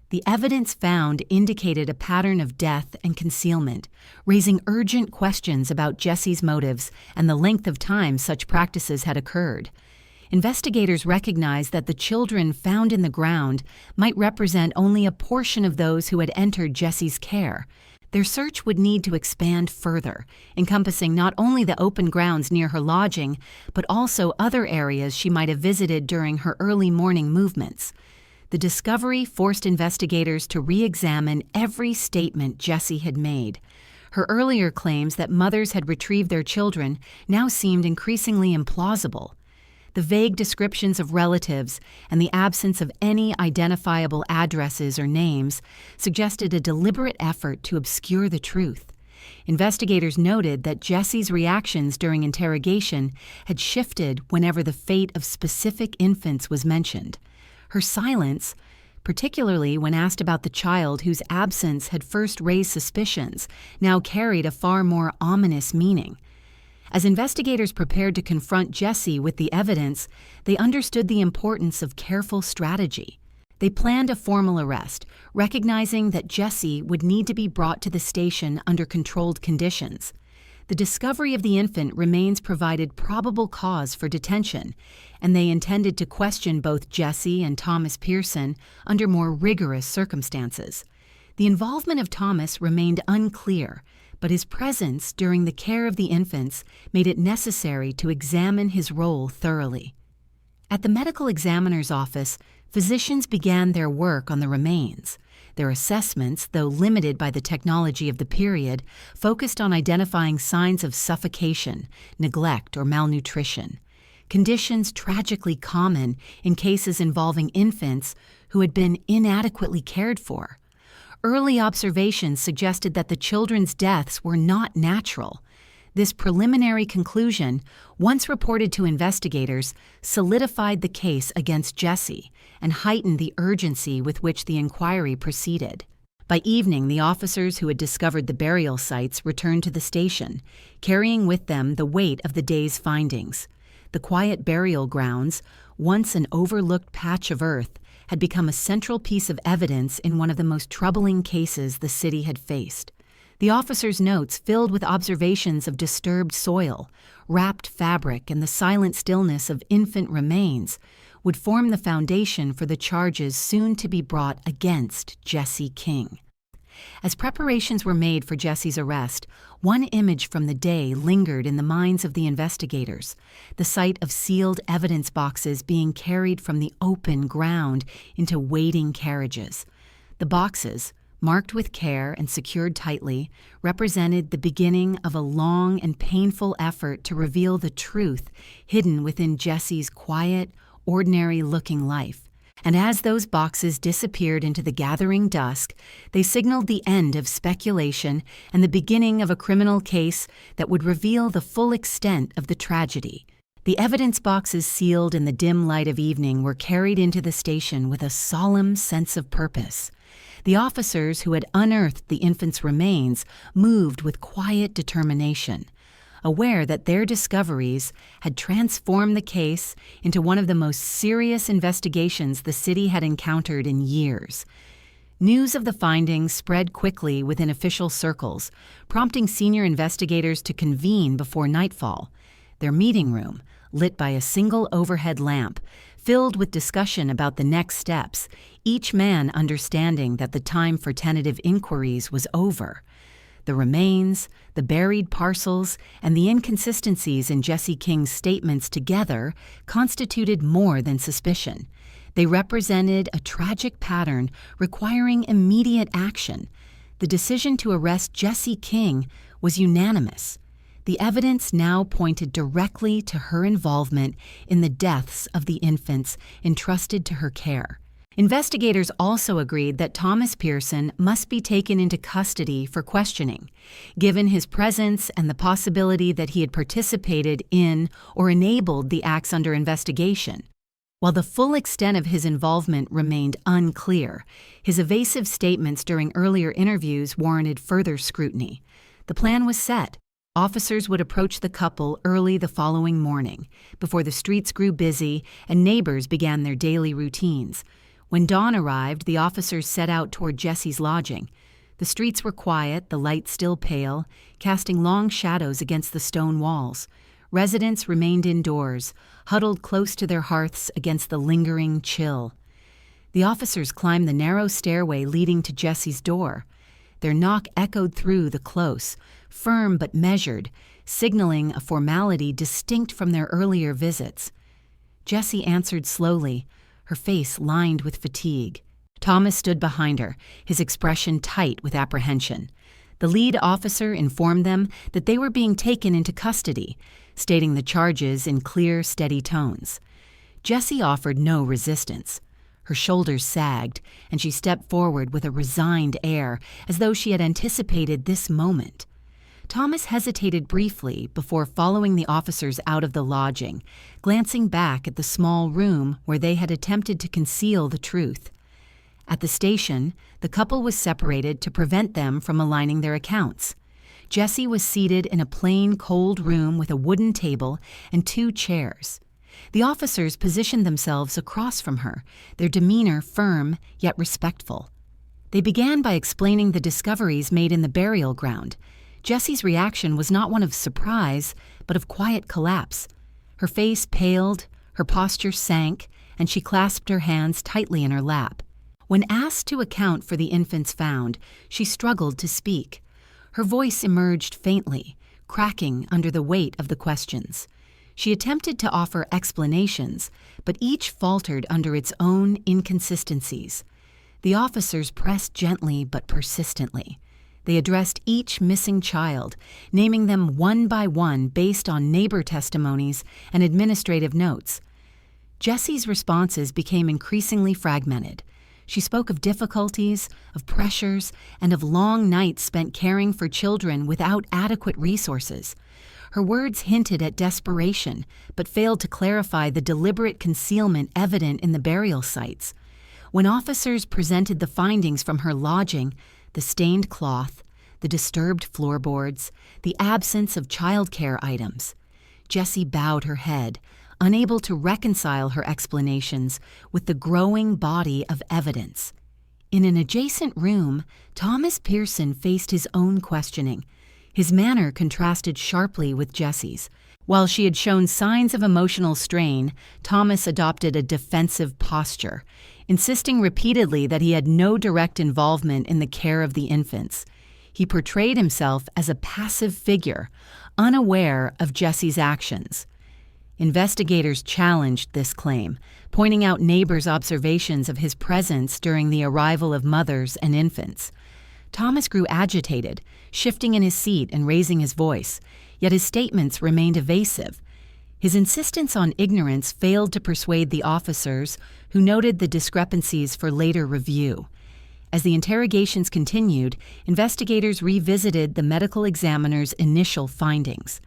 A: The evidence found indicated a pattern of death and concealment, raising urgent questions about Jessie's motives and the length of time such practices had occurred. Investigators recognized that the children found in the ground might represent only a portion of those who had entered Jessie's care. Their search would need to expand further, encompassing not only the open grounds near her lodging, but also other areas she might have visited during her early morning movements. The discovery forced investigators to re-examine every statement Jessie had made. Her earlier claims that mothers had retrieved their children now seemed increasingly implausible. The vague descriptions of relatives and the absence of any identifiable addresses or names suggested a deliberate effort to obscure the truth. Investigators noted that Jessie's reactions during interrogation had shifted whenever the fate of specific infants was mentioned. Her silence, particularly when asked about the child whose absence had first raised suspicions, now carried a far more ominous meaning. As investigators prepared to confront Jessie with the evidence, they understood the importance of careful strategy. They planned a formal arrest, recognizing that Jessie would need to be brought to the station under controlled conditions. The discovery of the infant remains provided probable cause for detention, and they intended to question both Jessie and Thomas Pearson under more rigorous circumstances. The involvement of Thomas remained unclear, but his presence during the care of the infants made it necessary to examine his role thoroughly. At the medical examiner's office, physicians began their work on the remains. Their assessments, though limited by the technology of the period, focused on identifying signs of suffocation, neglect, or malnutrition, conditions tragically common in cases involving infants who had been inadequately cared for. Early observations suggested that the children's deaths were not natural. This preliminary conclusion, once reported to investigators, solidified the case against Jessie and heightened the urgency with which the inquiry proceeded. By evening, the officers who had discovered the burial sites returned to the station, carrying with them the weight of the day's findings. The quiet burial grounds, once an overlooked patch of earth, had become a central piece of evidence in one of the most troubling cases the city had faced. The officers' notes, filled with observations of disturbed soil, wrapped fabric, and the silent stillness of infant remains, would form the foundation for the charges soon to be brought against Jessie King. As preparations were made for Jessie's arrest, one image from the day lingered in the minds of the investigators, the sight of sealed evidence boxes being carried from the open ground into waiting carriages. The boxes, marked with care and secured tightly, represented the beginning of a long and painful effort to reveal the truth hidden within Jessie's quiet, ordinary-looking life. And as those boxes disappeared into the gathering dusk, they signaled the end of speculation and the beginning of a criminal case that would reveal the full extent of the tragedy. The evidence boxes, sealed in the dim light of evening, were carried into the station with a solemn sense of purpose. The officers who had unearthed the infant's remains moved with quiet determination, aware that their discoveries had transformed the case into one of the most serious investigations the city had encountered in years. News of the findings spread quickly within official circles, prompting senior investigators to convene before nightfall. Their meeting room, lit by a single overhead lamp, filled with discussion about the next steps, each man understanding that the time for tentative inquiries was over. The remains, the buried parcels, and the inconsistencies in Jessie King's statements together constituted more than suspicion. They represented a tragic pattern requiring immediate action. The decision to arrest Jessie King was unanimous. The evidence now pointed directly to her involvement in the deaths of the infants entrusted to her care. Investigators also agreed that Thomas Pearson must be taken into custody for questioning, given his presence and the possibility that he had participated in or enabled the acts under investigation. While the full extent of his involvement remained unclear, his evasive statements during earlier interviews warranted further scrutiny. The plan was set. Officers would approach the couple early the following morning, before the streets grew busy and neighbors began their daily routines. When dawn arrived, the officers set out toward Jessie's lodging. The streets were quiet, the light still pale, casting long shadows against the stone walls. Residents remained indoors, huddled close to their hearths against the lingering chill. The officers climbed the narrow stairway leading to Jessie's door. Their knock echoed through the close, firm but measured, signaling a formality distinct from their earlier visits. Jessie answered slowly, her face lined with fatigue. Thomas stood behind her, his expression tight with apprehension. The lead officer informed them that they were being taken into custody, stating the charges in clear, steady tones. Jessie offered no resistance. Her shoulders sagged, and she stepped forward with a resigned air, as though she had anticipated this moment. Thomas hesitated briefly before following the officers out of the lodging, glancing back at the small room where they had attempted to conceal the truth. At the station, the couple was separated to prevent them from aligning their accounts. Jessie was seated in a plain, cold room with a wooden table and 2 chairs. The officers positioned themselves across from her, their demeanor firm yet respectful. They began by explaining the discoveries made in the burial ground. Jessie's reaction was not one of surprise, but of quiet collapse. Her face paled, her posture sank, and she clasped her hands tightly in her lap. When asked to account for the infants found, she struggled to speak. Her voice emerged faintly, cracking under the weight of the questions. She attempted to offer explanations, but each faltered under its own inconsistencies. The officers pressed gently but persistently. They addressed each missing child, naming them one by one based on neighbor testimonies and administrative notes. Jessie's responses became increasingly fragmented. She spoke of difficulties, of pressures, and of long nights spent caring for children without adequate resources. Her words hinted at desperation, but failed to clarify the deliberate concealment evident in the burial sites. When officers presented the findings from her lodging, the stained cloth, the disturbed floorboards, the absence of childcare items, Jessie bowed her head, unable to reconcile her explanations with the growing body of evidence. In an adjacent room, Thomas Pearson faced his own questioning. His manner contrasted sharply with Jessie's. While she had shown signs of emotional strain, Thomas adopted a defensive posture, insisting repeatedly that he had no direct involvement in the care of the infants. He portrayed himself as a passive figure, unaware of Jessie's actions. Investigators challenged this claim, pointing out neighbors' observations of his presence during the arrival of mothers and infants. Thomas grew agitated, shifting in his seat and raising his voice, yet his statements remained evasive. His insistence on ignorance failed to persuade the officers, who noted the discrepancies for later review. As the interrogations continued, investigators revisited the medical examiner's initial findings.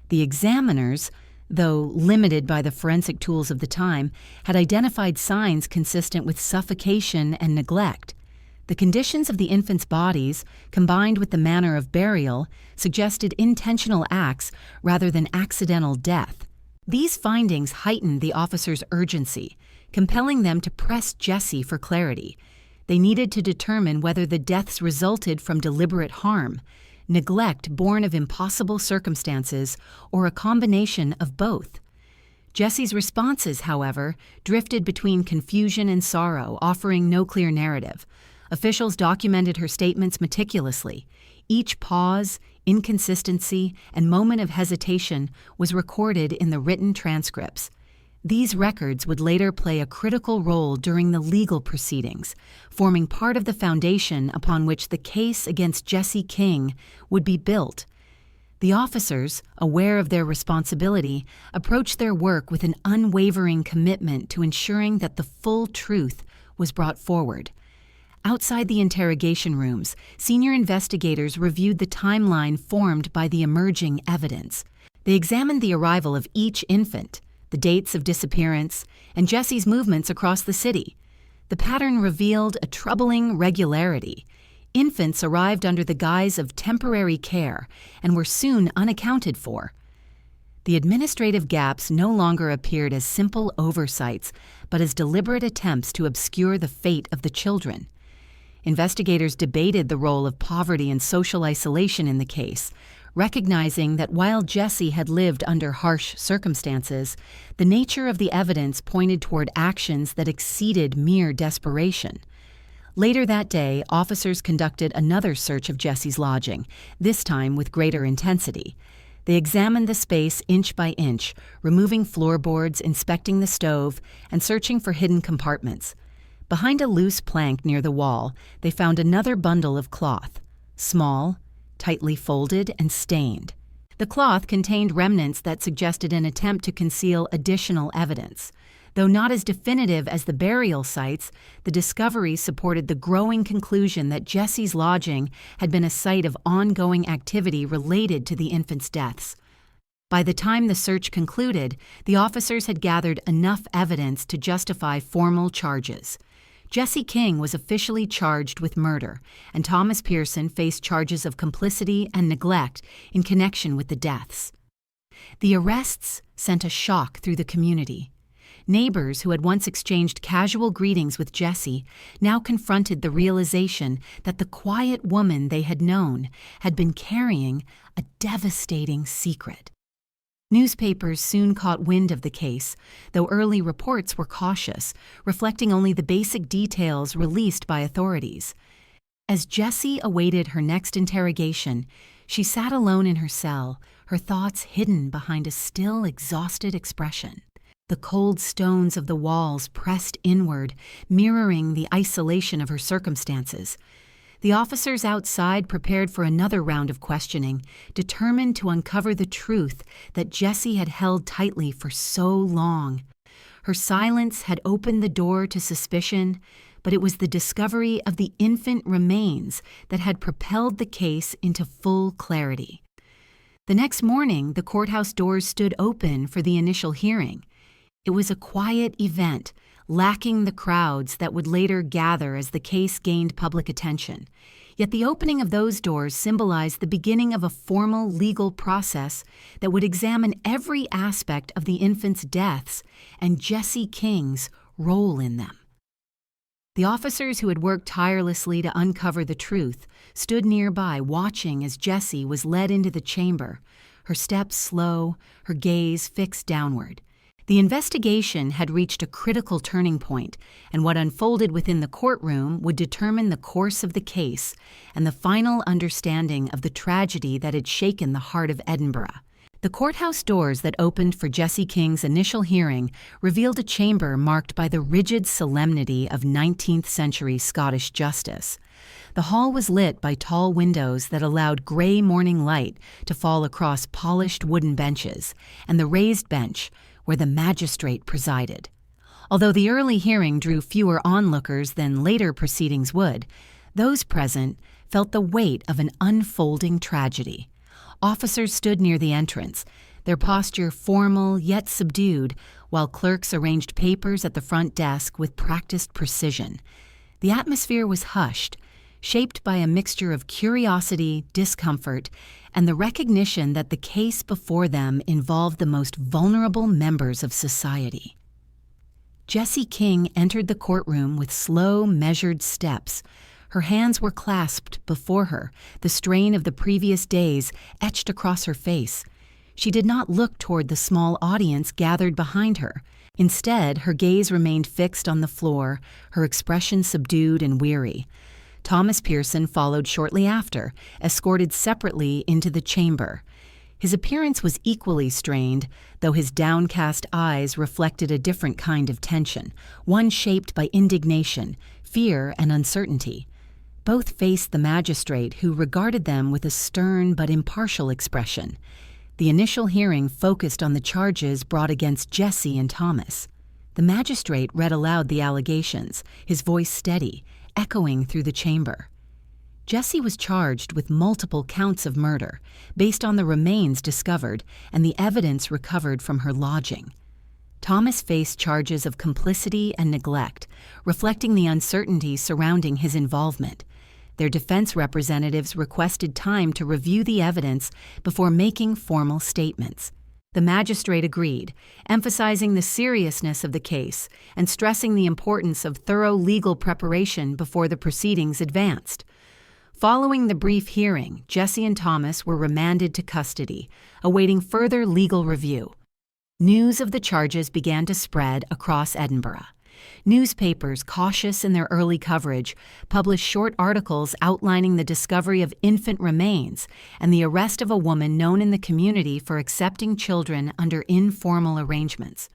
A: The examiners, though limited by the forensic tools of the time, had identified signs consistent with suffocation and neglect. The conditions of the infants' bodies, combined with the manner of burial, suggested intentional acts rather than accidental death. These findings heightened the officers' urgency, compelling them to press Jessie for clarity. They needed to determine whether the deaths resulted from deliberate harm, neglect born of impossible circumstances, or a combination of both. Jessie's responses, however, drifted between confusion and sorrow, offering no clear narrative. Officials documented her statements meticulously. Each pause, inconsistency, and moment of hesitation was recorded in the written transcripts. These records would later play a critical role during the legal proceedings, forming part of the foundation upon which the case against Jessie King would be built. The officers, aware of their responsibility, approached their work with an unwavering commitment to ensuring that the full truth was brought forward. Outside the interrogation rooms, senior investigators reviewed the timeline formed by the emerging evidence. They examined the arrival of each infant, the dates of disappearance, and Jessie's movements across the city. The pattern revealed a troubling regularity. Infants arrived under the guise of temporary care and were soon unaccounted for. The administrative gaps no longer appeared as simple oversights, but as deliberate attempts to obscure the fate of the children. Investigators debated the role of poverty and social isolation in the case, recognizing that while Jessie had lived under harsh circumstances, the nature of the evidence pointed toward actions that exceeded mere desperation. Later that day, officers conducted another search of Jessie's lodging, this time with greater intensity. They examined the space inch by inch, removing floorboards, inspecting the stove, and searching for hidden compartments. Behind a loose plank near the wall, they found another bundle of cloth, small, tightly folded, and stained. The cloth contained remnants that suggested an attempt to conceal additional evidence. Though not as definitive as the burial sites, the discovery supported the growing conclusion that Jessie's lodging had been a site of ongoing activity related to the infants' deaths. By the time the search concluded, the officers had gathered enough evidence to justify formal charges. Jessie King was officially charged with murder, and Thomas Pearson faced charges of complicity and neglect in connection with the deaths. The arrests sent a shock through the community. Neighbors who had once exchanged casual greetings with Jessie now confronted the realization that the quiet woman they had known had been carrying a devastating secret. Newspapers soon caught wind of the case, though early reports were cautious, reflecting only the basic details released by authorities. As Jessie awaited her next interrogation, she sat alone in her cell, her thoughts hidden behind a still, exhausted expression. The cold stones of the walls pressed inward, mirroring the isolation of her circumstances. The officers outside prepared for another round of questioning, determined to uncover the truth that Jessie had held tightly for so long. Her silence had opened the door to suspicion, but it was the discovery of the infant remains that had propelled the case into full clarity. The next morning, the courthouse doors stood open for the initial hearing. It was a quiet event, lacking the crowds that would later gather as the case gained public attention. Yet the opening of those doors symbolized the beginning of a formal legal process that would examine every aspect of the infant's deaths and Jessie King's role in them. The officers who had worked tirelessly to uncover the truth stood nearby watching as Jessie was led into the chamber, her steps slow, her gaze fixed downward. The investigation had reached a critical turning point, and what unfolded within the courtroom would determine the course of the case and the final understanding of the tragedy that had shaken the heart of Edinburgh. The courthouse doors that opened for Jessie King's initial hearing revealed a chamber marked by the rigid solemnity of 19th-century Scottish justice. The hall was lit by tall windows that allowed gray morning light to fall across polished wooden benches, and the raised bench where the magistrate presided. Although the early hearing drew fewer onlookers than later proceedings would, those present felt the weight of an unfolding tragedy. Officers stood near the entrance, their posture formal yet subdued, while clerks arranged papers at the front desk with practiced precision. The atmosphere was hushed, shaped by a mixture of curiosity, discomfort, and the recognition that the case before them involved the most vulnerable members of society. Jessie King entered the courtroom with slow, measured steps. Her hands were clasped before her, the strain of the previous days etched across her face. She did not look toward the small audience gathered behind her. Instead, her gaze remained fixed on the floor, her expression subdued and weary. Thomas Pearson followed shortly after, escorted separately into the chamber. His appearance was equally strained, though his downcast eyes reflected a different kind of tension, one shaped by indignation, fear, and uncertainty. Both faced the magistrate, who regarded them with a stern but impartial expression. The initial hearing focused on the charges brought against Jessie and Thomas. The magistrate read aloud the allegations, his voice steady, echoing through the chamber. Jessie was charged with multiple counts of murder, based on the remains discovered and the evidence recovered from her lodging. Thomas faced charges of complicity and neglect, reflecting the uncertainty surrounding his involvement. Their defense representatives requested time to review the evidence before making formal statements. The magistrate agreed, emphasizing the seriousness of the case and stressing the importance of thorough legal preparation before the proceedings advanced. Following the brief hearing, Jessie and Thomas were remanded to custody, awaiting further legal review. News of the charges began to spread across Edinburgh. Newspapers, cautious in their early coverage, published short articles outlining the discovery of infant remains and the arrest of a woman known in the community for accepting children under informal arrangements.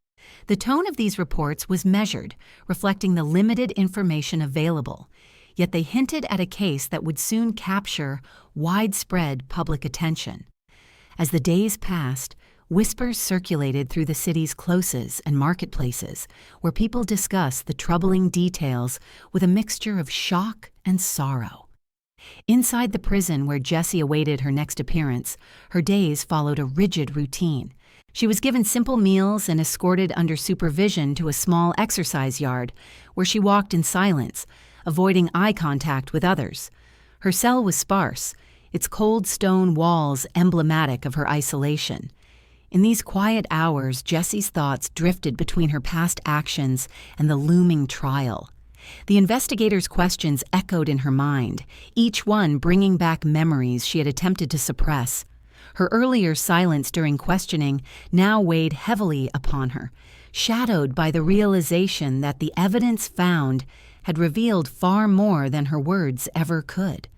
A: The tone of these reports was measured, reflecting the limited information available, yet they hinted at a case that would soon capture widespread public attention. As the days passed, whispers circulated through the city's closes and marketplaces, where people discussed the troubling details with a mixture of shock and sorrow. Inside the prison where Jessie awaited her next appearance, her days followed a rigid routine. She was given simple meals and escorted under supervision to a small exercise yard, where she walked in silence, avoiding eye contact with others. Her cell was sparse, its cold stone walls emblematic of her isolation. In these quiet hours, Jessie's thoughts drifted between her past actions and the looming trial. The investigator's questions echoed in her mind, each one bringing back memories she had attempted to suppress. Her earlier silence during questioning now weighed heavily upon her, shadowed by the realization that the evidence found had revealed far more than her words ever could.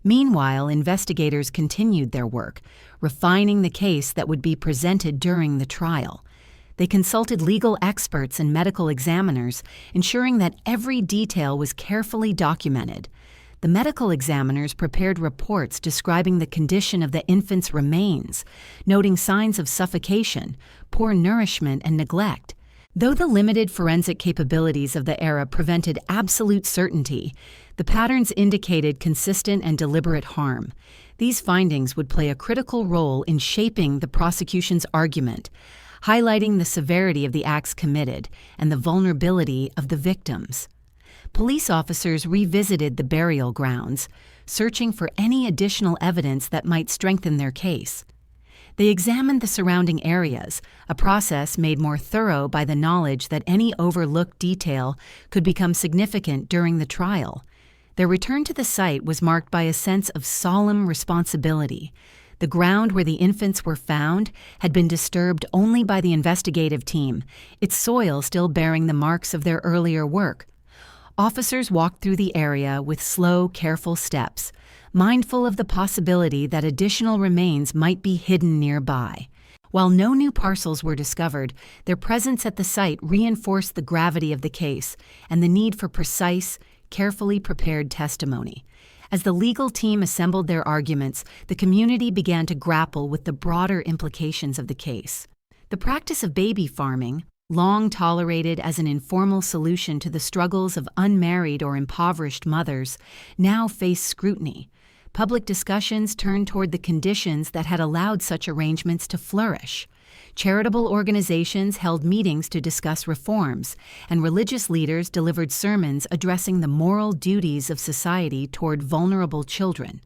A: Meanwhile, investigators continued their work, refining the case that would be presented during the trial. They consulted legal experts and medical examiners, ensuring that every detail was carefully documented. The medical examiners prepared reports describing the condition of the infant's remains, noting signs of suffocation, poor nourishment, and neglect. Though the limited forensic capabilities of the era prevented absolute certainty, the patterns indicated consistent and deliberate harm. These findings would play a critical role in shaping the prosecution's argument, highlighting the severity of the acts committed and the vulnerability of the victims. Police officers revisited the burial grounds, searching for any additional evidence that might strengthen their case. They examined the surrounding areas, a process made more thorough by the knowledge that any overlooked detail could become significant during the trial. Their return to the site was marked by a sense of solemn responsibility. The ground where the infants were found had been disturbed only by the investigative team, its soil still bearing the marks of their earlier work. Officers walked through the area with slow, careful steps, mindful of the possibility that additional remains might be hidden nearby. While no new parcels were discovered, their presence at the site reinforced the gravity of the case and the need for precise, carefully prepared testimony. As the legal team assembled their arguments, the community began to grapple with the broader implications of the case. The practice of baby farming, long tolerated as an informal solution to the struggles of unmarried or impoverished mothers, now faced scrutiny. Public discussions turned toward the conditions that had allowed such arrangements to flourish. Charitable organizations held meetings to discuss reforms, and religious leaders delivered sermons addressing the moral duties of society toward vulnerable children.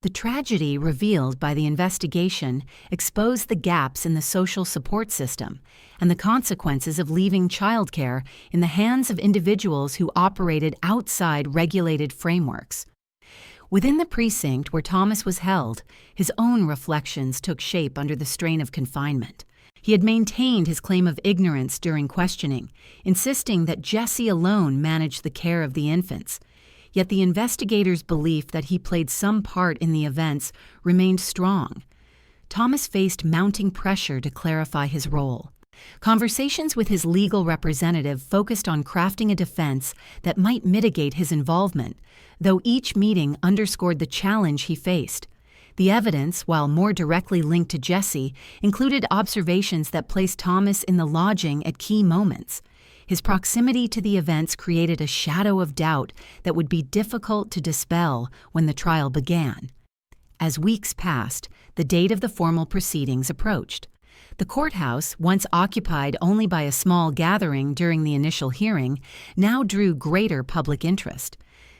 A: The tragedy revealed by the investigation exposed the gaps in the social support system and the consequences of leaving childcare in the hands of individuals who operated outside regulated frameworks. Within the precinct where Thomas was held, his own reflections took shape under the strain of confinement. He had maintained his claim of ignorance during questioning, insisting that Jessie alone managed the care of the infants. Yet the investigator's belief that he played some part in the events remained strong. Thomas faced mounting pressure to clarify his role. Conversations with his legal representative focused on crafting a defense that might mitigate his involvement, though each meeting underscored the challenge he faced. The evidence, while more directly linked to Jessie, included observations that placed Thomas in the lodging at key moments. His proximity to the events created a shadow of doubt that would be difficult to dispel when the trial began. As weeks passed, the date of the formal proceedings approached. The courthouse, once occupied only by a small gathering during the initial hearing, now drew greater public interest.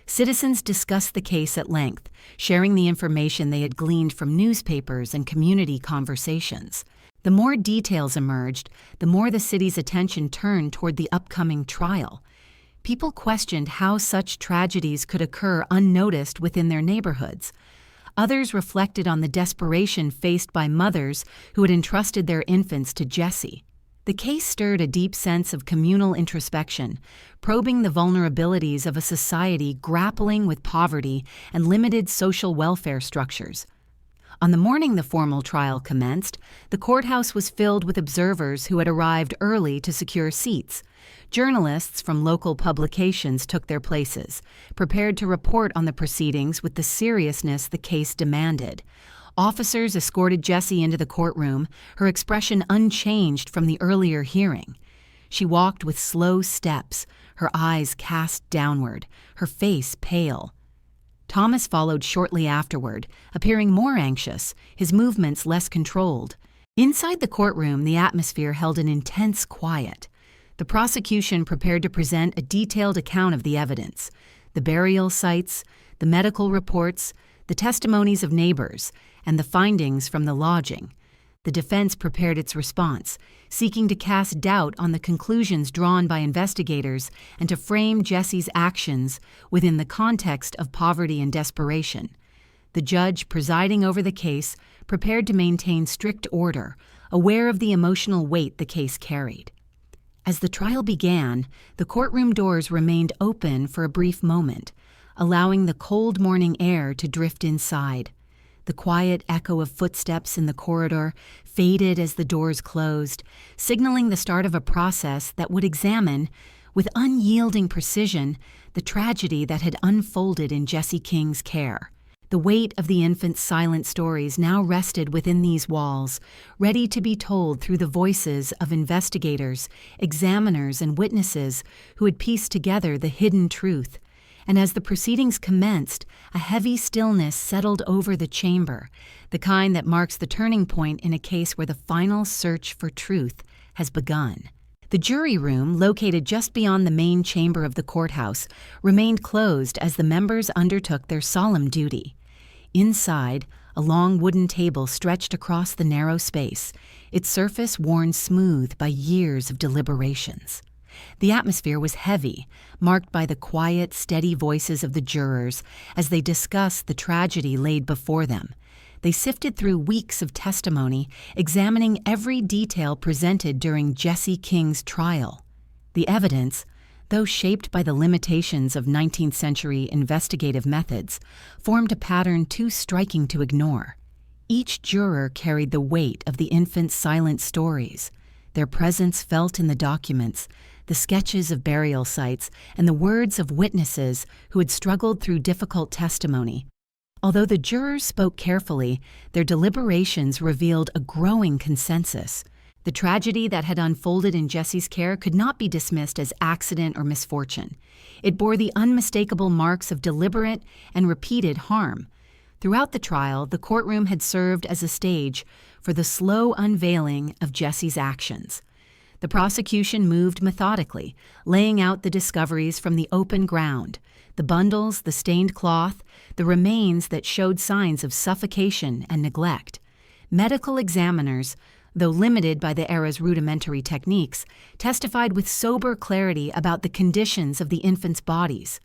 A: Citizens discussed the case at length, sharing the information they had gleaned from newspapers and community conversations. The more details emerged, the more the city's attention turned toward the upcoming trial. People questioned how such tragedies could occur unnoticed within their neighborhoods. Others reflected on the desperation faced by mothers who had entrusted their infants to Jessie. The case stirred a deep sense of communal introspection, probing the vulnerabilities of a society grappling with poverty and limited social welfare structures. On the morning the formal trial commenced, the courthouse was filled with observers who had arrived early to secure seats. Journalists from local publications took their places, prepared to report on the proceedings with the seriousness the case demanded. Officers escorted Jessie into the courtroom, her expression unchanged from the earlier hearing. She walked with slow steps, her eyes cast downward, her face pale. Thomas followed shortly afterward, appearing more anxious, his movements less controlled. Inside the courtroom, the atmosphere held an intense quiet. The prosecution prepared to present a detailed account of the evidence, the burial sites, the medical reports, the testimonies of neighbors, and the findings from the lodging. The defense prepared its response, seeking to cast doubt on the conclusions drawn by investigators and to frame Jessie's actions within the context of poverty and desperation. The judge presiding over the case prepared to maintain strict order, aware of the emotional weight the case carried. As the trial began, the courtroom doors remained open for a brief moment, allowing the cold morning air to drift inside. The quiet echo of footsteps in the corridor faded as the doors closed, signaling the start of a process that would examine, with unyielding precision, the tragedy that had unfolded in Jessie King's care. The weight of the infant's silent stories now rested within these walls, ready to be told through the voices of investigators, examiners, and witnesses who had pieced together the hidden truth. And as the proceedings commenced, a heavy stillness settled over the chamber, the kind that marks the turning point in a case where the final search for truth has begun. The jury room, located just beyond the main chamber of the courthouse, remained closed as the members undertook their solemn duty. Inside, a long wooden table stretched across the narrow space, its surface worn smooth by years of deliberations. The atmosphere was heavy, marked by the quiet, steady voices of the jurors as they discussed the tragedy laid before them. They sifted through weeks of testimony, examining every detail presented during Jessie King's trial. The evidence, though shaped by the limitations of 19th-century investigative methods, formed a pattern too striking to ignore. Each juror carried the weight of the infant's silent stories, their presence felt in the documents, the sketches of burial sites, and the words of witnesses who had struggled through difficult testimony. Although the jurors spoke carefully, their deliberations revealed a growing consensus. The tragedy that had unfolded in Jessie's care could not be dismissed as accident or misfortune. It bore the unmistakable marks of deliberate and repeated harm. Throughout the trial, the courtroom had served as a stage for the slow unveiling of Jessie's actions. The prosecution moved methodically, laying out the discoveries from the open ground, the bundles, the stained cloth, the remains that showed signs of suffocation and neglect. Medical examiners, though limited by the era's rudimentary techniques, testified with sober clarity about the conditions of the infants' bodies.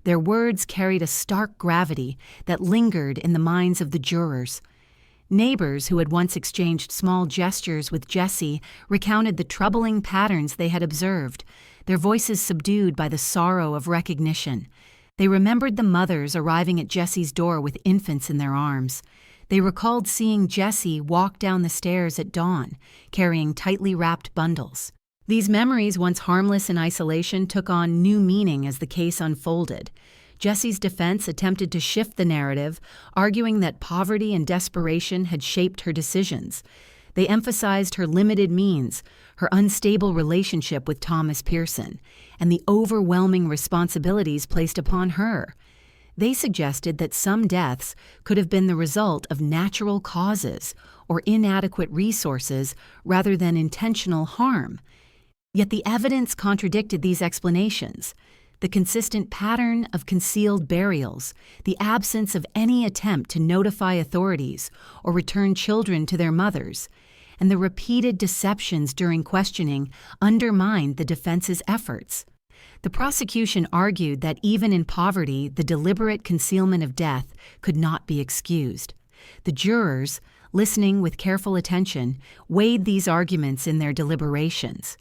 A: Their words carried a stark gravity that lingered in the minds of the jurors. Neighbors who had once exchanged small gestures with Jessie recounted the troubling patterns they had observed, their voices subdued by the sorrow of recognition. They remembered the mothers arriving at Jessie's door with infants in their arms. They recalled seeing Jessie walk down the stairs at dawn, carrying tightly wrapped bundles. These memories, once harmless in isolation, took on new meaning as the case unfolded. Jessie's defense attempted to shift the narrative, arguing that poverty and desperation had shaped her decisions. They emphasized her limited means, her unstable relationship with Thomas Pearson, and the overwhelming responsibilities placed upon her. They suggested that some deaths could have been the result of natural causes or inadequate resources rather than intentional harm. Yet the evidence contradicted these explanations. The consistent pattern of concealed burials, the absence of any attempt to notify authorities or return children to their mothers, and the repeated deceptions during questioning undermined the defense's efforts. The prosecution argued that even in poverty, the deliberate concealment of death could not be excused. The jurors, listening with careful attention, weighed these arguments in their deliberations.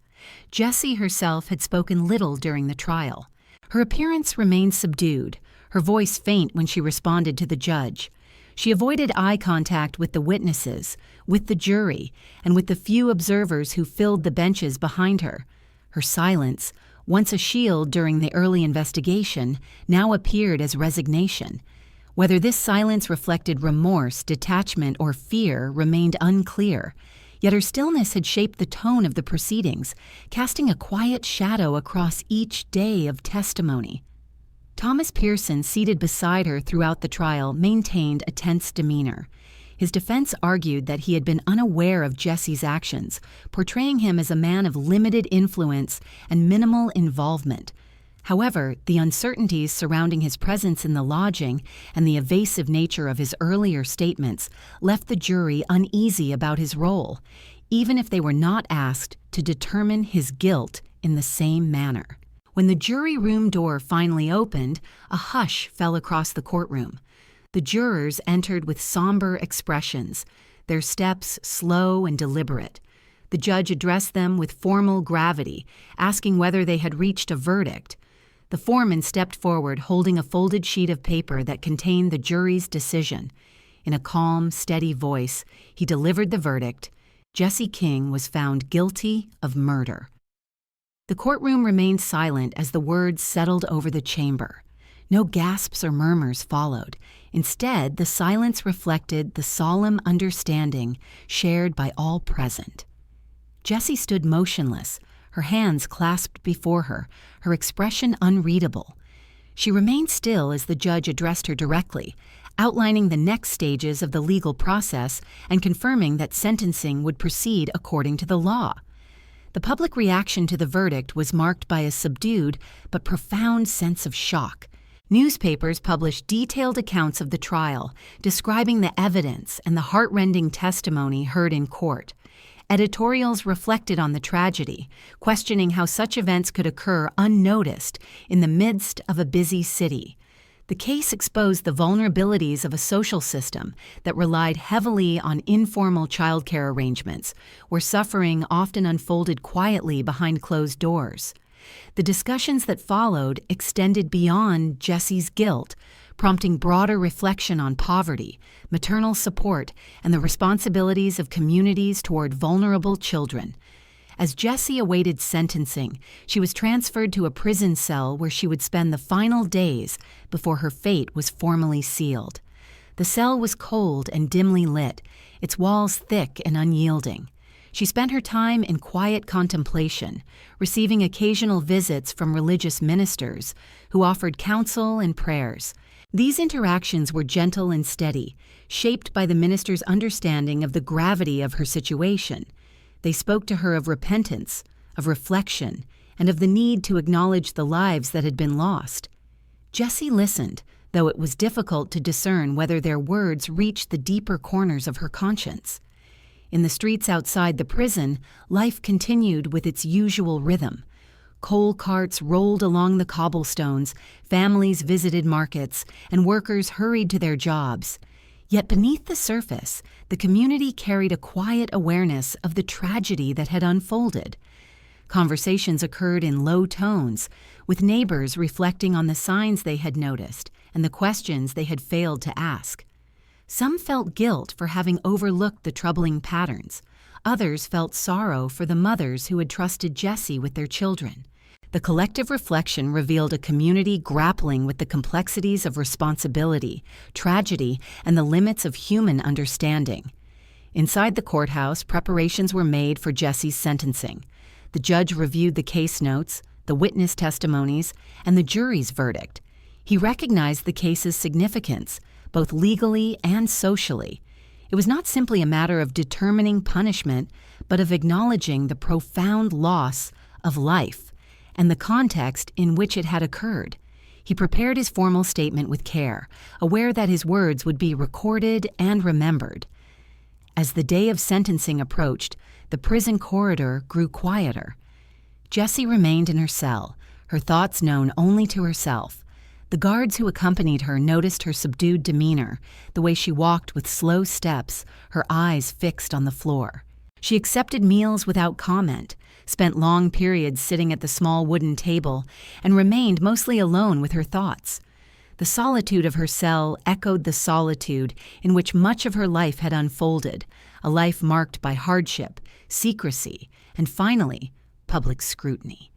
A: Jessie herself had spoken little during the trial. Her appearance remained subdued, her voice faint when she responded to the judge. She avoided eye contact with the witnesses, with the jury, and with the few observers who filled the benches behind her. Her silence, once a shield during the early investigation, now appeared as resignation. Whether this silence reflected remorse, detachment, or fear remained unclear. Yet her stillness had shaped the tone of the proceedings, casting a quiet shadow across each day of testimony. Thomas Pearson, seated beside her throughout the trial, maintained a tense demeanor. His defense argued that he had been unaware of Jessie's actions, portraying him as a man of limited influence and minimal involvement. However, the uncertainties surrounding his presence in the lodging and the evasive nature of his earlier statements left the jury uneasy about his role, even if they were not asked to determine his guilt in the same manner. When the jury room door finally opened, a hush fell across the courtroom. The jurors entered with somber expressions, their steps slow and deliberate. The judge addressed them with formal gravity, asking whether they had reached a verdict. The foreman stepped forward, holding a folded sheet of paper that contained the jury's decision. In a calm, steady voice, he delivered the verdict. Jessie King was found guilty of murder. The courtroom remained silent as the words settled over the chamber. No gasps or murmurs followed. Instead, the silence reflected the solemn understanding shared by all present. Jessie stood motionless, her hands clasped before her, her expression unreadable. She remained still as the judge addressed her directly, outlining the next stages of the legal process and confirming that sentencing would proceed according to the law. The public reaction to the verdict was marked by a subdued but profound sense of shock. Newspapers published detailed accounts of the trial, describing the evidence and the heartrending testimony heard in court. Editorials reflected on the tragedy, questioning how such events could occur unnoticed in the midst of a busy city. The case exposed the vulnerabilities of a social system that relied heavily on informal childcare arrangements, where suffering often unfolded quietly behind closed doors. The discussions that followed extended beyond Jessie's guilt, prompting broader reflection on poverty, maternal support, and the responsibilities of communities toward vulnerable children. As Jessie awaited sentencing, she was transferred to a prison cell where she would spend the final days before her fate was formally sealed. The cell was cold and dimly lit, its walls thick and unyielding. She spent her time in quiet contemplation, receiving occasional visits from religious ministers who offered counsel and prayers. These interactions were gentle and steady, shaped by the minister's understanding of the gravity of her situation. They spoke to her of repentance, of reflection, and of the need to acknowledge the lives that had been lost. Jessie listened, though it was difficult to discern whether their words reached the deeper corners of her conscience. In the streets outside the prison, life continued with its usual rhythm. Coal carts rolled along the cobblestones, families visited markets, and workers hurried to their jobs. Yet beneath the surface, the community carried a quiet awareness of the tragedy that had unfolded. Conversations occurred in low tones, with neighbors reflecting on the signs they had noticed and the questions they had failed to ask. Some felt guilt for having overlooked the troubling patterns. Others felt sorrow for the mothers who had trusted Jessie with their children. The collective reflection revealed a community grappling with the complexities of responsibility, tragedy, and the limits of human understanding. Inside the courthouse, preparations were made for Jessie's sentencing. The judge reviewed the case notes, the witness testimonies, and the jury's verdict. He recognized the case's significance, both legally and socially. It was not simply a matter of determining punishment, but of acknowledging the profound loss of life and the context in which it had occurred. He prepared his formal statement with care, aware that his words would be recorded and remembered. As the day of sentencing approached, the prison corridor grew quieter. Jessie remained in her cell, her thoughts known only to herself. The guards who accompanied her noticed her subdued demeanor, the way she walked with slow steps, her eyes fixed on the floor. She accepted meals without comment, spent long periods sitting at the small wooden table, and remained mostly alone with her thoughts. The solitude of her cell echoed the solitude in which much of her life had unfolded, a life marked by hardship, secrecy, and finally, public scrutiny.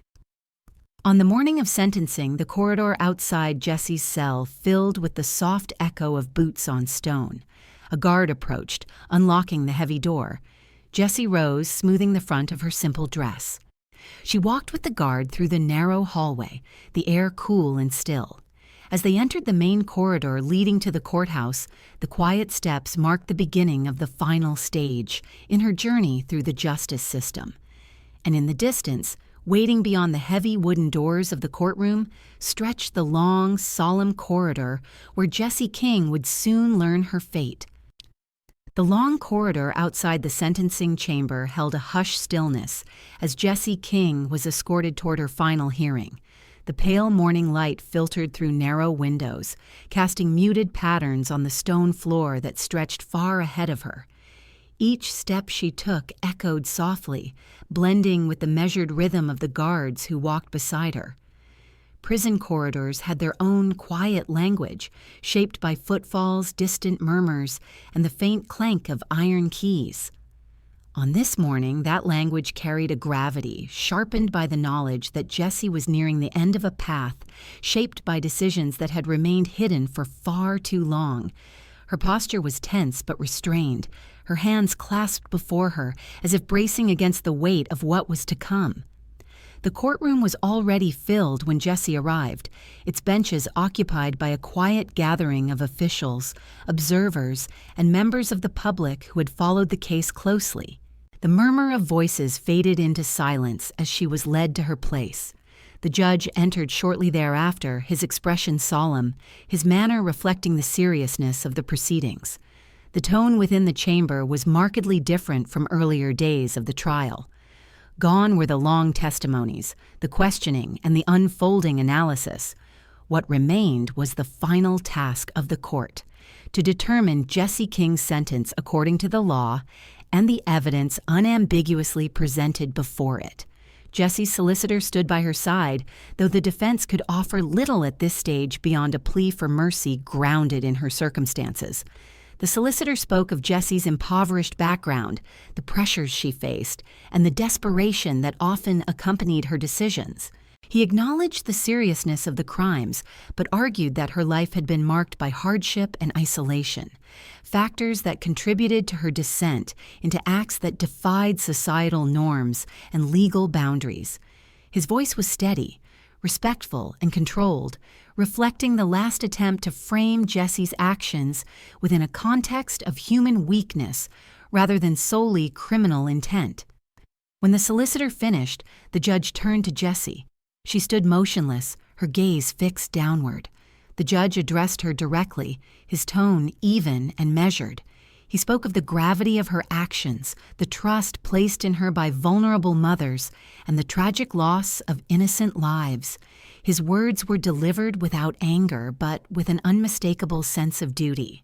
A: On the morning of sentencing, the corridor outside Jessie's cell filled with the soft echo of boots on stone. A guard approached, unlocking the heavy door. Jessie rose, smoothing the front of her simple dress. She walked with the guard through the narrow hallway, the air cool and still. As they entered the main corridor leading to the courthouse, the quiet steps marked the beginning of the final stage in her journey through the justice system. And in the distance, Waiting beyond the heavy wooden doors of the courtroom stretched the long, solemn corridor where Jessie King would soon learn her fate. The long corridor outside the sentencing chamber held a hushed stillness as Jessie King was escorted toward her final hearing. The pale morning light filtered through narrow windows, casting muted patterns on the stone floor that stretched far ahead of her. Each step she took echoed softly, blending with the measured rhythm of the guards who walked beside her. Prison corridors had their own quiet language, shaped by footfalls, distant murmurs, and the faint clank of iron keys. On this morning, that language carried a gravity, sharpened by the knowledge that Jessie was nearing the end of a path shaped by decisions that had remained hidden for far too long. Her posture was tense but restrained, her hands clasped before her as if bracing against the weight of what was to come. The courtroom was already filled when Jessie arrived, its benches occupied by a quiet gathering of officials, observers, and members of the public who had followed the case closely. The murmur of voices faded into silence as she was led to her place. The judge entered shortly thereafter, his expression solemn, his manner reflecting the seriousness of the proceedings. The tone within the chamber was markedly different from earlier days of the trial. Gone were the long testimonies, the questioning, and the unfolding analysis. What remained was the final task of the court, to determine Jessie King's sentence according to the law and the evidence unambiguously presented before it. Jessie's solicitor stood by her side, though the defense could offer little at this stage beyond a plea for mercy grounded in her circumstances. The solicitor spoke of Jessie's impoverished background, the pressures she faced, and the desperation that often accompanied her decisions. He acknowledged the seriousness of the crimes, but argued that her life had been marked by hardship and isolation, factors that contributed to her descent into acts that defied societal norms and legal boundaries. His voice was steady, respectful, and controlled, reflecting the last attempt to frame Jessie's actions within a context of human weakness rather than solely criminal intent. When the solicitor finished, the judge turned to Jessie. She stood motionless, her gaze fixed downward. The judge addressed her directly, his tone even and measured. He spoke of the gravity of her actions, the trust placed in her by vulnerable mothers, and the tragic loss of innocent lives. His words were delivered without anger, but with an unmistakable sense of duty.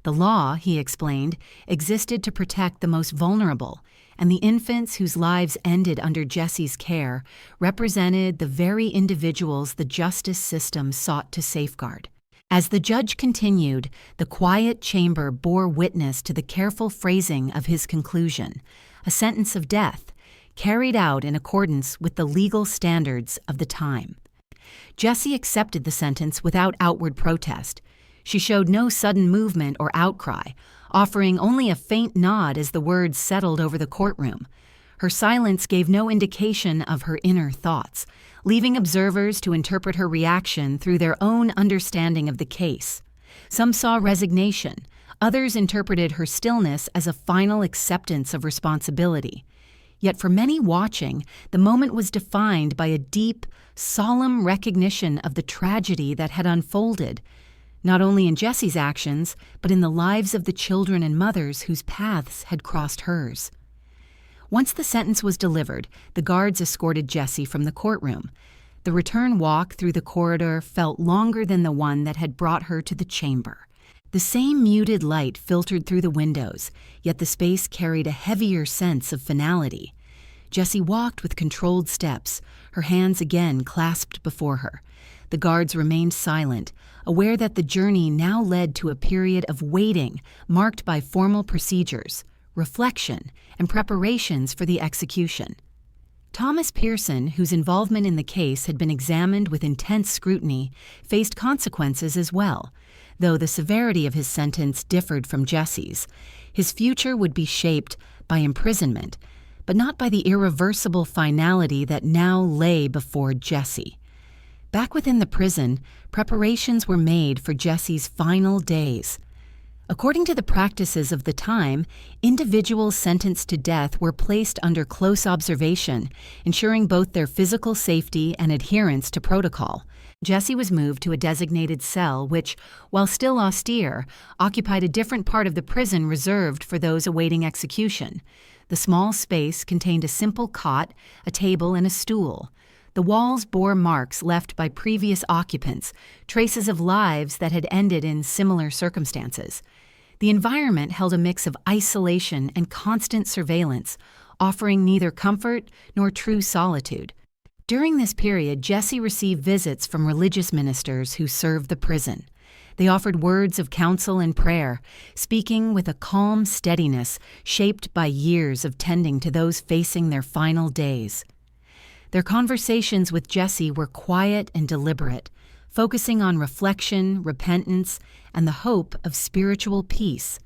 A: The law, he explained, existed to protect the most vulnerable, and the infants whose lives ended under Jessie's care represented the very individuals the justice system sought to safeguard. As the judge continued, the quiet chamber bore witness to the careful phrasing of his conclusion, a sentence of death, carried out in accordance with the legal standards of the time. Jessie accepted the sentence without outward protest. She showed no sudden movement or outcry, offering only a faint nod as the words settled over the courtroom. Her silence gave no indication of her inner thoughts, leaving observers to interpret her reaction through their own understanding of the case. Some saw resignation, others interpreted her stillness as a final acceptance of responsibility. Yet for many watching, the moment was defined by a deep, solemn recognition of the tragedy that had unfolded, not only in Jessie's actions, but in the lives of the children and mothers whose paths had crossed hers. Once the sentence was delivered, the guards escorted Jessie from the courtroom. The return walk through the corridor felt longer than the one that had brought her to the chamber. The same muted light filtered through the windows, yet the space carried a heavier sense of finality. Jessie walked with controlled steps, her hands again clasped before her. The guards remained silent, aware that the journey now led to a period of waiting marked by formal procedures, reflection, and preparations for the execution. Thomas Pearson, whose involvement in the case had been examined with intense scrutiny, faced consequences as well. Though the severity of his sentence differed from Jessie's, his future would be shaped by imprisonment, but not by the irreversible finality that now lay before Jessie. Back within the prison, preparations were made for Jessie's final days. According to the practices of the time, individuals sentenced to death were placed under close observation, ensuring both their physical safety and adherence to protocol. Jessie was moved to a designated cell which, while still austere, occupied a different part of the prison reserved for those awaiting execution. The small space contained a simple cot, a table, and a stool. The walls bore marks left by previous occupants, traces of lives that had ended in similar circumstances. The environment held a mix of isolation and constant surveillance, offering neither comfort nor true solitude. During this period, Jessie received visits from religious ministers who served the prison. They offered words of counsel and prayer, speaking with a calm steadiness shaped by years of tending to those facing their final days. Their conversations with Jessie were quiet and deliberate, focusing on reflection, repentance, and the hope of spiritual peace.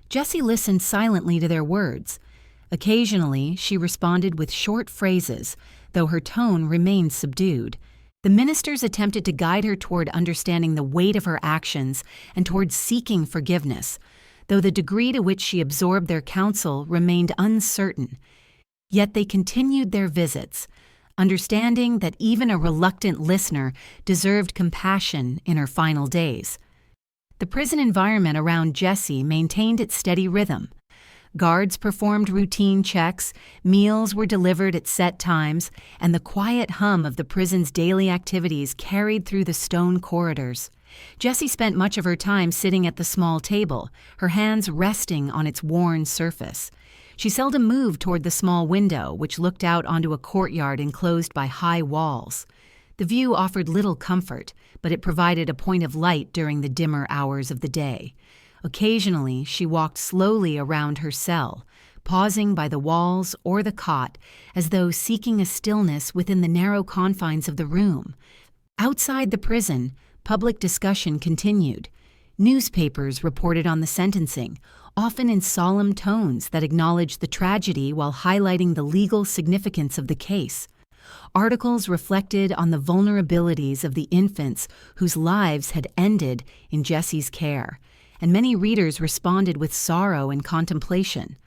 A: Jessie listened silently to their words. Occasionally, she responded with short phrases, though her tone remained subdued. The ministers attempted to guide her toward understanding the weight of her actions and toward seeking forgiveness, though the degree to which she absorbed their counsel remained uncertain. Yet they continued their visits, understanding that even a reluctant listener deserved compassion in her final days. The prison environment around Jessie maintained its steady rhythm. Guards performed routine checks, meals were delivered at set times, and the quiet hum of the prison's daily activities carried through the stone corridors. Jessie spent much of her time sitting at the small table, her hands resting on its worn surface. She seldom moved toward the small window, which looked out onto a courtyard enclosed by high walls. The view offered little comfort, but it provided a point of light during the dimmer hours of the day. Occasionally, she walked slowly around her cell, pausing by the walls or the cot, as though seeking a stillness within the narrow confines of the room. Outside the prison, public discussion continued. Newspapers reported on the sentencing, often in solemn tones that acknowledged the tragedy while highlighting the legal significance of the case. Articles reflected on the vulnerabilities of the infants whose lives had ended in Jessie's care, and many readers responded with sorrow and contemplation.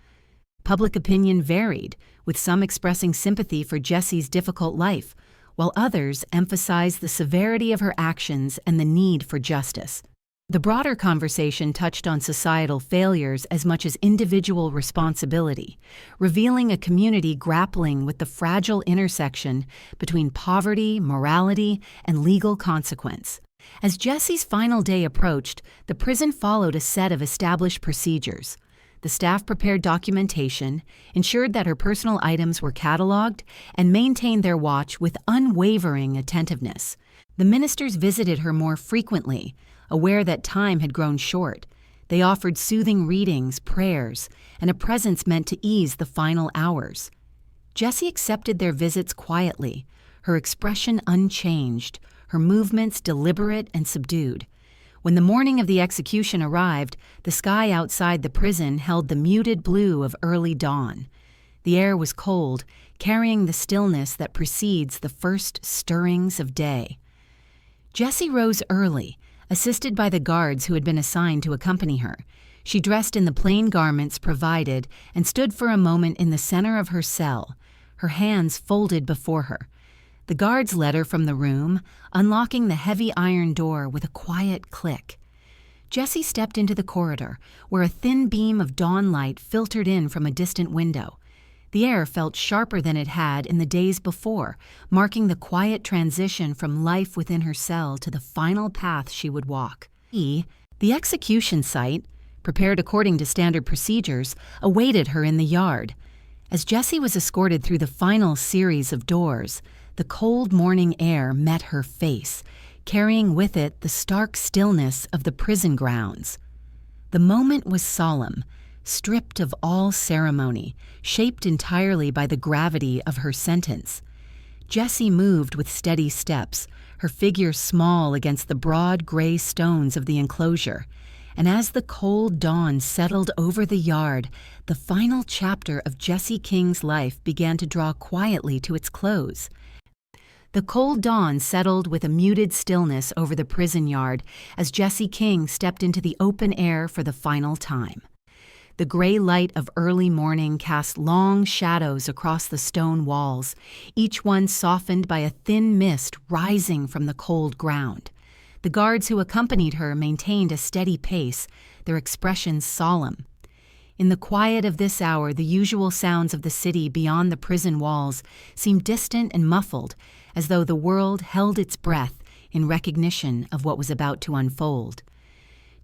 A: Public opinion varied, with some expressing sympathy for Jessie's difficult life, while others emphasized the severity of her actions and the need for justice. The broader conversation touched on societal failures as much as individual responsibility, revealing a community grappling with the fragile intersection between poverty, morality, and legal consequence. As Jessie's final day approached, the prison followed a set of established procedures. The staff prepared documentation, ensured that her personal items were cataloged, and maintained their watch with unwavering attentiveness. The ministers visited her more frequently, aware that time had grown short. They offered soothing readings, prayers, and a presence meant to ease the final hours. Jessie accepted their visits quietly, her expression unchanged, her movements deliberate and subdued. When the morning of the execution arrived, the sky outside the prison held the muted blue of early dawn. The air was cold, carrying the stillness that precedes the first stirrings of day. Jessie rose early, assisted by the guards who had been assigned to accompany her. She dressed in the plain garments provided and stood for a moment in the center of her cell, her hands folded before her. The guards led her from the room, unlocking the heavy iron door with a quiet click. Jessie stepped into the corridor, where a thin beam of dawn light filtered in from a distant window. The air felt sharper than it had in the days before, marking the quiet transition from life within her cell to the final path she would walk. The execution site, prepared according to standard procedures, awaited her in the yard. As Jessie was escorted through the final series of doors, the cold morning air met her face, carrying with it the stark stillness of the prison grounds. The moment was solemn, stripped of all ceremony, shaped entirely by the gravity of her sentence. Jessie moved with steady steps, her figure small against the broad gray stones of the enclosure, and as the cold dawn settled over the yard, the final chapter of Jessie King's life began to draw quietly to its close. The cold dawn settled with a muted stillness over the prison yard as Jessie King stepped into the open air for the final time. The gray light of early morning cast long shadows across the stone walls, each one softened by a thin mist rising from the cold ground. The guards who accompanied her maintained a steady pace, their expressions solemn. In the quiet of this hour, the usual sounds of the city beyond the prison walls seemed distant and muffled, as though the world held its breath in recognition of what was about to unfold.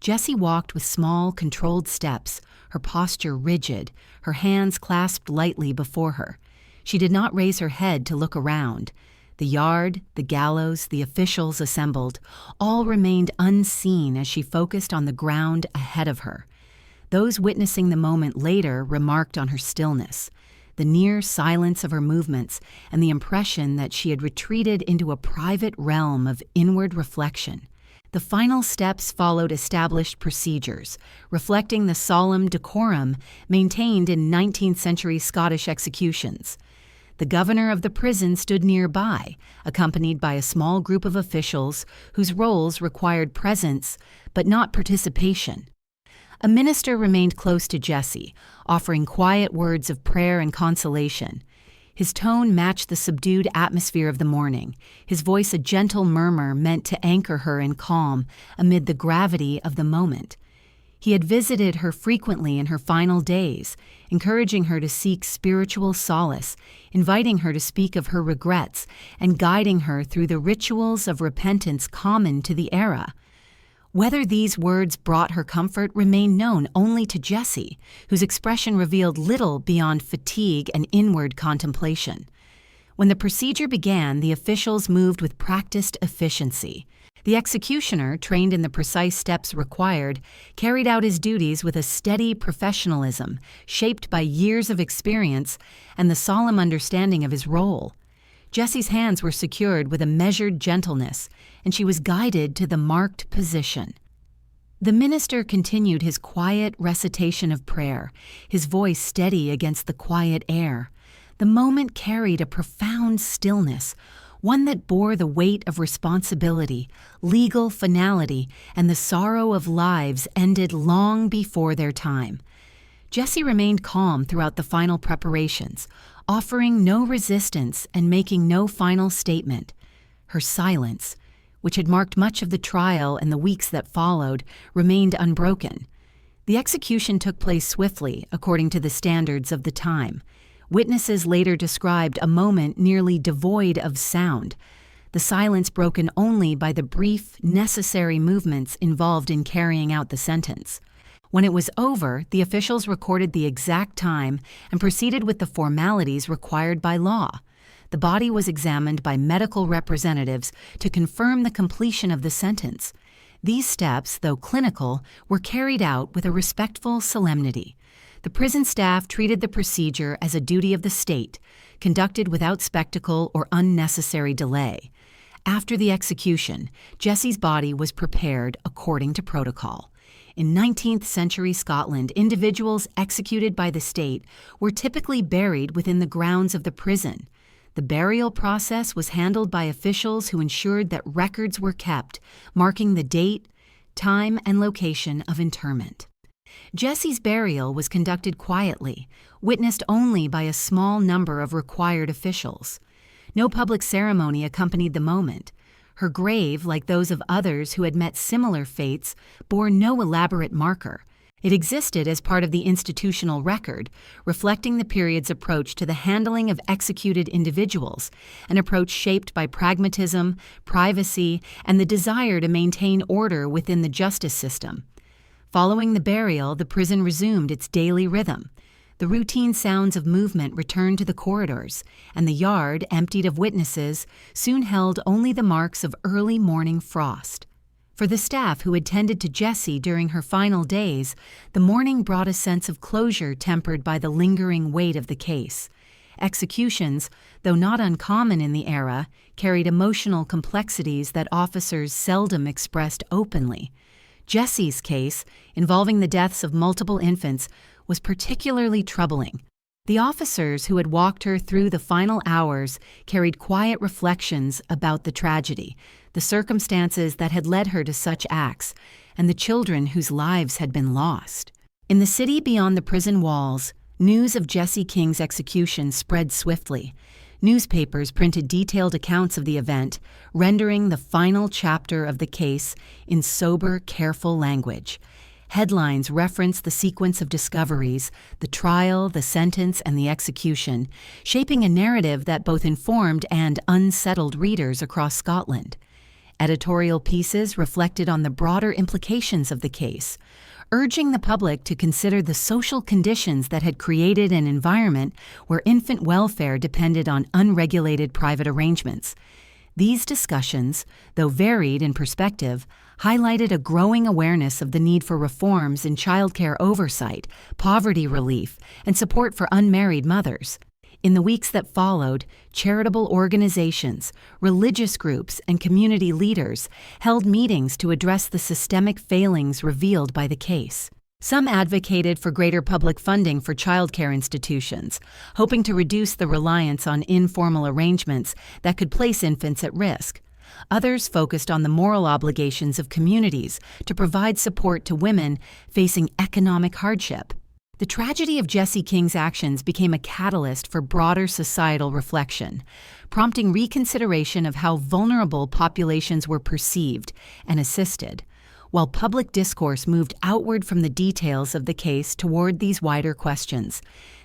A: Jessie walked with small, controlled steps, her posture rigid, her hands clasped lightly before her. She did not raise her head to look around. The yard, the gallows, the officials assembled, all remained unseen as she focused on the ground ahead of her. Those witnessing the moment later remarked on her stillness, the near silence of her movements, and the impression that she had retreated into a private realm of inward reflection. The final steps followed established procedures, reflecting the solemn decorum maintained in 19th-century Scottish executions. The governor of the prison stood nearby, accompanied by a small group of officials whose roles required presence but not participation. A minister remained close to Jessie, offering quiet words of prayer and consolation. His tone matched the subdued atmosphere of the morning, his voice a gentle murmur meant to anchor her in calm amid the gravity of the moment. He had visited her frequently in her final days, encouraging her to seek spiritual solace, inviting her to speak of her regrets, and guiding her through the rituals of repentance common to the era. Whether these words brought her comfort remained known only to Jessie, whose expression revealed little beyond fatigue and inward contemplation. When the procedure began, the officials moved with practiced efficiency. The executioner, trained in the precise steps required, carried out his duties with a steady professionalism, shaped by years of experience and the solemn understanding of his role. Jessie's hands were secured with a measured gentleness, and she was guided to the marked position. The minister continued his quiet recitation of prayer, his voice steady against the quiet air. The moment carried a profound stillness, one that bore the weight of responsibility, legal finality, and the sorrow of lives ended long before their time. Jessie remained calm throughout the final preparations, offering no resistance and making no final statement. Her silence, which had marked much of the trial and the weeks that followed, remained unbroken. The execution took place swiftly, according to the standards of the time. Witnesses later described a moment nearly devoid of sound, the silence broken only by the brief, necessary movements involved in carrying out the sentence. When it was over, the officials recorded the exact time and proceeded with the formalities required by law. The body was examined by medical representatives to confirm the completion of the sentence. These steps, though clinical, were carried out with a respectful solemnity. The prison staff treated the procedure as a duty of the state, conducted without spectacle or unnecessary delay. After the execution, Jessie's body was prepared according to protocol. In 19th-century Scotland, individuals executed by the state were typically buried within the grounds of the prison. The burial process was handled by officials who ensured that records were kept, marking the date, time, and location of interment. Jessie's burial was conducted quietly, witnessed only by a small number of required officials. No public ceremony accompanied the moment. Her grave, like those of others who had met similar fates, bore no elaborate marker. It existed as part of the institutional record, reflecting the period's approach to the handling of executed individuals, an approach shaped by pragmatism, privacy, and the desire to maintain order within the justice system. Following the burial, the prison resumed its daily rhythm. The routine sounds of movement returned to the corridors, and the yard, emptied of witnesses, soon held only the marks of early morning frost. For the staff who had tended to Jessie during her final days, the morning brought a sense of closure tempered by the lingering weight of the case. Executions, though not uncommon in the era, carried emotional complexities that officers seldom expressed openly. Jessie's case, involving the deaths of multiple infants, was particularly troubling. The officers who had walked her through the final hours carried quiet reflections about the tragedy, the circumstances that had led her to such acts, and the children whose lives had been lost. In the city beyond the prison walls, news of Jessie King's execution spread swiftly. Newspapers printed detailed accounts of the event, rendering the final chapter of the case in sober, careful language. Headlines referenced the sequence of discoveries, the trial, the sentence, and the execution, shaping a narrative that both informed and unsettled readers across Scotland. Editorial pieces reflected on the broader implications of the case, urging the public to consider the social conditions that had created an environment where infant welfare depended on unregulated private arrangements. These discussions, though varied in perspective, highlighted a growing awareness of the need for reforms in childcare oversight, poverty relief, and support for unmarried mothers. In the weeks that followed, charitable organizations, religious groups, and community leaders held meetings to address the systemic failings revealed by the case. Some advocated for greater public funding for childcare institutions, hoping to reduce the reliance on informal arrangements that could place infants at risk. Others focused on the moral obligations of communities to provide support to women facing economic hardship. The tragedy of Jessie King's actions became a catalyst for broader societal reflection, prompting reconsideration of how vulnerable populations were perceived and assisted, while public discourse moved outward from the details of the case toward these wider questions.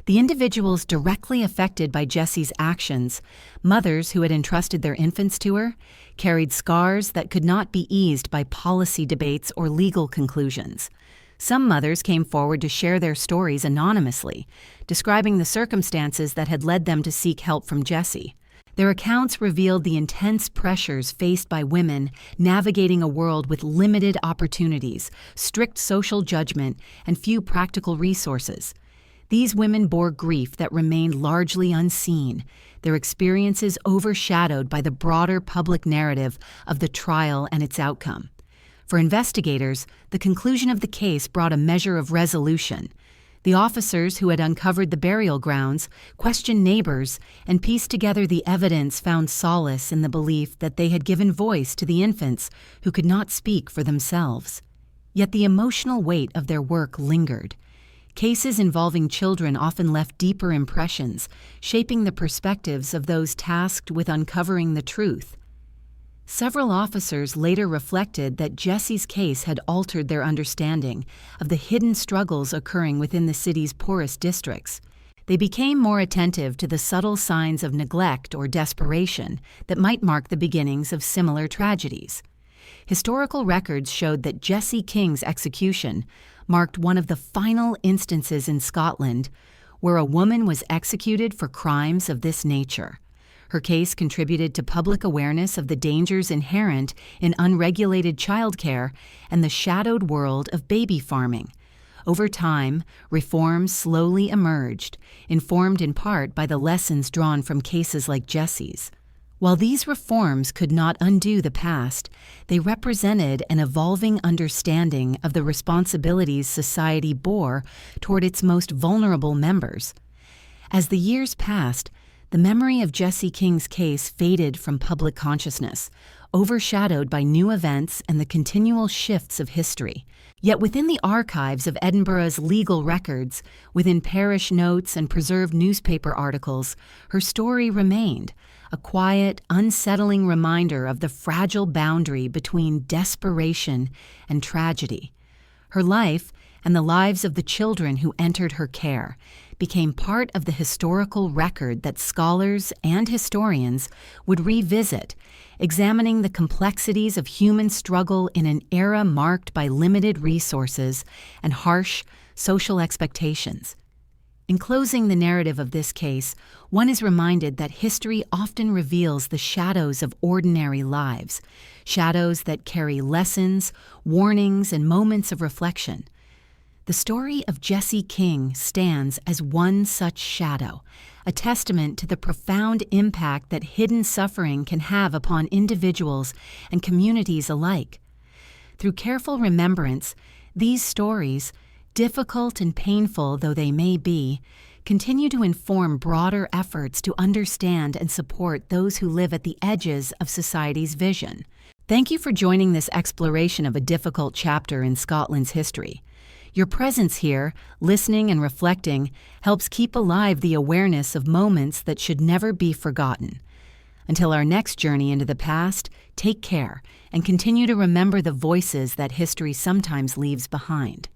A: The individuals directly affected by Jessie's actions, mothers who had entrusted their infants to her, carried scars that could not be eased by policy debates or legal conclusions. Some mothers came forward to share their stories anonymously, describing the circumstances that had led them to seek help from Jessie. Their accounts revealed the intense pressures faced by women navigating a world with limited opportunities, strict social judgment, and few practical resources. These women bore grief that remained largely unseen, their experiences overshadowed by the broader public narrative of the trial and its outcome. For investigators, the conclusion of the case brought a measure of resolution. The officers who had uncovered the burial grounds questioned neighbors and pieced together the evidence, found solace in the belief that they had given voice to the infants who could not speak for themselves. Yet the emotional weight of their work lingered. Cases involving children often left deeper impressions, shaping the perspectives of those tasked with uncovering the truth. Several officers later reflected that Jessie's case had altered their understanding of the hidden struggles occurring within the city's poorest districts. They became more attentive to the subtle signs of neglect or desperation that might mark the beginnings of similar tragedies. Historical records showed that Jessie King's execution marked one of the final instances in Scotland where a woman was executed for crimes of this nature. Her case contributed to public awareness of the dangers inherent in unregulated childcare and the shadowed world of baby farming. Over time, reforms slowly emerged, informed in part by the lessons drawn from cases like Jessie's. While these reforms could not undo the past, they represented an evolving understanding of the responsibilities society bore toward its most vulnerable members. As the years passed, the memory of Jessie King's case faded from public consciousness, overshadowed by new events and the continual shifts of history. Yet within the archives of Edinburgh's legal records, within parish notes and preserved newspaper articles, her story remained, a quiet, unsettling reminder of the fragile boundary between desperation and tragedy. Her life, and the lives of the children who entered her care, became part of the historical record that scholars and historians would revisit, examining the complexities of human struggle in an era marked by limited resources and harsh social expectations. In closing the narrative of this case, one is reminded that history often reveals the shadows of ordinary lives, shadows that carry lessons, warnings, and moments of reflection. The story of Jessie King stands as one such shadow, a testament to the profound impact that hidden suffering can have upon individuals and communities alike. Through careful remembrance, these stories, difficult and painful though they may be, continue to inform broader efforts to understand and support those who live at the edges of society's vision. Thank you for joining this exploration of a difficult chapter in Scotland's history. Your presence here, listening and reflecting, helps keep alive the awareness of moments that should never be forgotten. Until our next journey into the past, take care and continue to remember the voices that history sometimes leaves behind.